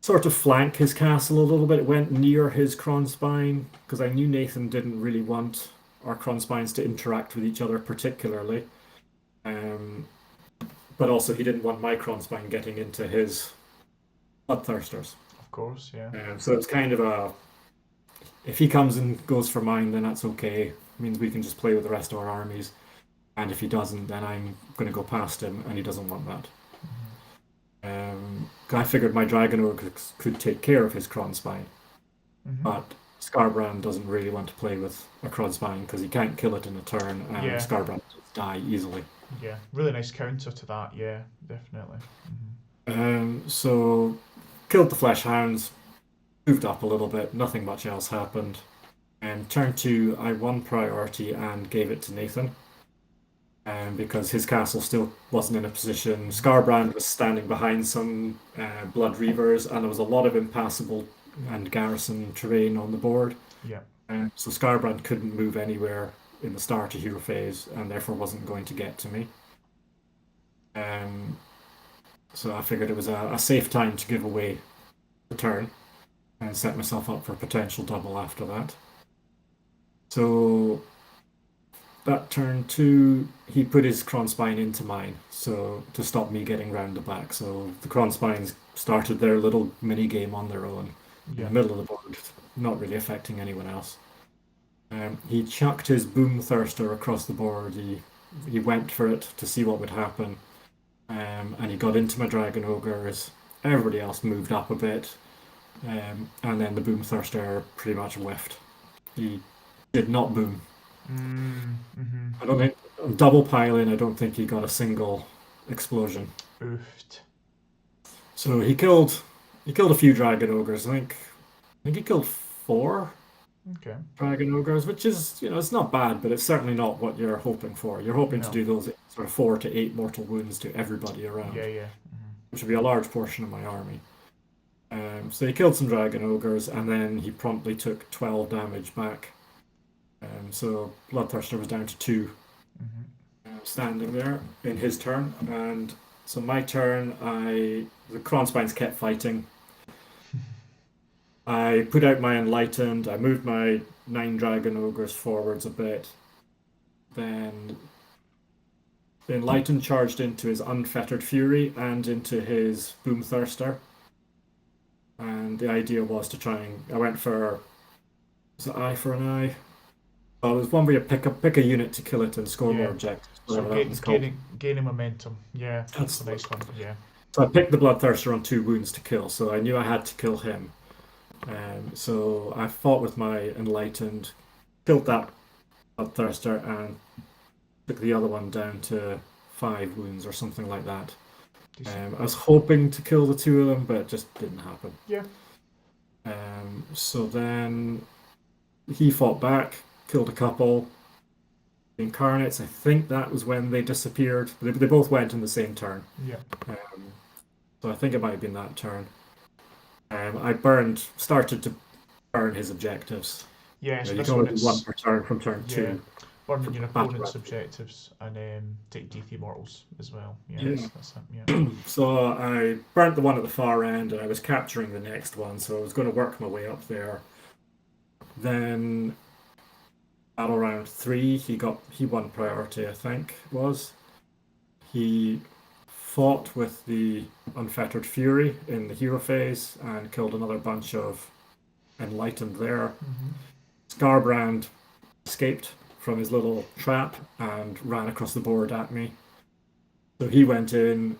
sort of flank his castle a little bit. It went near his Kronspine because I knew Nathan didn't really want our Kronspines to interact with each other particularly. But also he didn't want my Kronspine getting into his Bloodthirsters. Of course. Yeah. So it's kind of if he comes and goes for mine, then that's okay. It means we can just play with the rest of our armies. And if he doesn't, then I'm going to go past him, and he doesn't want that. I figured my Dragon Ogre could take care of his Kronspine, Hmm. but Scarbrand doesn't really want to play with a Kronspine because he can't kill it in a turn, and Yeah. Scarbrand does die easily. Yeah. Really nice counter to that. Yeah. Definitely. So killed the Flesh Hounds, moved up a little bit, nothing much else happened. And turn 2, I won priority and gave it to Nathan. Because his castle still wasn't in a position. Scarbrand was standing behind some Blood Reavers, and there was a lot of impassable and garrison terrain on the board. Yeah. So Scarbrand couldn't move anywhere in the start of hero phase, and therefore wasn't going to get to me. So I figured it was a safe time to give away the turn and set myself up for a potential double after that. So that turn 2, he put his Kronspine into mine, so to stop me getting round the back. So the Kronspines started their little mini game on their own in Yeah. the middle of the board, not really affecting anyone else. He chucked his Boom Thirster across the board. He went for it to see what would happen, and he got into my dragon ogres. Everybody else moved up a bit, and then the boom thirster pretty much whiffed. He did not boom. Mm-hmm. I don't think double piling. I don't think he got a single explosion. Oofed. So he killed a few dragon ogres. I think he killed 4 Okay. dragon ogres, which is, it's not bad, but it's certainly not what you're hoping for. You're hoping to No. do those sort of 4 to 8 mortal wounds to everybody around, Yeah, yeah. which would be a large portion of my army. So he killed some dragon ogres, and then he promptly took 12 damage back. So Bloodthirster was down to 2, Mm-hmm. standing there in his turn, and so my turn, the Kronspines kept fighting. I put out my Enlightened. I moved my 9 dragon ogres forwards a bit. Then the Enlightened charged into his Unfettered Fury and into his Boomthirster. And the idea was to try and I went for, was it eye for an eye? Well, there's one where you pick a unit to kill it and score more Yeah. objectives. So Whatever that one's called. gaining momentum. Yeah, that's a That's nice one. Yeah. So I picked the Bloodthirster on 2 wounds to kill, so I knew I had to kill him. So I fought with my Enlightened, killed that Bloodthirster, and took the other one down to 5 wounds or something like that. Decent. I was hoping to kill the 2 of them, but it just didn't happen. Yeah. So then he fought back, killed a couple. The Incarnates, I think that was when they disappeared. They both went in the same turn. Yeah. So I think it might have been that turn. I started to burn his objectives. Yeah, You especially can when only do one it's per turn from turn yeah, 2. burning for your battle opponent's rep. objectives and take D3 mortals as well. Yeah, Yeah. that's it. Yeah. So I burnt the one at the far end, and I was capturing the next one. So I was going to work my way up there. Then battle round 3, he won priority. I think it was. He fought with the Unfettered Fury in the hero phase and killed another bunch of Enlightened there. Mm-hmm. Scarbrand escaped from his little trap and ran across the board at me. So he went in.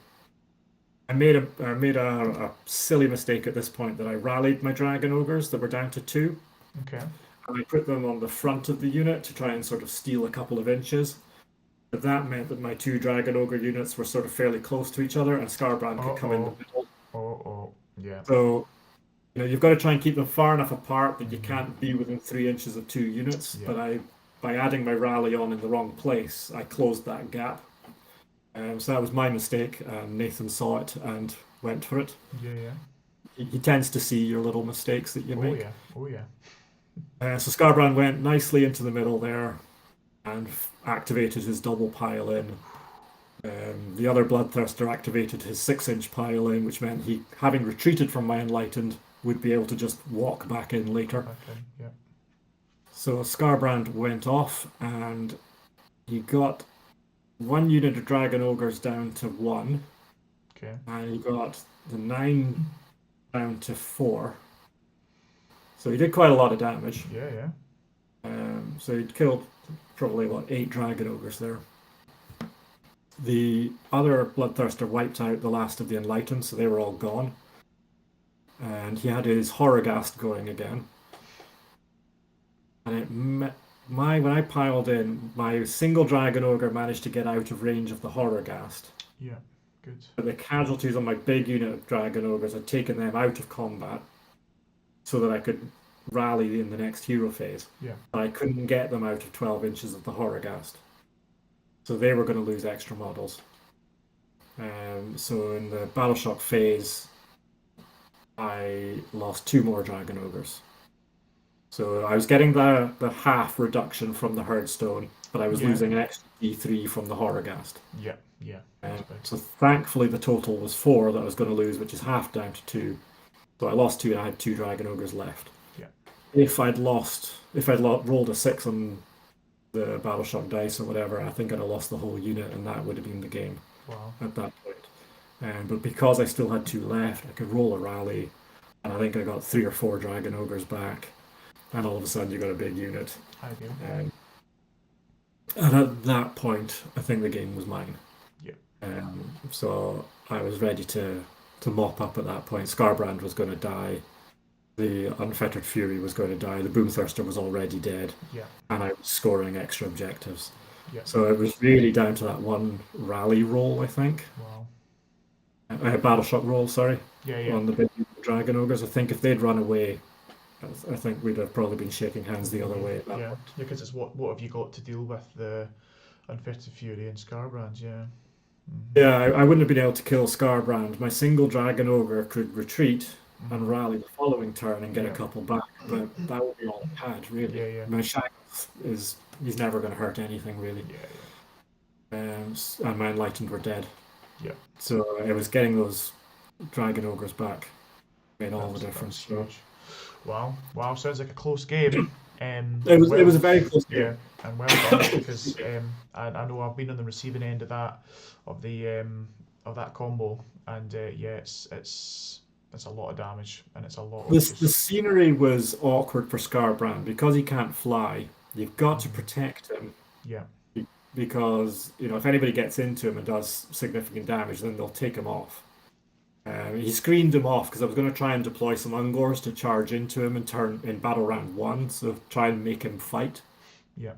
I made a silly mistake at this point that I rallied my dragon ogres that were down to 2, Okay. and I put them on the front of the unit to try and sort of steal a couple of inches. But that meant that my 2 dragon ogre units were sort of fairly close to each other, and Scarbrand could come in the Uh-oh. middle. Oh. Yeah. So you've got to try and keep them far enough apart that you can't be within 3 inches of 2 units. Yeah. But by adding my rally on in the wrong place, I closed that gap. So that was my mistake, and Nathan saw it and went for it. Yeah. He tends to see your little mistakes that you Oh make. yeah. Oh yeah. So Scarbrand went nicely into the middle there and activated his double pile in. The other Bloodthirster activated his 6-inch pile in, which meant he, having retreated from my Enlightened, would be able to just walk back in later. Okay. Yeah. So Scarbrand went off, and he got 1 unit of Dragon Ogres down to 1, Okay. and he got the 9 down to 4. So he did quite a lot of damage. Yeah. So he'd killed probably 8 Dragon Ogres there. The other Bloodthirster wiped out the last of the Enlightened, so they were all gone. And he had his Horrorghast going again. And when I piled in, my single Dragon Ogre managed to get out of range of the Horrorghast. Yeah. Good. But the casualties on my big unit of Dragon Ogres had taken them out of combat so that I could rally in the next hero phase. Yeah. But I couldn't get them out of 12 inches of the Horrorghast. So they were going to lose extra models. So in the Battleshock phase, I lost 2 more Dragon Ogres. So I was getting the half reduction from the Herdstone, but I was losing an extra D3 from the Horrorghast. Yeah. So thankfully the total was 4 that I was going to lose, which is half down to 2. So I lost 2 and I had 2 Dragon Ogres left. Yeah. If I'd rolled a 6 on the Battleshock dice or whatever, I think I'd have lost the whole unit, and that would have been the game. Wow. At that point. But because I still had 2 left, I could roll a rally, and I think I got 3 or 4 Dragon Ogres back, and all of a sudden you got a big unit. Ideal. And at that point, I think the game was mine. Yeah. So I was ready to mop up at that point. Scarbrand was going to die. The Unfettered Fury was going to die. The Boomthirster was already dead, Yeah, and I was scoring extra objectives. yeah. So it was really down to that one rally roll, I think. Wow. Battle shot roll, sorry, Yeah, yeah. on the big dragon ogres. I think if they'd run away, I think we'd have probably been shaking hands the other way at that Yeah, point. because it's what have you got to deal with the Unfettered Fury and Scarbrands? Yeah. Mhm. Yeah, I wouldn't have been able to kill Scarbrand. My single dragon ogre could retreat Mhm. and rally the following turn and get a Yeah. couple back, but that would be all I had, really. Yeah, yeah. My Shackles is he's never going to hurt anything, really. Yeah, yeah. And my Enlightened were dead. Yeah. So it was getting those dragon ogres back made all the That was difference. So huge. Wow. Wow, sounds like a close game. it was Well, a very close game. yeah, and well done because I know I've been on the receiving end of that combo, and yeah, it's a lot of damage and it's a lot of The just scenery was awkward for Scarbrand because he can't fly. You've got to mhm, protect him yeah, because if anybody gets into him and does significant damage, then they'll take him off. He screened him off because I was going to try and deploy some Ungors to charge into him and turn in battle round one, so try and make him fight. yeah,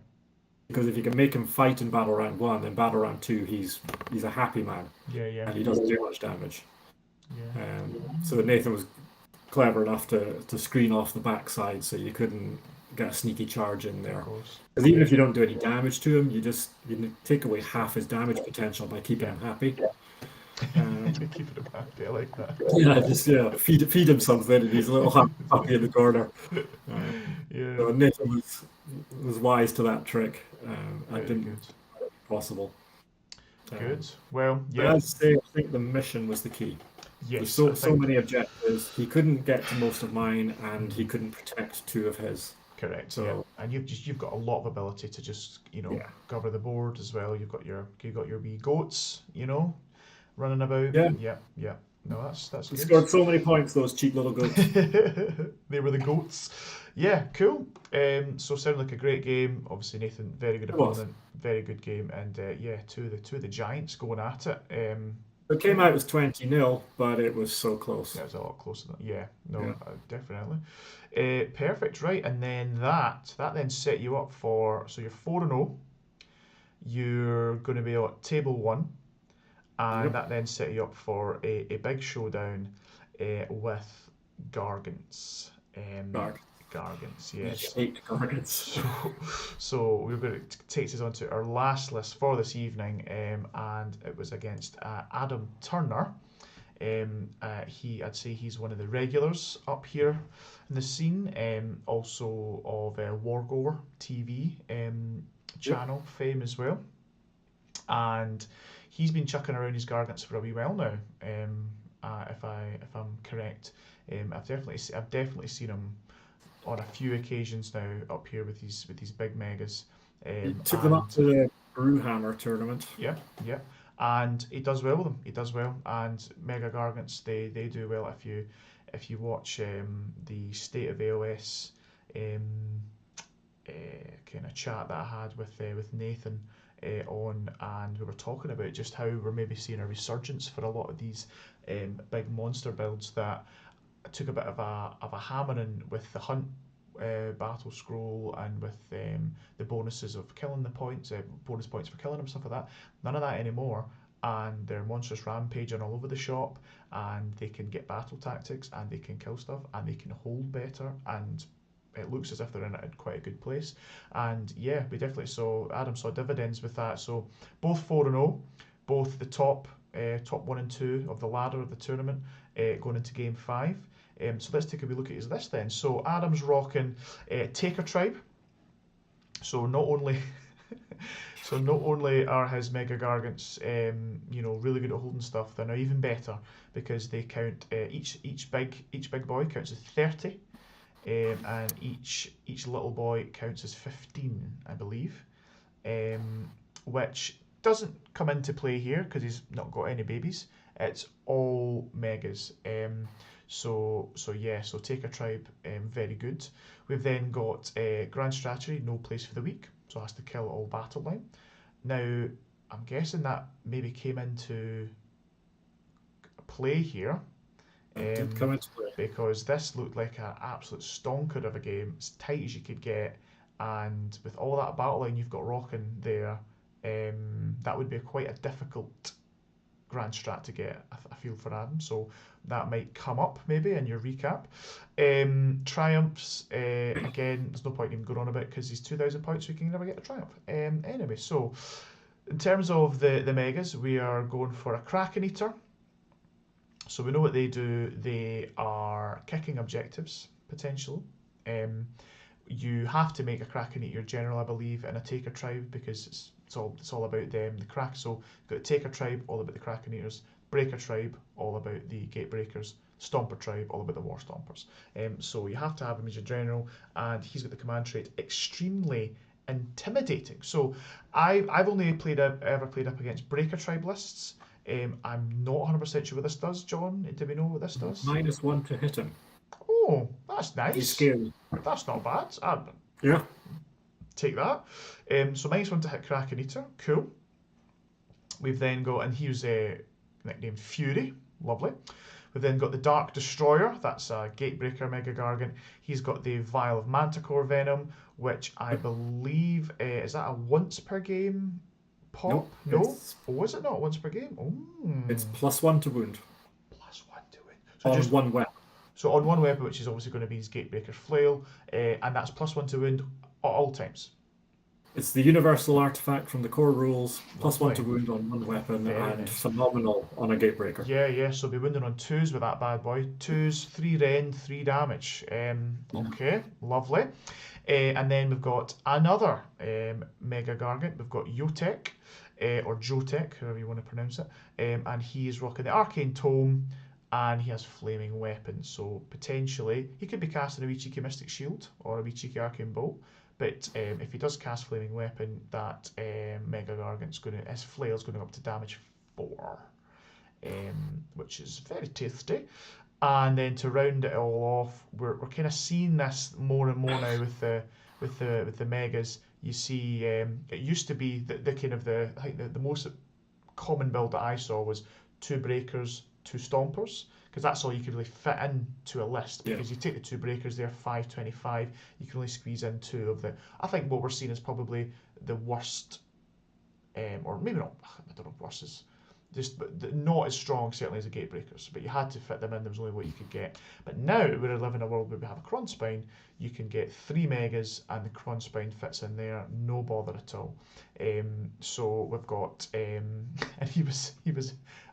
Because if you can make him fight in battle round one, then battle round two he's a happy man yeah, yeah, and he doesn't do much damage. yeah, So Nathan was clever enough to screen off the backside so you couldn't get a sneaky charge in of there. course, Because even if you don't do any damage to him, you take away half his damage potential by keeping yeah. him happy. Um, Keep it happy. I like that. feed him something, and he's a little happy in the corner. Uh, Yeah, so Nathan was wise to that trick. I very didn't good. possible. Good. Um, Well, but yeah, as I say, I think the mission was the key. There's yes, I so think many objectives. He couldn't get to most of mine, and he mhm, couldn't protect two of his. correct. Yeah, So and you've got a lot of ability to just yeah, cover the board as well. You've got your wee goats, running about. yeah. Yeah, yeah. No, that's He good. scored so many points. Those cheap little goats. They were the goats. Yeah, cool. So sounded like a great game. Obviously, Nathan, very good It was. opponent, very good game, and yeah, two of the giants going at it. It came Yeah, out as 20-0, but it was so close. that was a lot closer than yeah. Yeah. No, definitely. Perfect, right? And then that then set you up for so you're 4-0. You're going to be at table one, and Yep. that then set you up for a big showdown with Gargants. Um, Dark. Gargants, I yes. hate cards. So, so we're going to take us on to our last list for this evening, and it was against Adam Turner. I'd say he's one of the regulars up here in the scene, also of Wargore TV Yep. channel fame as well, and he's been chucking around his Gargants for a wee while now. If I'm correct, I've definitely seen him on a few occasions now up here with these big megas, He took them up and to the Brewhammer tournament. yeah, yeah, and he does well with them. He does well, and Mega Gargants they do well if you watch the State of AOS um, kind of chat that I had with Nathan on, and we were talking about just how we're maybe seeing a resurgence for a lot of these big monster builds that took a bit of a hammering with the hunt battle scroll and with the bonuses of killing the points, bonus points for killing them, stuff like that. None of that anymore, and they're monstrous rampaging all over the shop, and they can get battle tactics, and they can kill stuff, and they can hold better, and it looks as if they're in quite a good place. And yeah, we definitely saw dividends with that. So both 4-0, both the top one and two of the ladder of the tournament going into game five. So let's take a wee look at his list then. So Adam's rocking Taker Tribe. So not only so not only are his Mega Gargants really good at holding stuff, they're now even better because they count each big boy counts as 30, and each little boy counts as 15, I believe, which doesn't come into play here because he's not got any babies. It's all megas. So yeah, so Taker Tribe, very good. We've then got Grand Strategy, no place for the weak, so has to kill all battle line. Now, I'm guessing that maybe came into play here. That did come into play. Because this looked like an absolute stonker of a game, as tight as you could get, and with all that battle line you've got rocking there, that would be quite a difficult grand strat to get, I feel, for Adam. So that might come up maybe in your recap. Triumphs, again, there's no point even going on about because he's 2,000 points, so you can never get a triumph. Anyway, so in terms of the megas, we are going for a Kraken Eater. So we know what they do. They are kicking objectives, potentially. You have to make a Kraken Eater general, I believe, in a Taker tribe because it's all about them. The crack. So you've got the Taker tribe, all about the Kraken Eaters. Breaker tribe, all about the Gate Breakers. Stomper tribe, all about the War Stompers. So you have to have him as your general, and he's got the command trait extremely intimidating. So I've only ever played up against Breaker tribe lists. I'm not 100% sure what this does, John. Do we know what this does? -1 to hit him. Oh, that's He's nice. scary. That's not bad. I'd Yeah. take that. So -1 to hit Kraken Eater. Cool. We've then got, and here's a nickname Fury. Lovely. We've then got the Dark Destroyer. That's a Gatebreaker Mega Gargant. He's got the Vial of Manticore Venom, which I believe is that a once per game pop? Nope, No. Oh, is it not once per game? Oh. It's +1 to wound +1 to it. So on just one weapon. so on one weapon, which is obviously going to be his Gatebreaker's Flail, and that's +1 to wound at all times. It's the universal artifact from the core rules, +1 Lovely. to wound on one weapon, Very and nice. phenomenal on a Gatebreaker. Yeah, so be wounding on 2s with that bad boy. 2s, 3 rend, 3 damage. Okay, lovely. And then we've got another Mega Gargant. We've got Yotek, or Jotek, however you want to pronounce it. And he is rocking the Arcane Tome, and he has Flaming Weapon. So potentially, he could be casting a wee cheeky Mystic Shield or a wee cheeky Arcane Bolt. But if he does cast Flaming Weapon, that Mega Gargant's his flail's going up to damage 4, which is very tasty. And then to round it all off, we're kind of seeing this more and more now with the megas. You see, it used to be the kind of I think the most common build that I saw was 2 breakers, 2 stompers, because that's all you could really fit into a list. Because you take the 2 breakers, they're 525. You can only squeeze in 2 of the. I think what we're seeing is probably the worst, or maybe not. I don't know if worst is just, but not as strong certainly as the Gatebreakers. But you had to fit them in. There was only what you could get. But now we live in a world where we have a Kronspine. You can get 3 megas, and the Kronspine fits in there, no bother at all. So we've got, and he was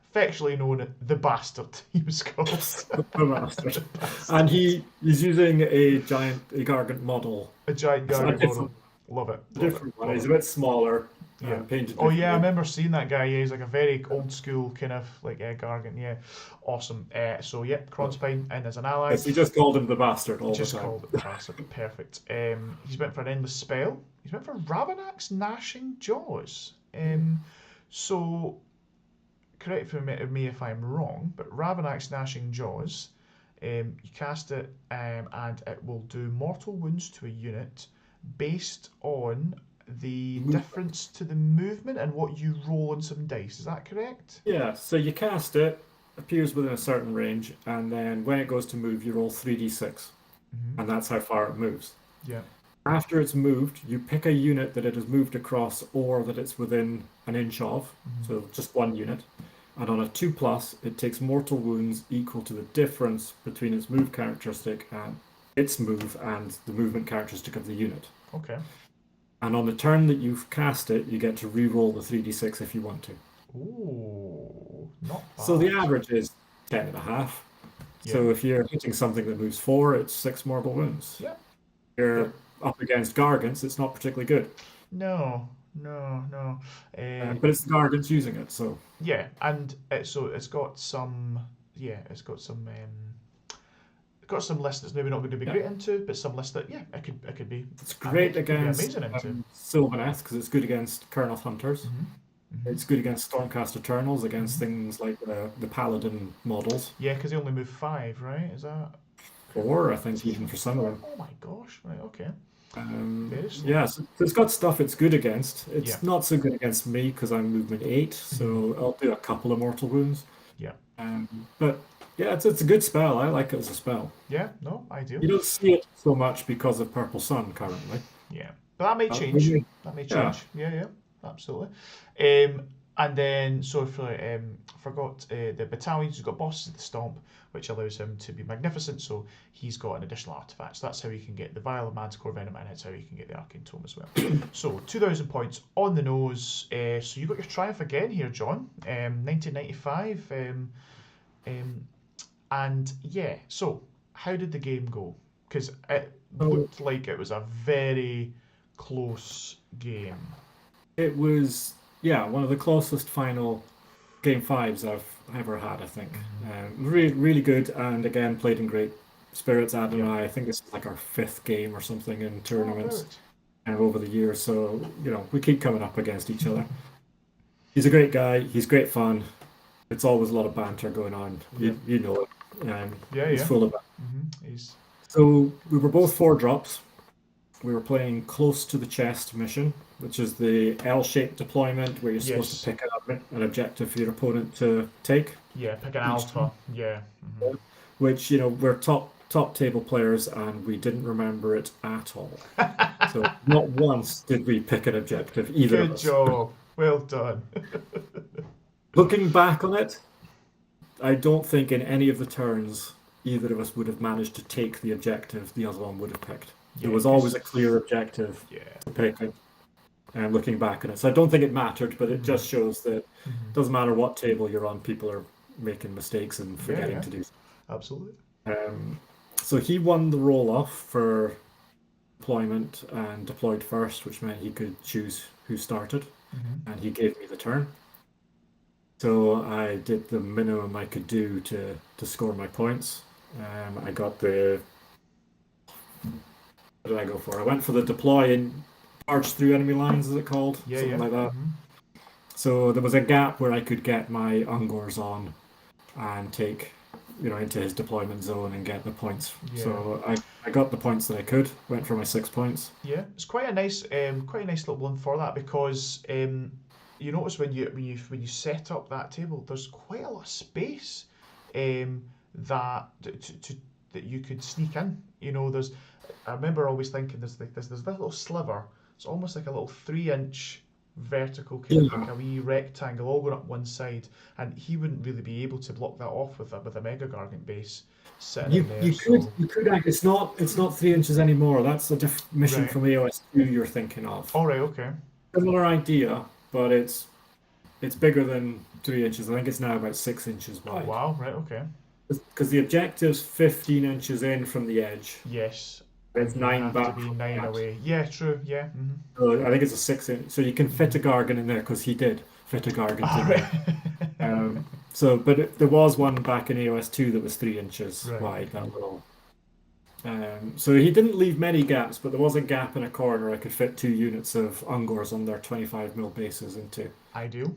affectionately known as the Bastard. He was called The Bastard. And he's using a Gargant model. a giant Gargant model. Love it. Different one. He's a bit smaller. Yeah. Painted Oh yeah, I differently. remember seeing that guy. Yeah, he's like a very old school kind of like Gargant. Yeah, awesome. So yep, Kronspine in as an ally. Yes, he just called him the Bastard all Just the time. called it the Bastard. Perfect. He's went for an endless spell. He's went for Ravanax Gnashing Jaws. So correct me if I'm wrong, but Ravanax Gnashing Jaws, you cast it and it will do mortal wounds to a unit based on the difference to the movement and what you roll on some dice. Is that correct? Yeah, so you cast it, appears within a certain range, and then when it goes to move, you roll 3d6, and that's how far it moves. Yeah. After it's moved, you pick a unit that it has moved across or that it's within an inch of, so just one unit. And on a 2+, it takes mortal wounds equal to the difference between its move characteristic and its move and the movement characteristic of the unit. Okay. And on the turn that you've cast it, you get to re-roll the 3d6 if you want to. Ooh, not bad. So the average is 10.5. So if you're hitting something that moves 4, it's 6 mortal wounds. Yeah. If you're up against Gargants, it's not particularly good. No. But it's the Gargants using it, so. Yeah, and it's got some lists that's maybe not going to be great into, but some lists that it could be. It's great against amazing into. Sylvaneth because it's good against Kernoth Hunters. It's good against Stormcast Eternals, against things like the Paladin models. Yeah, because they only move 5, right? Is that 4, I think, even for some of them. Oh my gosh! Right, okay. Very slow. Yeah, so it's got stuff it's good against. Yeah. It's not so good against me because I'm movement 8, so I'll do a couple of mortal wounds. Yeah. But yeah, it's a good spell. I like it as a spell. Yeah. No, ideal. You don't see it so much because of Purple Sun currently. Yeah, but that may When change. you- That may yeah, change. Yeah, yeah, absolutely. And then, so for forgot the battalions. He's got bosses of the stomp, which allows him to be magnificent. So he's got an additional artifact. So that's how he can get the Vial of Manticore Venom, and that's how he can get the Arcane Tome as well. So 2,000 points on the nose. So you got your triumph again here, John. 1995. And yeah, so how did the game go? Because it so looked like it was a very close game. it was one of the closest final game fives I've ever had. I think really really good, and again played in great spirits. Adam Yeah. and I think this is like our 5th game or something in Oh, tournaments brilliant. over the years. So we keep coming up against each other. He's a great guy. He's great fun. It's always a lot of banter going on. Yeah. You know it. Yeah, He's yeah. full of it. He's So we were both 4 drops. We were playing close to the chest mission, which is the L-shaped deployment where you're supposed yes. to pick an objective for your opponent to take Yeah, pick an each alpha. time. Yeah. Which we're top table players and we didn't remember it at all. So not once did we pick an objective, either of Good us. job. Well done. Looking back on it, I don't think in any of the turns either of us would have managed to take the objective the other one would have picked. There Yeah, was always a clear objective yeah. to pick it, and looking back on it. So I don't think it mattered, but it just shows that it doesn't matter what table you're on, people are making mistakes and forgetting yeah. to do. Absolutely. So he won the roll off for deployment and deployed first, which meant he could choose who started, and he gave me the turn. So I did the minimum I could do to score my points. I got the. What did I go for? I went for the deploy and barge through enemy lines, is it called? Yeah, Something yeah. like that. So there was a gap where I could get my Ungors on and take, into his deployment zone and get the points. Yeah. So I got the points that I could. Went for my 6 points. Yeah, it's quite a nice little one for that because you notice when you set up that table, there's quite a lot of space that that you could sneak in. I remember always thinking there's this little sliver. It's almost like a little 3-inch vertical kind of like a wee rectangle all going up one side, and he wouldn't really be able to block that off with a Mega Gargant base sitting in there. You could it's not 3 inches anymore. That's a different mission Right. from AOS2 you're thinking of. All right, okay. Similar idea, but it's bigger than 3 inches. I think it's now about 6 inches Oh wide. wow, right, okay. Because the objective's 15 inches in from the edge. Yes. It's You 9 have back to be from 9 that. away. Yeah, true. Yeah. So I think it's a 6 inch. So you can fit a Gargan in there because he did fit a Gargan All in right. there. But there was one back in AOS2 that was 3 inches Right. wide. That little. So he didn't leave many gaps, but there was a gap in a corner I could fit 2 units of Ungors on their 25 mil bases into. Ideal.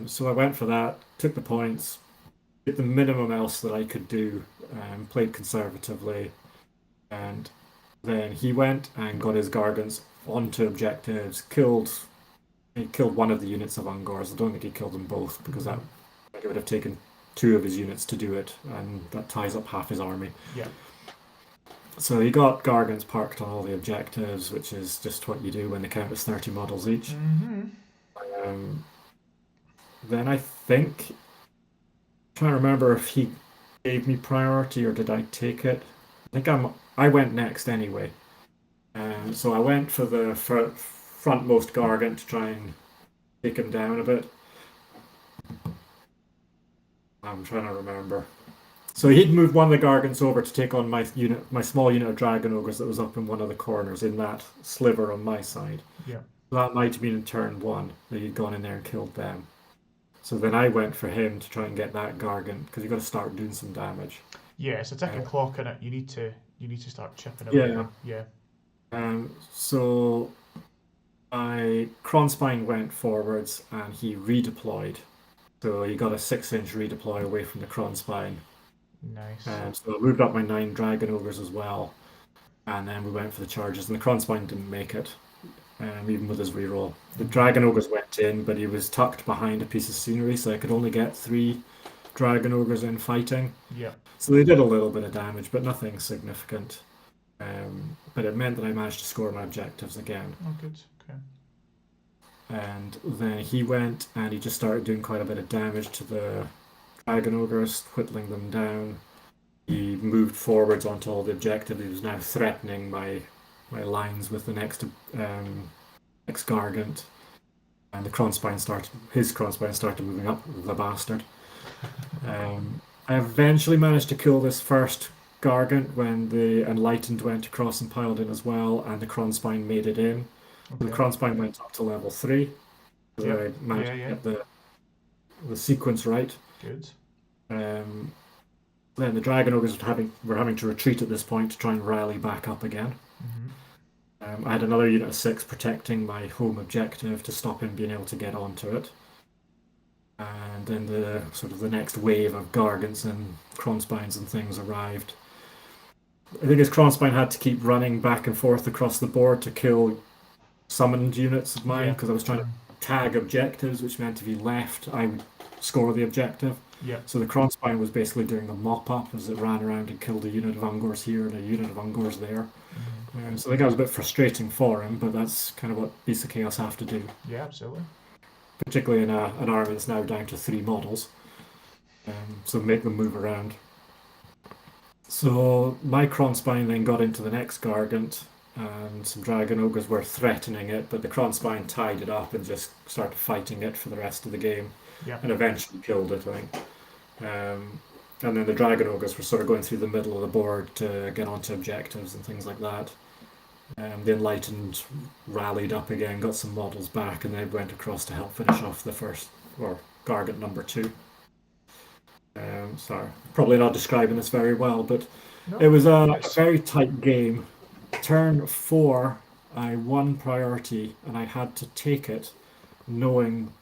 So I went for that, took the points, did the minimum else that I could do, played conservatively, and then he went and got his Gargants onto objectives, he killed one of the units of Ungors. I don't think he killed them both because it would have taken 2 of his units to do it, and that ties up half his army. Yeah. So he got Gargants parked on all the objectives, which is just what you do when the count is 30 models each. Then I think, I'm trying to remember if he gave me priority or did I take it. I think I went next anyway. So I went for the frontmost Gargant to try and take him down a bit. I'm trying to remember. So he'd moved one of the Gargants over to take on my small unit of Dragon Ogres that was up in one of the corners in that sliver on my side. Yeah. So that might have been in turn 1 that he'd gone in there and killed them. So then I went for him to try and get that Gargant because you've got to start doing some damage. Yeah, it's a ticking clock in it. You need to start chipping away. Yeah. Yeah. So Kronspine went forwards and he redeployed. So he got a 6-inch redeploy away from the Kronspine. Nice. So I moved up my 9 Dragon Ogres as well. and then we went for the charges, and the Kronspine didn't make it, even with his reroll. The Dragon Ogres went in, but he was tucked behind a piece of scenery, so I could only get 3 Dragon Ogres in fighting. Yeah. So they did a little bit of damage, but nothing significant. But it meant that I managed to score my objectives again. Oh, good. Okay. And then he went and he just started doing quite a bit of damage to the Dragon Ogres, whittling them down. He moved forwards onto all the objectives. He was now threatening my lines with the next Gargant. And his Kronspine started moving up, the bastard. I eventually managed to kill this first Gargant when the Enlightened went across and piled in as well, and the Kronspine made it in. Okay. The Kronspine went up to level 3. So Yep. I managed Yeah, to get the sequence right. Good. Then the Dragon Ogres were having to retreat at this point to try and rally back up again. I had another unit of 6 protecting my home objective to stop him being able to get onto it. And then the next wave of Gargants and Kronspines and things arrived. I think his Kronspine had to keep running back and forth across the board to kill summoned units of mine, because I was trying to tag objectives, which meant if he left, I would score the objective. Yeah. So the Kronspine was basically doing the mop-up as it ran around and killed a unit of Ungors here and a unit of Ungors there. So I think that was a bit frustrating for him, but that's kind of what Beasts of Chaos have to do. Yeah, absolutely. Particularly in an army that's now down to 3 models. So make them move around. So my Kronspine then got into the next Gargant, and some Dragon Ogres were threatening it, but the Kronspine tied it up and just started fighting it for the rest of the game. Yeah. And eventually killed it, I think. And then the Dragon Ogres were sort of going through the middle of the board to get onto objectives and things like that. The Enlightened rallied up again, got some models back, and they went across to help finish off the first, or Gargant number 2. Sorry, probably not describing this very well, but No, it was a very tight game. Turn 4, I won priority, and I had to take it, knowing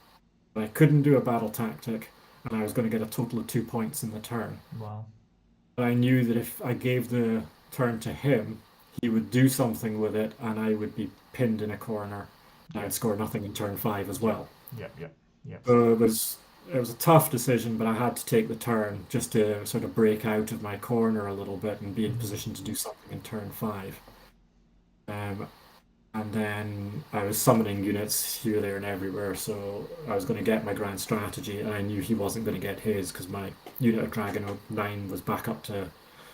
that I couldn't do a battle tactic, and I was going to get a total of 2 points in the turn. Wow. But I knew that if I gave the turn to him, he would do something with it, and I would be pinned in a corner, and I'd score nothing in turn 5 as well. Yep. So it was a tough decision, but I had to take the turn just to sort of break out of my corner a little bit and be in position to do something in turn 5. And then I was summoning units here, there, and everywhere, so I was going to get my grand strategy, and I knew he wasn't going to get his because my unit of Dragon 9 was back up to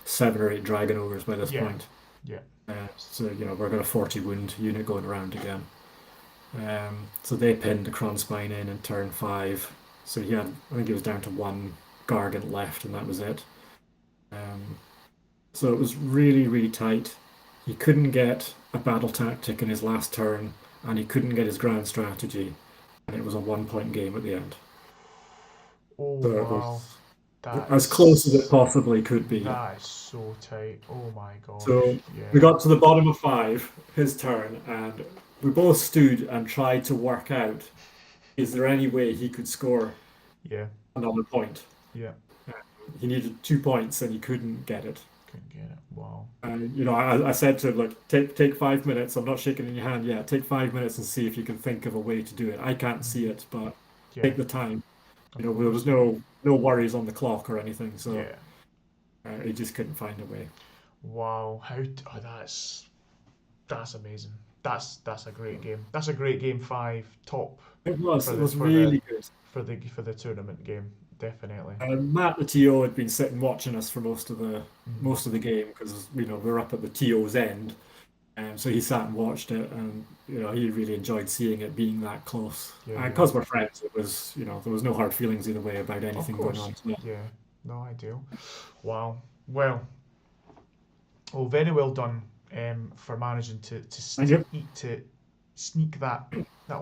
7 or 8 Dragon Ogres by this point. Yeah. So we're got a 40 wound unit going around again. So they pinned the Kronspine in turn 5. So I think he was down to 1 Gargant left, and that was it. So it was really, really tight. He couldn't get a battle tactic in his last turn, and he couldn't get his grand strategy, and it was a 1-point game at the end. Oh, So it wow. was as close as it possibly could be. That is so tight. Oh my god. So we got to the bottom of 5, his turn, and we both stood and tried to work out, is there any way he could score another point? Yeah. He needed 2 points and he couldn't get it. Couldn't get it. Wow. And I said to him, look, take 5 minutes. I'm not shaking in your hand yet. Take 5 minutes and see if you can think of a way to do it. I can't see it, but take the time. There was no worries on the clock or anything, so he just couldn't find a way. Wow. That's amazing. That's a great game. That's a great game 5 top. It was really good for the tournament game. Definitely. Matt, the TO, had been sitting watching us for most of the game because we're up at the TO's end, and so he sat and watched it, and he really enjoyed seeing it being that close. And because we're friends, it was there was no hard feelings either way about anything going on. Yeah, no, ideal. Wow. Well, very well done for managing to sneak that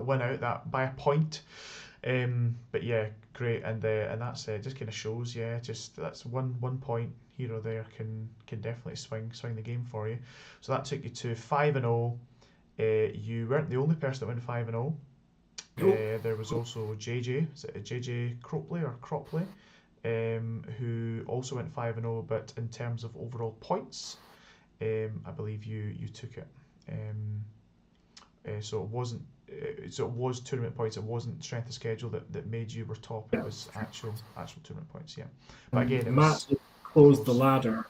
win out that by a point. But yeah, great, and that's just kind of shows, just that's one point here or there can definitely swing the game for you. So that took you to 5-0. You weren't the only person that went 5-0. There was also JJ, is it JJ Cropley, who also went 5-0, but in terms of overall points, I believe you took it. So it wasn't. So it was tournament points. It wasn't strength of schedule that made you were top. It Yeah. was actual tournament points. Yeah, but again, it Matt was closed the close. ladder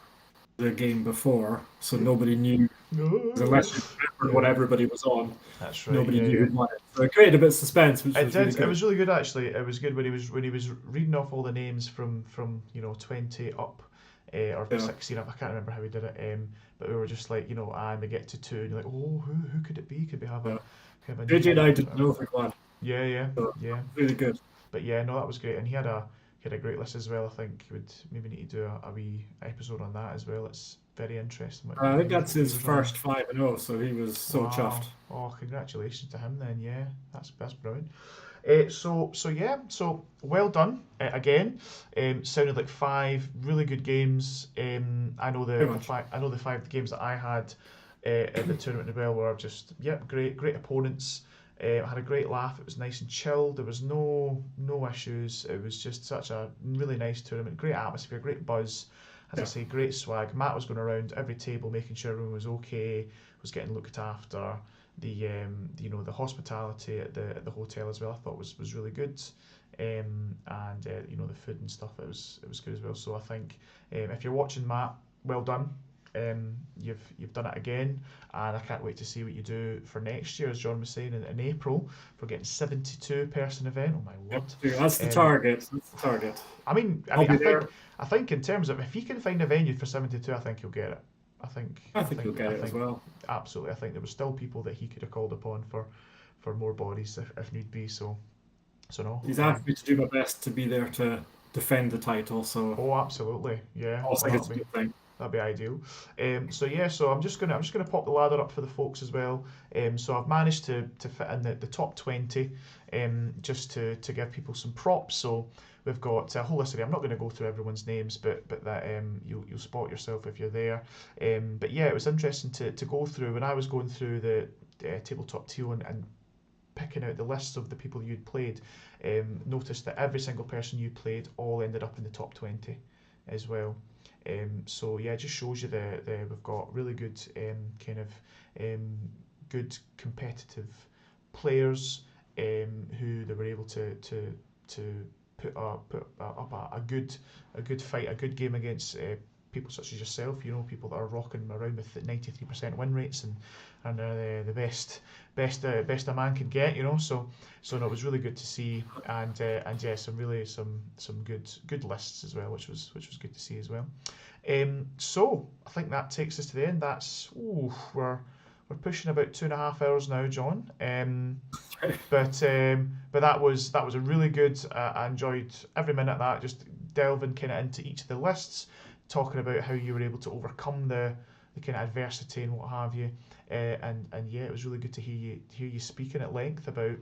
the game before, so nobody knew. 'Cause No. unless you remembered what Yeah, everybody was on, that's right. nobody Yeah, knew yeah. who'd won it. So it created a bit of suspense, which It was really did. It good. was really good actually. It was good when he was reading off all the names from 20 up, or Yeah. 16 up. I can't remember how he did it. But we were just like, and we get to 2, and you're like, oh, who could it be? Could we Yeah. have a JJ and new I or didn't whatever? know who'd won, Yeah, yeah, so yeah. really good. But yeah, no, that was great, and he had a great list as well. I think he would maybe need to do a wee episode on that as well. It's very interesting I think that's what he his was running. first 5-0, so he was so chuffed. Wow. Oh, congratulations to him then. Yeah, that's brilliant. So yeah, so well done again. Sounded like 5 really good games. I know Very much. the 5 games that I had at the tournament as well were just great opponents. I had a great laugh. It was nice and chilled. There was no issues. It was just such a really nice tournament. Great atmosphere, great buzz. As I Yeah. say, great swag. Matt was going around every table making sure everyone was okay, was getting looked after. The hospitality at the hotel as well, I thought was really good. And the food and stuff, it was good as well. So I think if you're watching, Matt, well done. You've done it again, and I can't wait to see what you do for next year, as John was saying in April, for getting 72 person event. Oh my Yep. word! That's the Um, target. That's the target. I mean, I'll be there. I think in terms of if he can find a venue for 72, I think he'll get it. I think you'll get I it as think well. absolutely. I think there were still people that he could have called upon for more bodies if need be. So no. He's asked me to do my best to be there to defend the title, so Oh, absolutely. Yeah. I Well, think it's a good thing. that'd be ideal. So yeah. So I'm just gonna pop the ladder up for the folks as well. So I've managed to fit in the top 20. Just to give people some props. So we've got a whole list of. I'm not going to go through everyone's names, but that you'll spot yourself if you're there. But yeah, it was interesting to go through when I was going through the tabletop teal and picking out the lists of the people you'd played. Noticed that every single person you played all ended up in the top 20 as well. So yeah, it just shows you we've got really good kind of good competitive players who they were able to put up a good fight, a good game against people such as yourself. People that are rocking around with 93% win rates and are the best a man could get. So no, it was really good to see, and yeah, some good lists as well, which was good to see as well. So I think that takes us to the end. We're pushing about 2.5 hours now, John. But that was a really good. I enjoyed every minute of that. Just delving kind of into each of the lists, talking about how you were able to overcome the kind of adversity and what have you. And yeah, it was really good to hear you speaking at length about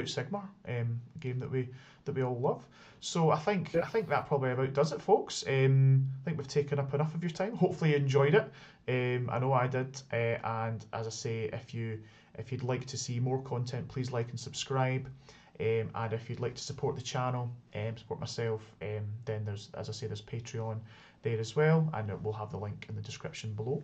Sigmar, a game that we all love. So Yeah. I think that probably about does it, folks. I think we've taken up enough of your time. Hopefully you enjoyed it. I know I did. And as I say, if you'd like to see more content, please like and subscribe. And if you'd like to support the channel, support myself, then there's Patreon there as well, and we'll have the link in the description below.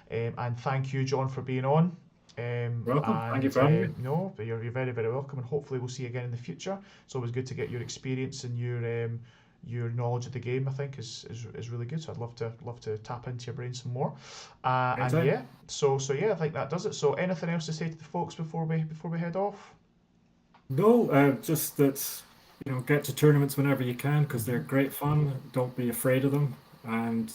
And thank you, John, for being on. Welcome. Thank you And for having me. no, but you're very, very welcome, and hopefully we'll see you again in the future. It's always good to get your experience and your knowledge of the game. I think is really good. So I'd love to tap into your brain some more. And Anytime. yeah, so yeah, I think that does it. So anything else to say to the folks before we head off? No, just that get to tournaments whenever you can because they're great fun. Don't be afraid of them. And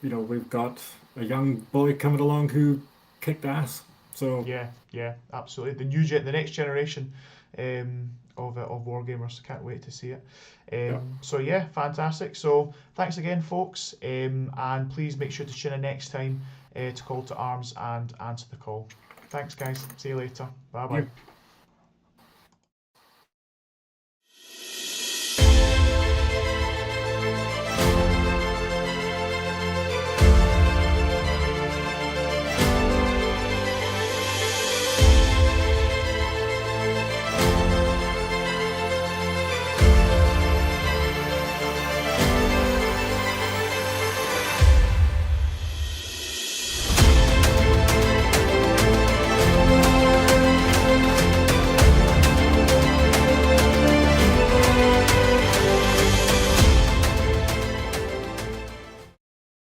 we've got a young boy coming along who kicked ass. So Yeah, absolutely. The next generation of wargamers. Can't wait to see it. yeah, So yeah, fantastic. So thanks again, folks, and please make sure to tune in next time to call to arms and answer the call. Thanks, guys. See you later. Bye bye. you